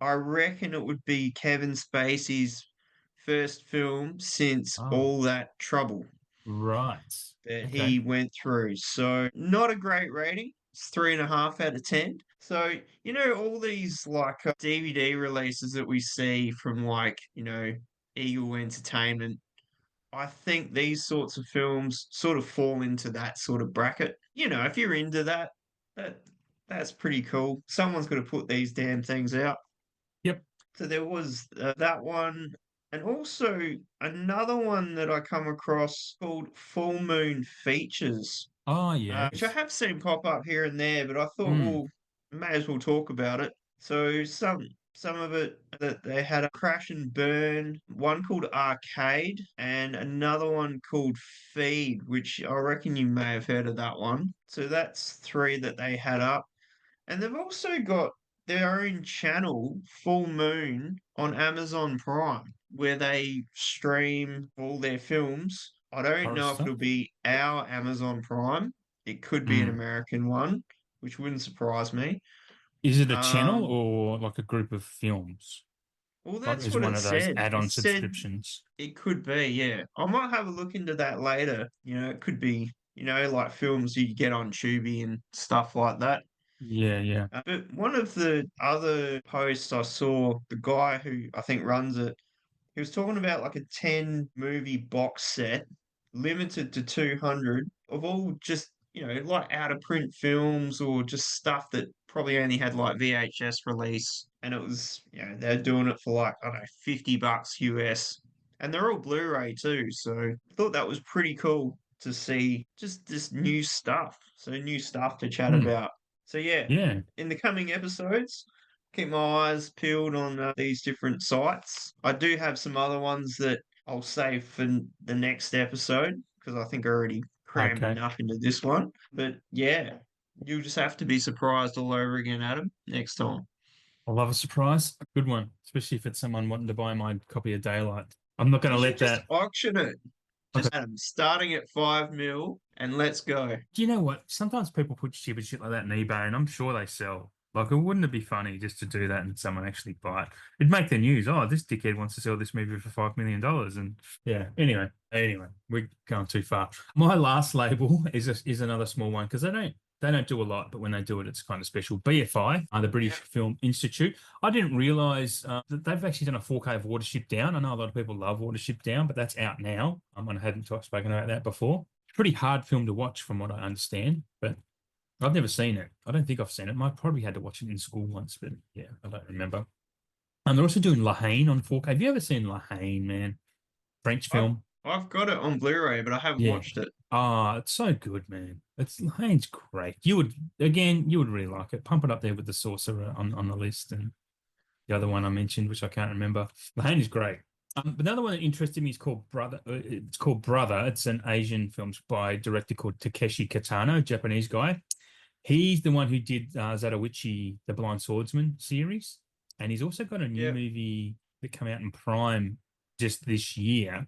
I reckon it would be Kevin Spacey's first film since Oh, All That Trouble right. that Okay. he went through. So not a great rating. It's 3.5 out of 10. So, all these like DVD releases that we see from like, Eagle Entertainment, I think these sorts of films sort of fall into that sort of bracket. If you're into that, that that's pretty cool. Someone's got to put these damn things out. Yep. So there was that one, and also another one that I come across called Full Moon Features, Oh, which I yes. have seen pop up here and there, but I thought, Mm. well, may as well talk about it. So some of it that they had a Crash and Burn, one called Arcade, and another one called Feed, which I reckon you may have heard of that one. So that's three that they had up. And they've also got their own channel, Full Moon, on Amazon Prime, where they stream all their films. I don't Horror know if stuff. it'll be our Amazon Prime. It could be an Mm. American one, which wouldn't surprise me. Is it a channel Um, or like a group of films? well, Like, that's is what one it of those said. It add-on said subscriptions? it could be, yeah. I might have a look into that later. It could be, like films you get on Tubi and stuff like that. Yeah, yeah. But one of the other posts I saw, the guy who I think runs it, He was talking about like a 10 movie box set, limited to 200, of all just, like out of print films or just stuff that probably only had like VHS release. And it was, they're doing it for like, I don't know, $50 US. And they're all Blu-ray too. So I thought that was pretty cool to see just this new stuff. So new stuff to chat Hmm. about. So yeah, Yeah. in the coming episodes, keep my eyes peeled on these different sites. I do have some other ones that I'll save for the next episode because I think I already crammed Okay. enough into this one. But yeah, you'll just have to be surprised all over again, Adam, next time. I love a surprise. A good one, especially if it's someone wanting to buy my copy of Daylight. I'm not going You to should let just that. auction it. Okay. Just Adam, starting at 5 mil and let's go. Do you know what? Sometimes people put stupid shit like that on eBay, and I'm sure they sell. Like, wouldn't it be funny just to do that and someone actually buy it? It'd make the news. Oh, this dickhead wants to sell this movie for $5 million, and yeah. Anyway, we're going too far. My last label is another small one because they don't do a lot, but when they do it, it's kind of special. BFI, the British Yeah. Film Institute. I didn't realize that they've actually done a 4K of Watership Down. I know a lot of people love Watership Down, but that's out now. And I hadn't spoken about that before. Pretty hard film to watch from what I understand, but I've never seen it. I don't think I've seen it. I probably had to watch it in school once, but yeah, I don't remember. And they're also doing La Haine on 4K. Have you ever seen La Haine, man? French I've, film. I've got it on Blu-ray, but I haven't Yeah. watched it. Ah, it's so good, man. It's La Haine's great. You would really like it. Pump it up there with the Sorcerer on the list and the other one I mentioned, which I can't remember. La Haine is great. But the other one that interested me is called Brother. It's called Brother. It's an Asian film by a director called Takeshi Kitano, Japanese guy. He's the one who did Zatoichi, the Blind Swordsman series, and he's also got a new Yeah. movie that came out in Prime just this year.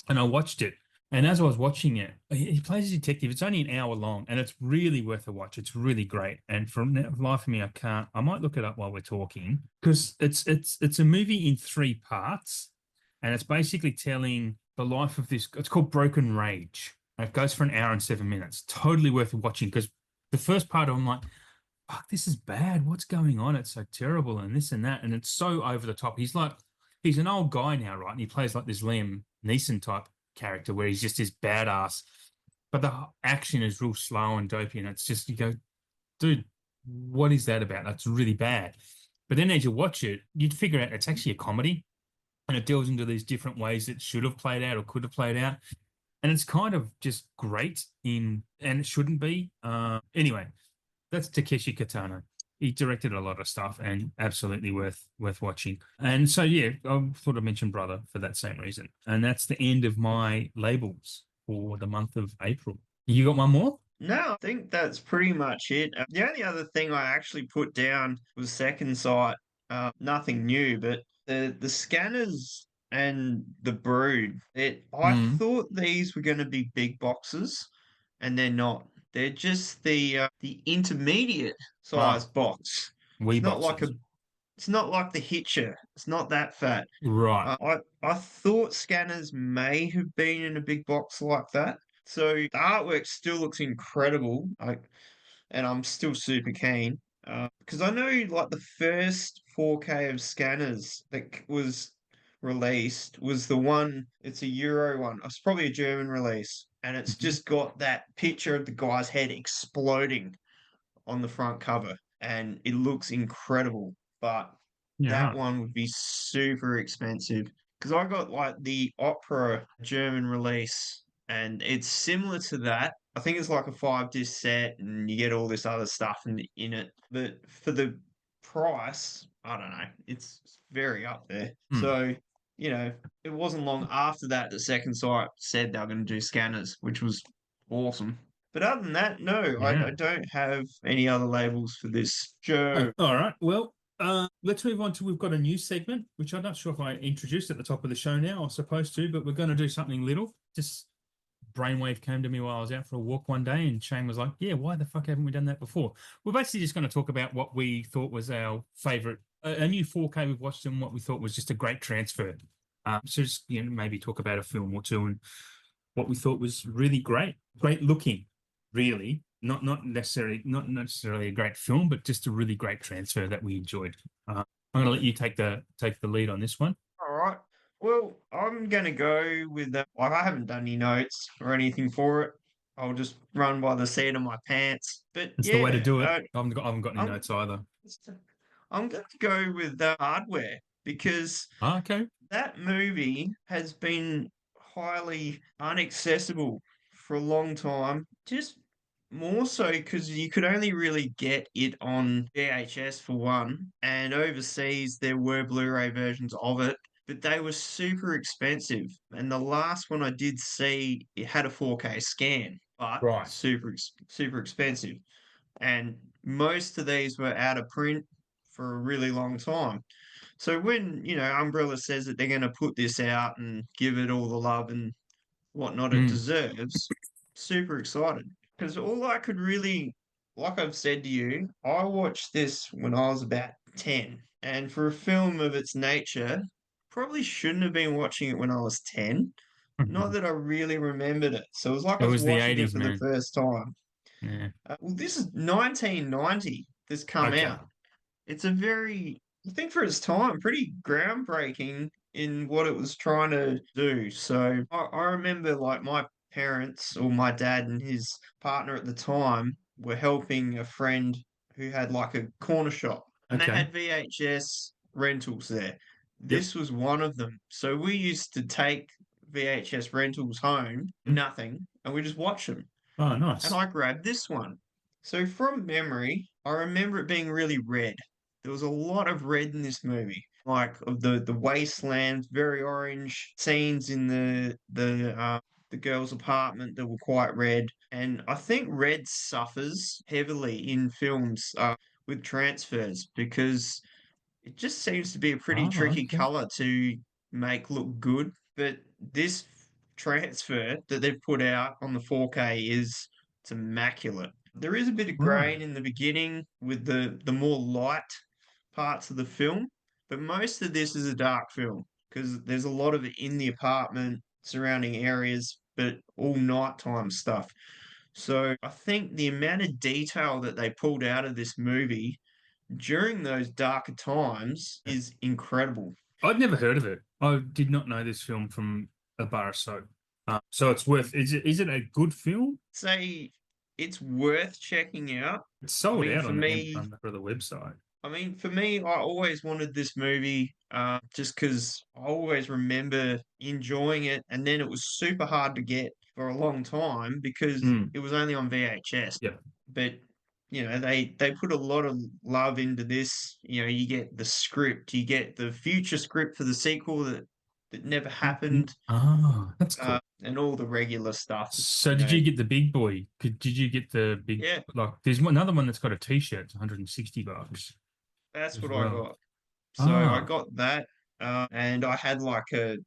And I watched it, and as I was watching it, he plays a detective. It's only an hour long, and it's really worth a watch. It's really great. And for the life of me, I can't. I might look it up while we're talking because it's a movie in three parts, and it's basically telling the life of this. It's called Broken Rage. And it goes for an hour and 7 minutes. Totally worth watching because the first part I'm like, fuck, this is bad. What's going on? It's so terrible and this and that. And it's so over the top. He's an old guy now, right? And he plays like this Liam Neeson type character where he's just this badass. But the action is real slow and dopey. And it's just, you go, dude, what is that about? That's really bad. But then as you watch it, you'd figure out it's actually a comedy and it delves into these different ways that should have played out or could have played out. And it's kind of just great and it shouldn't be. Anyway, that's Takeshi Kitano. He directed a lot of stuff and absolutely worth watching. And so yeah, I thought I'd mention Brother for that same reason. And that's the end of my labels for the month of April. You got one more? No, I think that's pretty much it. The only other thing I actually put down was second sight. Nothing new, but the scanners and the brood. I Mm. thought these were going to be big boxes, and they're not. They're just the intermediate size Ah, box. wee It's not like a boxes. it's not like the Hitcher. It's not that fat. Right. I thought scanners may have been in a big box like that. So the artwork still looks incredible. And I'm still super keen because I know like the first 4K of scanners that was released was the one. It's a Euro one. It's probably a German release, and it's Mhm. just got that picture of the guy's head exploding on the front cover, and it looks incredible. But Yeah, that right. one would be super expensive because I got like the Opera German release, and it's similar to that. I think it's like a 5 disc set, and you get all this other stuff in it. But for the price, I don't know, it's very up there. Hmm. So, it wasn't long after that the second site said they were going to do scanners, which was awesome. But other than that, no, I Yeah. don't have any other labels for this show. All right. Well, let's move on to we've got a new segment, which I'm not sure if I introduced at the top of the show now. I was supposed to, but we're going to do something little. Just brainwave came to me while I was out for a walk one day, and Shane was like, "Yeah, why the fuck haven't we done that before?" We're basically just going to talk about what we thought was our favorite, a new 4K we've watched, and what we thought was just a great transfer. So just maybe talk about a film or two and what we thought was really great looking, really. Not necessarily a great film, but just a really great transfer that we enjoyed. I'm going to let you take the lead on this one. All right. Well, I'm gonna go with that. Like, I haven't done any notes or anything for it. I'll just run by the seat of my pants. But It's the way to yeah, do it. I haven't got any I'm notes either. I'm going to go with the hardware because Ah, okay. that movie has been highly inaccessible for a long time. Just more so because you could only really get it on VHS for one, and overseas there were Blu-ray versions of it, but they were super expensive. And the last one I did see, it had a 4K scan, but Right. super expensive. And most of these were out of print for a really long time. So when, Umbrella says that they're going to put this out and give it all the love and whatnot it Mm. deserves, super excited. Because all I could really, like I've said to you, I watched this when I was about 10. And for a film of its nature, probably shouldn't have been watching it when I was 10. Not that I really remembered it. So it was like It I was was the watching it 80s, for the man. first time. Yeah. Well, this is 1990 that's come Okay. out. It's a very, I think for its time, pretty groundbreaking in what it was trying to do. So I remember like my parents or my dad and his partner at the time were helping a friend who had like a corner shop and they Okay. had VHS rentals there. Yep. This was one of them. So we used to take VHS rentals home, Mm. nothing, and we just watch them. Oh, And nice. I grabbed this one. So from memory, I remember it being really red. There was a lot of red in this movie, like of the wasteland, very orange scenes in the girl's apartment that were quite red. And I think red suffers heavily in films with transfers because it just seems to be a pretty Oh, tricky okay. color to make look good. But this transfer that they've put out on the 4K is it's immaculate. There is a bit of Right. grain in the beginning with the more light parts of the film, but most of this is a dark film because there's a lot of it in the apartment, surrounding areas, but all nighttime stuff. So I think the amount of detail that they pulled out of this movie during those darker times is incredible. I'd never heard of it. I did not know this film from a bar of soap. So it's worth. Is it a good film? Say it's worth checking out. It's I sold mean, out for on me, for the website. I always wanted this movie just because I always remember enjoying it, and then it was super hard to get for a long time because Mm. it was only on VHS. Yeah. But they put a lot of love into this. You get the script, you get the future script for the sequel that never Mhm. happened, Oh, that's cool. and all the regular stuff. So did you get the big boy? Did you get the big Yeah, like there's another one that's got a t-shirt, it's $160 that's as what I well. got. So I Ah, got that, and I had like a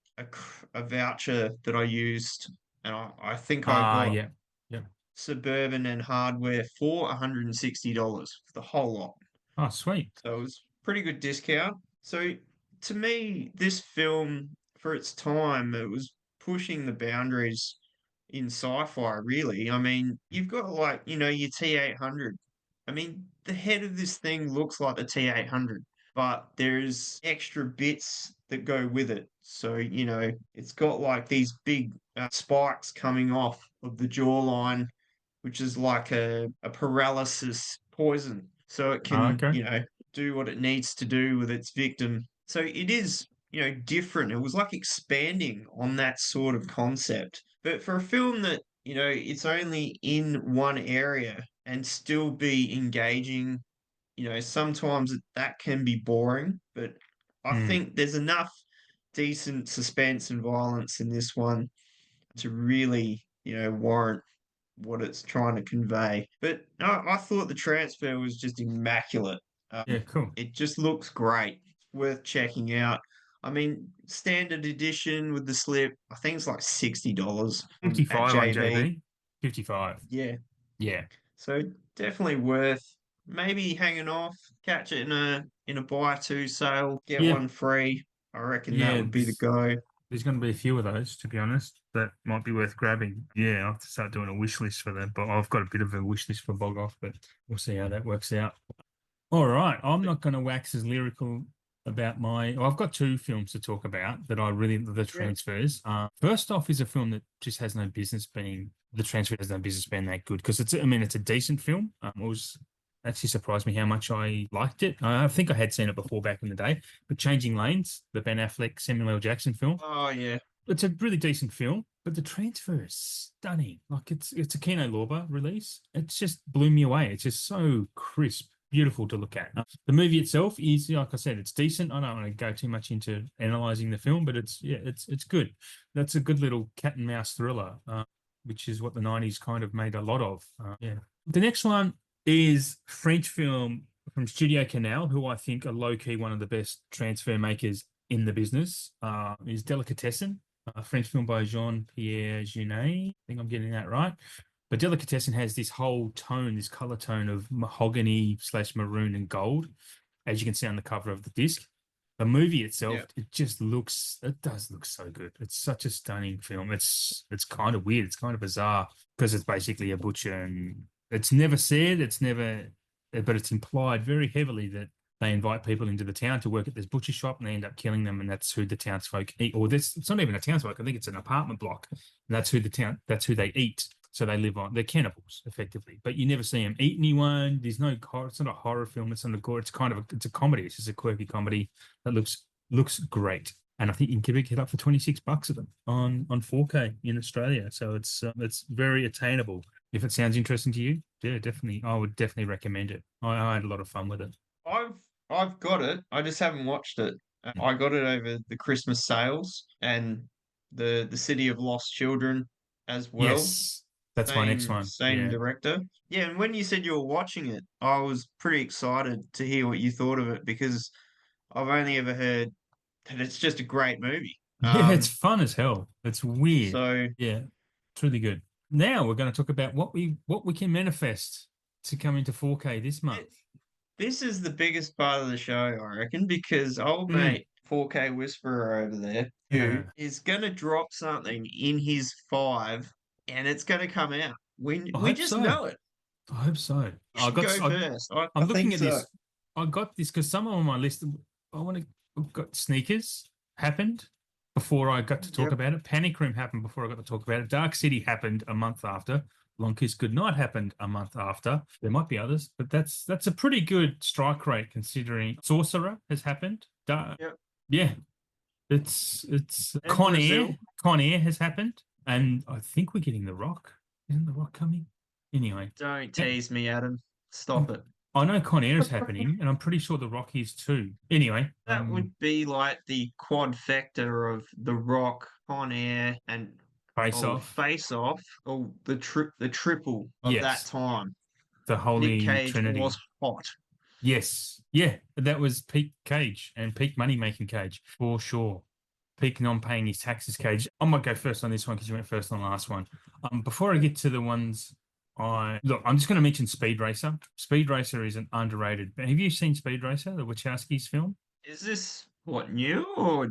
voucher that I used, and I think I got yeah. Yeah. Suburban and Hardware for $160 for the whole lot. Oh, sweet. So it was pretty good discount. So to me, this film, for its time, it was pushing the boundaries in sci-fi, really. I mean, you've got like, your T800. I mean, the head of this thing looks like the T800, but there's extra bits that go with it. So, it's got like these big spikes coming off of the jawline, which is like a paralysis poison. So it Ah, can, okay. do what it needs to do with its victim. So it is, different. It was like expanding on that sort of concept. But for a film that, it's only in one area and still be engaging, sometimes that can be boring. But I Mm. think there's enough decent suspense and violence in this one to really, warrant what it's trying to convey. But no, I thought the transfer was just immaculate. Yeah, cool. It just looks great. It's worth checking out. I mean, standard edition with the slip, I think it's like $60 at 55 on JB. JB. 55. Yeah, Yeah. so definitely worth maybe hanging off, catch it in a buy two sale, get Yeah. one free. I reckon that Yeah. would be the go. There's going to be a few of those, to be honest, that might be worth grabbing. Yeah, I'll have to start doing a wish list for them. But I've got a bit of a wish list for Bog Off, but we'll see how that works out. All right. I'm But not going to wax as lyrical about I've got two films to talk about that I really the Yeah. transfers. First off is a film that just has no business being the transfer has no business being that good because I mean, it's a decent film. It was actually surprised me how much I liked it. I think I had seen it before back in the day, but Changing Lanes, the Ben Affleck Samuel L. Jackson film, Oh yeah. it's a really decent film, but the transfer is stunning. Like it's a Kino Lorber release. It just blew me away. It's just so crisp, beautiful to look at. The movie itself is, like I said, it's decent. I don't want to go too much into analyzing the film, but it's good. That's a good little cat and mouse thriller, which is what the '90s kind of made a lot of. Yeah. The next one is French film from Studio Canal, who I think are low key one of the best transfer makers in the business. Is Delicatessen, a French film by Jean-Pierre Jeunet. I think I'm getting that right. But Delicatessen has this whole tone, this color tone of mahogany / maroon and gold, as you can see on the cover of the disc. The movie itself, Yeah. it does look so good. It's such a stunning film. It's kind of weird. It's kind of bizarre because it's basically a butcher, and it's never said, but it's implied very heavily that they invite people into the town to work at this butcher shop, and they end up killing them, and that's who the townsfolk eat. Or this, it's not even a townsfolk. I think it's an apartment block. And that's who they eat. So they live on. They're cannibals, effectively. But you never see them eat anyone. There's no horror. It's not a horror film. It's not a gore. It's kind of it's a comedy. It's just a quirky comedy that looks great. And I think you can pick it up for $26 of them on 4K in Australia. So it's very attainable. If it sounds interesting to you, yeah, definitely. I would definitely recommend it. I had a lot of fun with it. I've I've got it. I just haven't watched it. I got it over the Christmas sales and the City of Lost Children as well. Yes, that's my next Same one. same Yeah. director. Yeah, and when you said you were watching it, I was pretty excited to hear what you thought of it because I've only ever heard that it's just a great movie. Yeah, it's fun as hell. It's weird. So Yeah, it's really good. Now we're going to talk about what we can manifest to come into 4K this month. it, this is the biggest part of the show, I reckon, because old Mm. mate 4K Whisperer over there, who is gonna drop something in his five, and it's gonna come out. I We hope just so. know it. I hope so. You should go first. I'm I looking think at so. this. I got this because someone on my list. I've got Sneakers happened before I got to talk Yep. about it. Panic Room happened before I got to talk about it. Dark City happened a month after. Long Kiss Goodnight happened a month after. There might be others, but that's a pretty good strike rate considering Sorcerer has happened. Yep. Yeah, it's And Brazil. Con Air has happened, and I think we're getting The Rock. Isn't The Rock coming? Anyway, Don't yeah, tease me, Adam. Stop it. I know Con Air is happening, and I'm pretty sure The Rock is too. Anyway, That would be like the quadfecta of The Rock, Con Air, and Face Off. Face Off, or the triple of that Yes, time. the Nick Holy Cage Trinity. was hot. Yes, yeah, that was peak Cage and peak money making Cage for sure. Peak non-paying his taxes Cage. I might go first on this one because you went first on the last one. Before I get to the ones I'm just going to mention Speed Racer. Speed Racer is an underrated. Have you seen Speed Racer, the Wachowskis film? Is this what new or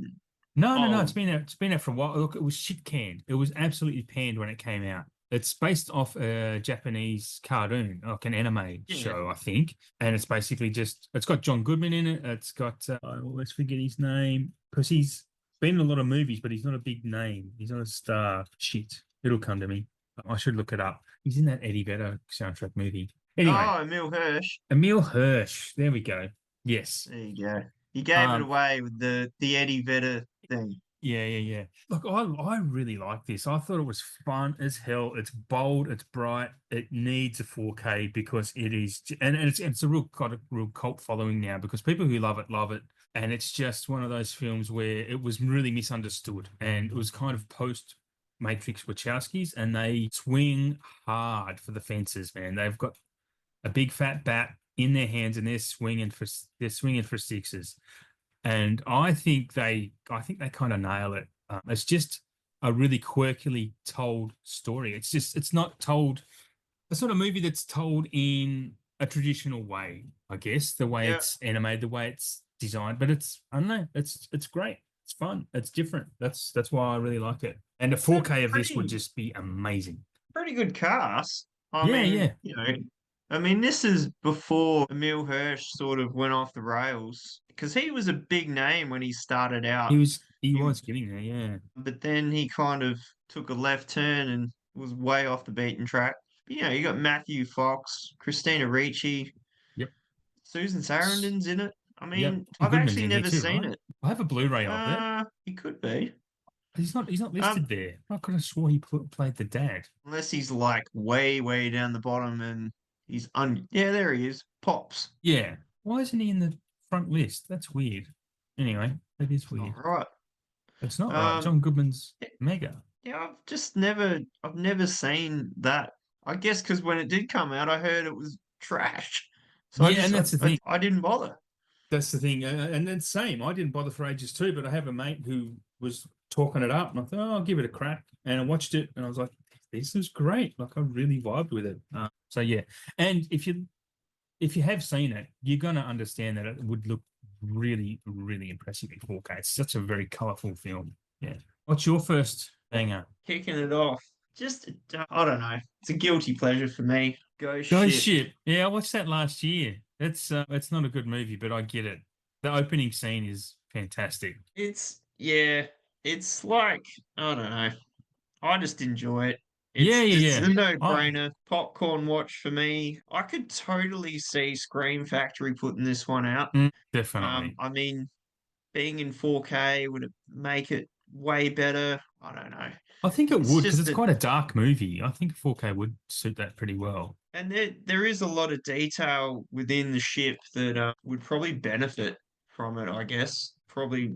No. It's old? been out. It's been out for a while. Look, it was shit canned. It was absolutely panned when it came out. It's based off a Japanese cartoon, like an anime Yeah. show, I think. And it's basically it's got John Goodman in it. It's got, I always forget his name because he's been in a lot of movies, but he's not a big name. He's not a star. Shit. It'll come to me. I should look it up. He's in that Eddie Vedder soundtrack movie. Anyway, Oh, Emil Hirsch. Emil Hirsch. There we go. Yes. There you go. You gave it Um, away with the Eddie Vedder thing. Yeah. Look, I really like this. I thought it was fun as hell. It's bold, it's bright. It needs a 4K because it is, and it's a got a real cult following now because people who love it. And it's just one of those films where it was really misunderstood, and it was kind of post Matrix Wachowskis, and they swing hard for the fences, man. They've got a big fat bat in their hands, and they're swinging for sixes. And I think they kind of nail it. It's just a really quirkily told story. It's not told. It's not a movie that's told in a traditional way, I guess, the way Yeah. it's animated, the way it's designed. But I don't know. It's great. It's fun. It's different. That's why I really like it. And a 4K of this would Pretty just be amazing. pretty good cast. I Yeah, mean, yeah. this is before Emil Hirsch sort of went off the rails. because he was a big name when he started out. He He, was getting there, yeah. but then he kind of took a left turn and was way off the beaten track. But, you got Matthew Fox, Christina Ricci, Yep. Susan S- Sarandon's in it. I Yep. mean, And I've Goodman's actually in here never too, seen right? it. I have a Blu-ray of it. He could be. He's not Um, listed there. I could have swore he played the dad. unless he's like way, way down the bottom and yeah, there he is. Pops. Yeah. Why isn't he in the front list? That's weird. Anyway, that is It's not weird. right. It's not right. Um, John Goodman's mega. yeah, I've never seen that. I guess because when it did come out, I heard it was trash. So Yeah, and that's the thing. I didn't bother. That's the thing. And then same. I didn't bother for ages too, but I have a mate who was talking it up, and I thought, oh, I'll give it a crack. And I watched it, and I was like, this is great. Like I really vibed with it. So yeah. And if you have seen it, you're gonna understand that it would look really, really impressive in 4K. It's such a very colorful film. Yeah. What's your first banger? Kicking it off. Just, I don't know. It's a guilty pleasure for me. Ghost Ghost ship. Ship. Yeah, I watched that last year. It's not a good movie, but I get it. The opening scene is fantastic. Yeah, it's like, I don't know. I just enjoy it. Yeah, It's yeah, a yeah. Oh, no-brainer. Popcorn watch for me. I could totally see Scream Factory putting this one out. definitely. I mean, being in 4K would it make it way better? I don't know. I think it It's would because just it's that, quite a dark movie. I think 4K would suit that pretty well. and there is a lot of detail within the ship that would probably benefit from it. I guess probably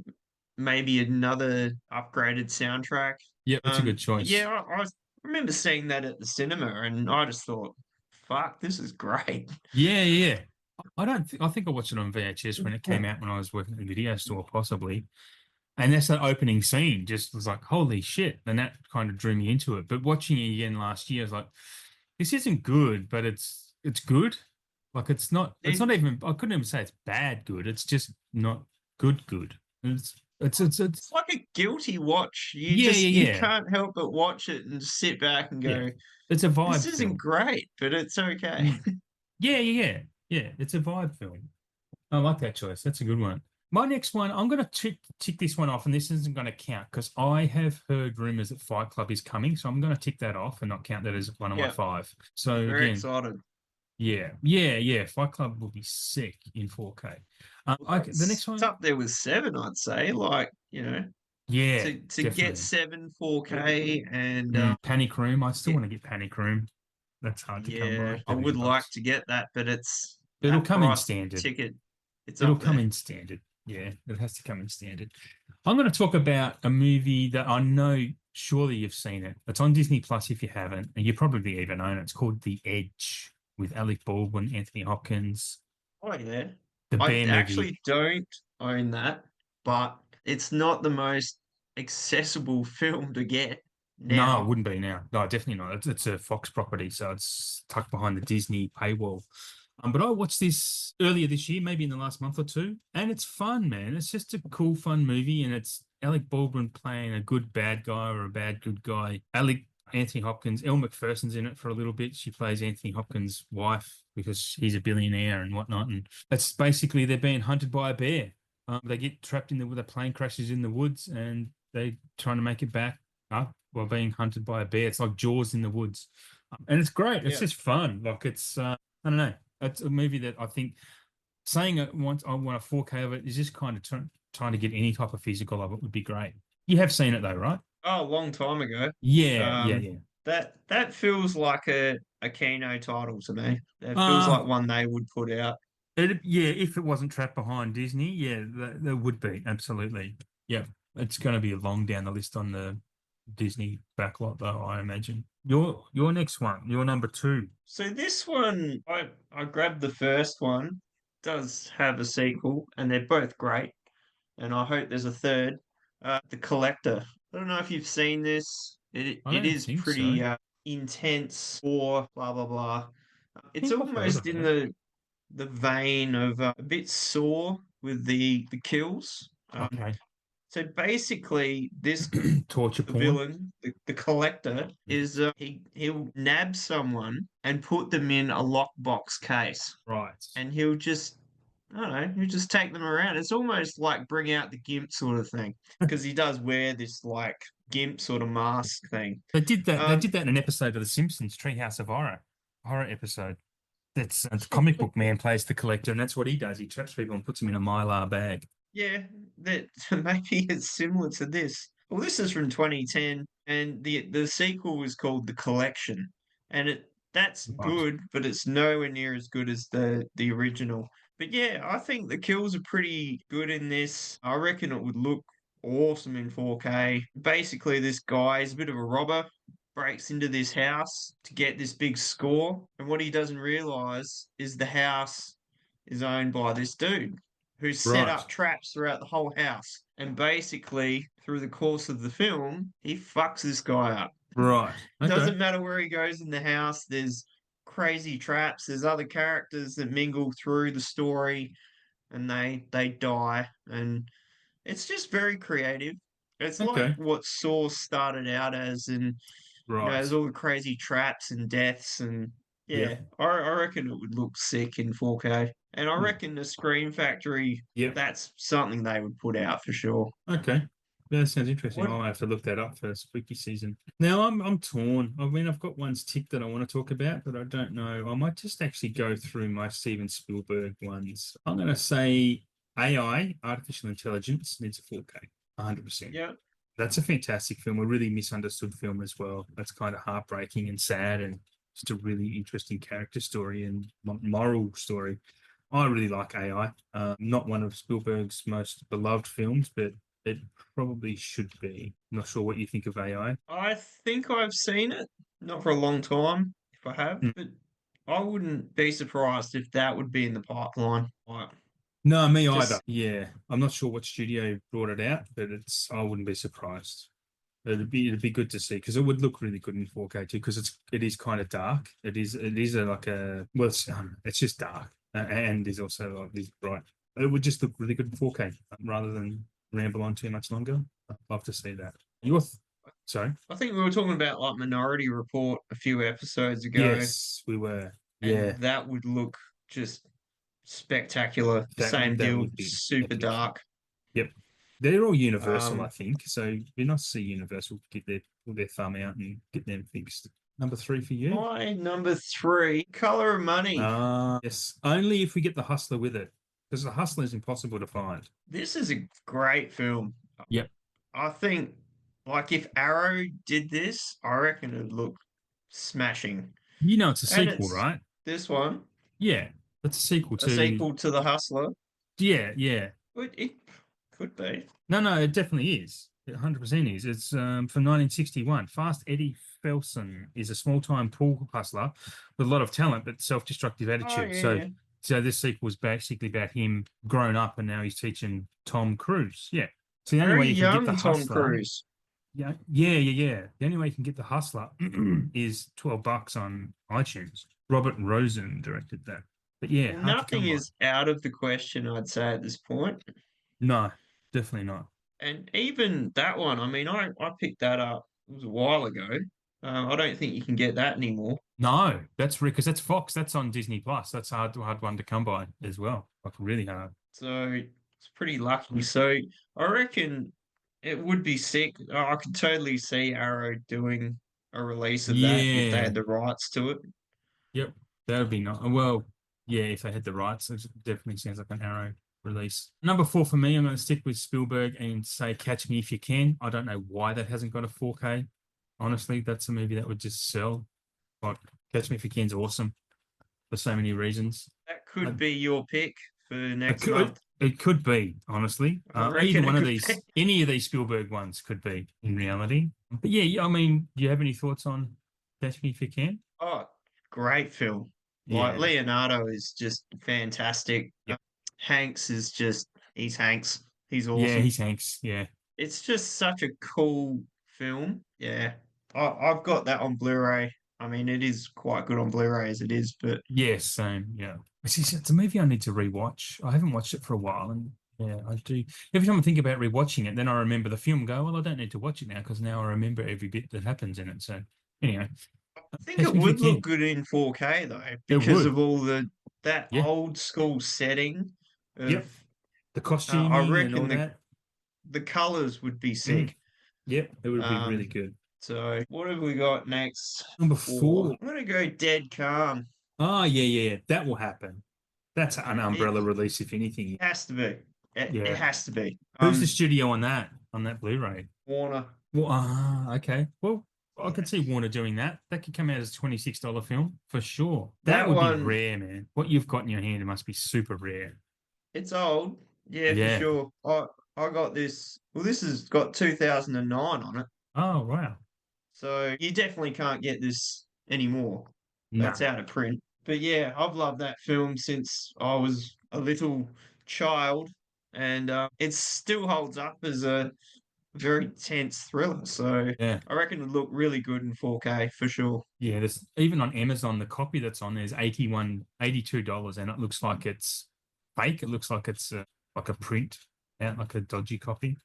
maybe another upgraded soundtrack. Yep, that's a good But yeah, choice. I remember seeing that at the cinema, and I just thought, "Fuck, this is great." Yeah, yeah. I think I watched it on VHS when it came out when I was working at the video store, possibly. And that's that opening scene just was like, holy shit. And that kind of drew me into it. But watching it again last year, I was like, this isn't good, but it's good. Like it's not It, even I couldn't even say it's bad good. It's just not good. It's it's like a guilty watch. yeah, You yeah, can't help but watch it and just sit back and yeah. Yeah. go, It's a "This vibe isn't film. great, but it's okay." Mm. Yeah, yeah, yeah. Yeah. It's a vibe film. I like that choice. That's a good one. My next one, I'm going to tick this one off, and this isn't going to count because I have heard rumors that Fight Club is coming, so I'm going to tick that off and not count that as one of my Yeah, five. So very again, excited. yeah. Fight Club will be sick in 4K. Okay, the next It's one, up there with seven, I'd say. Like, yeah, to get definitely. seven 4K and Panic Room. I still it, want to get Panic Room. That's hard to come yeah, by. I would like $30. to get that, but it's It'll that come in price per standard. ticket. It's It'll up come there. in standard. Yeah, it has to come in standard. I'm going to talk about a movie that I know surely you've seen it. It's on Disney Plus if you haven't, and you probably even own it. It's called The Edge with Alec Baldwin, Anthony Hopkins, Oh yeah. the I bear movie. actually don't own that, but it's not the most accessible film to get No, it now. wouldn't be now. No, definitely not. It's a Fox property, so it's tucked behind the Disney paywall. But I watched this earlier this year, maybe in the last month or two, and it's fun, man. It's just a cool, fun movie, and it's Alec Baldwin playing a good bad guy or a bad good guy. Anthony Hopkins, Elle Macpherson's in it for a little bit. She plays Anthony Hopkins' wife because he's a billionaire and whatnot. And it's basically they're being hunted by a bear. They get trapped in the plane crashes in the woods, and they trying to make it back up while being hunted by a bear. It's like Jaws in the woods, and it's great. It's Yeah. just fun. Like it's I don't know. It's a movie that I think saying it once I want a 4K of it is just kind of trying to get any type of physical of it would be great. You have seen it though, right? Oh, a long time ago. Yeah, yeah, Um, yeah. that feels like a Kino title to me. That feels Uh like one they would put out. yeah, if it wasn't trapped behind Disney, yeah, there would be absolutely. Yeah, it's going to be long down the list on the Disney backlot, though. I imagine your next one, your number two. So this one, I grabbed the first one. Does have a sequel, and they're both great. And I hope there's a third. The Collector. I don't know if you've seen this. I It don't is think so. pretty I intense or blah blah blah. It's think I've heard almost of in it. the vein of a bit Saw with the kills. Okay, So basically, this torture the porn. villain, the collector, is he'll nab someone and put them in a lockbox case, Right. and he'll just I don't know, you just take them around. It's almost like bring out the gimp sort of thing because he does wear this like gimp sort of mask thing. They did that. They Um, did that in an episode of The Simpsons, Treehouse of horror episode. That's the comic book man plays the collector, and that's what he does. He traps people and puts them in a mylar bag. yeah, that maybe it's similar to this. Well, this is from 2010, and the sequel is called The Collection, and that's Right. good, but it's nowhere near as good as the original. But yeah, I think the kills are pretty good in this. I reckon it would look awesome in 4K. Basically, this guy is a bit of a robber, breaks into this house to get this big score, and what he doesn't realize is the house is owned by this dude who set Right. up traps throughout the whole house. And basically, through the course of the film, he fucks this guy up. Right. Okay. Doesn't matter where he goes in the house, there's crazy traps, there's other characters that mingle through the story and they die. And it's just very creative. It's like Okay. what Saw started out as, and there's Right. all the crazy traps and deaths, and Yep. yeah, I reckon it would look sick in 4K. And I Hmm. reckon the Scream Factory, Yep. that's something they would put out for sure. Okay. Yeah, that sounds interesting. What? I'll have to look that up for spooky season. Now I'm torn. I mean, I've got ones ticked that I want to talk about, but I don't know. I might just actually go through my Steven Spielberg ones. I'm going to say AI, artificial intelligence, needs a 4K, 100%. Yeah, That's a fantastic film, a really misunderstood film as well. That's kind of heartbreaking and sad, and just a really interesting character story and moral story. I really like AI. Not one of Spielberg's most beloved films, but it probably should be. Not sure what you think of AI. I think I've seen it. Not for a long time, if I have, Hmm. but I wouldn't be surprised if that would be in the pipeline. Like, No, me either. just Yeah, I'm not sure what studio brought it out, but I wouldn't be surprised. It'd be good to see because it would look really good in 4K too because it is kind of dark. It is like a well, it's just dark and there's also like this bright. It would just look really good in 4K rather than ramble on too much longer. I'd love to see that. Sorry. I think we were talking about like Minority Report a few episodes ago, Yes, we were. and Yeah, that would look just spectacular. that Same that deal, would be super epic. dark. Yep, they're all Universal, I Um, think. So it'd be nice to see Universal get their thumb out and get them fixed. Number three for you. my number three, Color of Money. Yes, only if we get the Hustler with it, because the Hustler is impossible to find. This is a great film. Yep. I think, like, if Arrow did this, I reckon it'd look smashing. You know it's a And sequel, it's right? this one, Yeah, that's a sequel a to. sequel to The Hustler. Yeah, yeah. It could be. No, no, it definitely is. It 100% is. It's from 1961. Fast Eddie Felson is a small-time pool hustler with a lot of talent but self-destructive Oh, attitude. yeah, So, yeah. so this sequel is basically about him grown up and now he's teaching Tom Cruise. Yeah. So the only Very way you can get the young Tom hustler, Cruise. yeah, yeah, yeah, yeah. The only way you can get the hustler is $12 on iTunes. Robert Rosen directed that. But yeah, Well, hard to nothing come by. is out of the question, I'd say, at this point. No, definitely not. And even that one, I mean, I picked that up, it was a while ago. I don't think you can get that anymore. No, that's because that's Fox. That's on Disney Plus. That's hard one to come by as well. Like really hard. So it's pretty lucky. So I reckon it would be sick. I could totally see Arrow doing a release of that if they Yeah. had the rights to it. Yep. That would be nice. Well, yeah, if they had the rights, it definitely sounds like an Arrow release. Number four for me, I'm going to stick with Spielberg and say Catch Me If You Can. I don't know why that hasn't got a 4K. Honestly, that's a movie that would just sell. Like Catch Me If You Can's awesome for so many reasons. That I, could be your pick for It next could, month. it could be, honestly. I Either reckon it one of could be. these, any of these Spielberg ones could be in reality. But yeah, I mean, do you have any thoughts on Catch Me If You Can? Oh, great film. Like Yeah. Leonardo is just fantastic. Yep. Hanks is just he's Hanks. He's Yeah, awesome. he's Hanks. Yeah. It's just such a cool film. Yeah. I've got that on Blu-ray. I mean, it is quite good on Blu-ray as it is, but Yes, same. Yeah. It's a movie I need to rewatch. I haven't watched it for a while. And yeah, I do. Every time I think about rewatching it, then I remember the film, go, well, I don't need to watch it now because now I remember every bit that happens in it. So anyway, I think Catch it Me If You would look Can. good in 4K though, It because would. of all that Yeah. old school setting. Yep. of. The I costuming and all reckon that. the colors would be Mm. sick. Yep, it would be really Um, good. so what have we got next? Number For 4. I'm gonna go Dead Calm. Oh, yeah. That will happen. That's an It umbrella release, if anything. has to be. It Yeah. has to be. Who's the studio on that Blu-ray? Warner. Well, okay. Well, I could see Warner doing that. That could come out as a $26 film for sure. That That would be one, rare, man. What you've got in your hand, it must be super rare. it's old. Yeah, for Yeah. sure. I got this. Well, this has got 2009 on it. Oh, wow. So you definitely can't get this anymore. That's No. out of print. But yeah, I've loved that film since I was a little child, and it still holds up as a very tense thriller. So Yeah. I reckon it would look really good in 4K for sure. Yeah, there's even on Amazon, the copy that's on there is $82, and it looks like it's fake. It looks like it's like a print out, like a dodgy copy.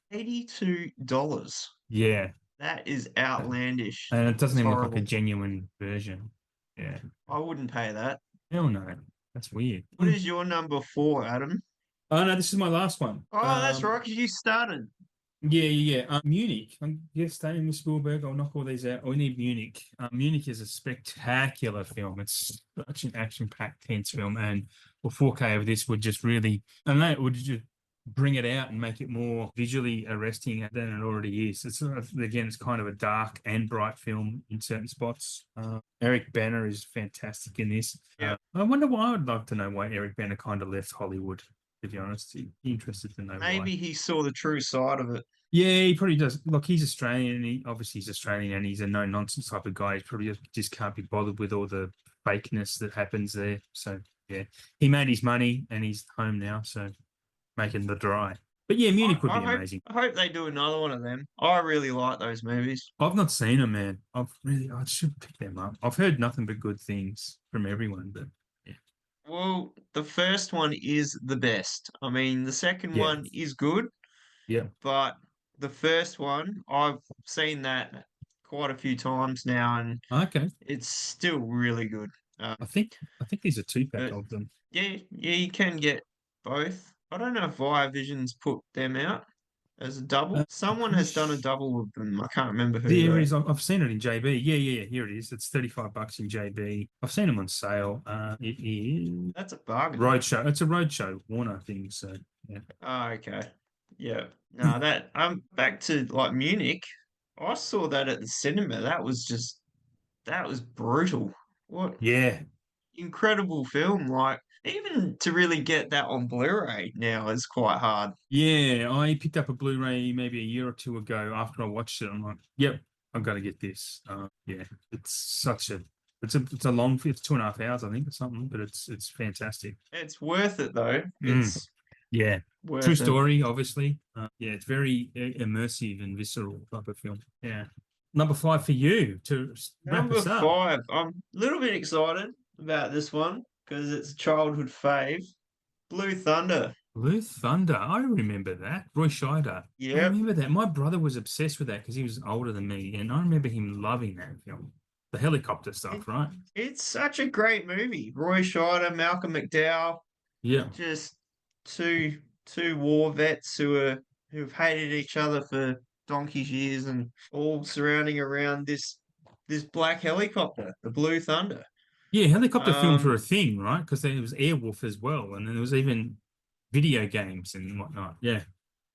$82. Yeah. That is Uh, outlandish. And it doesn't It's even look like a horrible. genuine version. Yeah. I wouldn't pay that. Hell no. That's weird. What is your number four, Adam? Oh no, this is my last one. Oh, that's right, because you started. Yeah. Munich. Yeah, staying with Spielberg. I'll knock all these out. We need Munich. Munich is a spectacular film. It's such an action-packed, tense film, and 4K of this would just really, I don't know, it would just bring it out and make it more visually arresting than it already is. It's again, it's kind of a dark and bright film in certain spots. Eric Banner is fantastic in this. Yeah. I wonder why. I'd like to know why Eric Banner kind of left Hollywood. To be honest, interested to know why. Maybe he saw the true side of it. Yeah, he probably does. Look, he's Australian, and he's Australian, and he's a no nonsense type of guy. He probably just can't be bothered with all the fakeness that happens there. So yeah, he made his money, and he's home now. So making the dry. But yeah, Munich would be amazing. I hope they do another one of them. I really like those movies. I've not seen them, man. I should pick them up. I've heard nothing but good things from everyone, but yeah, Well, the first one is the best. I mean, the second yeah, one is good, yeah. but the first one, I've seen that quite a few times now, and Okay, it's still really good. I think there's a 2-pack But of them. yeah, you can get both. I don't know if Via Vision's put them out as a double. I'm Someone pretty has done a double of them. I can't remember who There though. is. I've seen it in JB. Yeah. Here it is. It's $35 in JB. I've seen them on sale. It is That's a bargain. Roadshow. It's a Roadshow Warner thing. So yeah. Oh, okay. Yeah. No, that I'm back to like Munich. I saw that at the cinema. That was brutal. What Yeah. incredible film. Like even to really get that on Blu-ray now is quite hard. Yeah. I picked up a Blu-ray maybe a year or two ago after I watched it. I'm like, yep, I've got to get this. Yeah. It's a long. It's 2.5 hours, I think, or something. But it's fantastic. It's worth it though. Mm. It's Yeah. True worth it. story, obviously. Yeah, it's very immersive and visceral type of film. Yeah. Number 5 for you to wrap Number us up. 5. I'm a little bit excited about this one because it's a childhood fave. Blue Thunder. Blue Thunder. I remember that. Roy Scheider. I Yep. remember that. My brother was obsessed with that because he was older than me, and I remember him loving that film. The helicopter stuff, right? It's such a great movie. Roy Scheider, Malcolm McDowell, Yeah. just two war vets who've hated each other for donkey's years and all surrounding around this black helicopter, the Blue Thunder. Yeah, helicopter films were Um, a thing, right? Because there was Airwolf as well, and then there was even video games and whatnot. Yeah.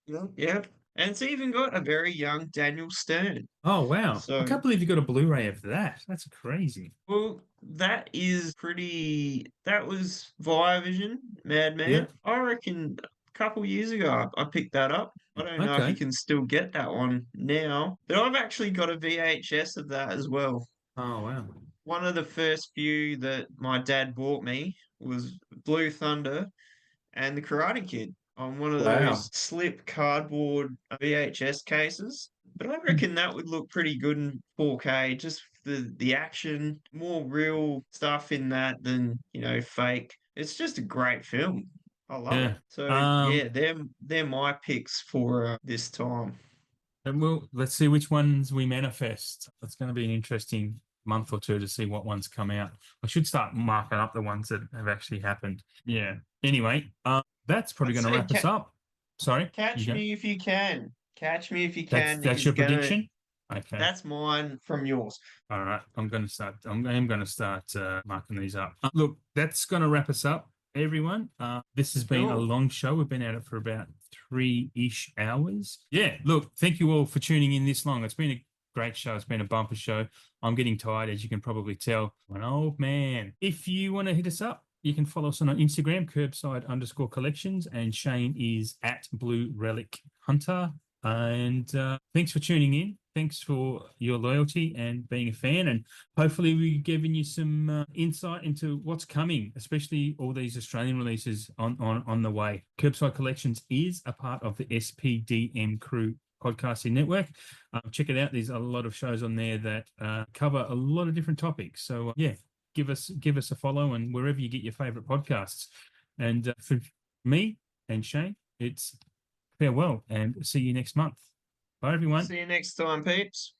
yeah. And it's even got a very young Daniel Stern. Oh wow! I So can't believe you got a Blu-ray of that. That's crazy. well, that is pretty. That was Via Vision, Yeah. Madman. I reckon a couple years ago I picked that up. I don't know if you Okay. can still get that one now, but I've actually got a VHS of that as well. Oh wow. One of the first few that my dad bought me was Blue Thunder and The Karate Kid on one of Wow. those slip cardboard VHS cases. But I reckon that would look pretty good in 4K, just the action, more real stuff in that than, fake. It's just a great film. I love it. Yeah. So yeah, they're my picks for this time. And let's see which ones we manifest. It's going to be an interesting month or two to see what ones come out. I should start marking up the ones that have actually happened. Yeah. Anyway, that's probably I'd going to say wrap us up. Sorry, catch you go. me if you can. Catch me if you That's can that's is your gonna. prediction. Okay. That's mine from yours. All right. I'm going to start. I'm going to start marking these up. Look, that's going to wrap us up, everyone. This has been a Cool. long show. We've been at it for about 3-ish hours. Yeah. Look, thank you all for tuning in this long. It's been a great show. It's been a bumper show. I'm getting tired, as you can probably tell. I'm an old man. If you want to hit us up, you can follow us on Instagram, Kerbside_collections, and Shane is at Blue Relic Hunter. And thanks for tuning in. Thanks for your loyalty and being a fan. And hopefully we've given you some insight into what's coming, especially all these Australian releases on the way. Kerbside Collections is a part of the SPDM Crew podcasting network. Check it out. There's a lot of shows on there that cover a lot of different topics. So yeah, give us a follow, and wherever you get your favorite podcasts. And for me and Shane, it's farewell and see you next month. Bye, everyone. See you next time, peeps.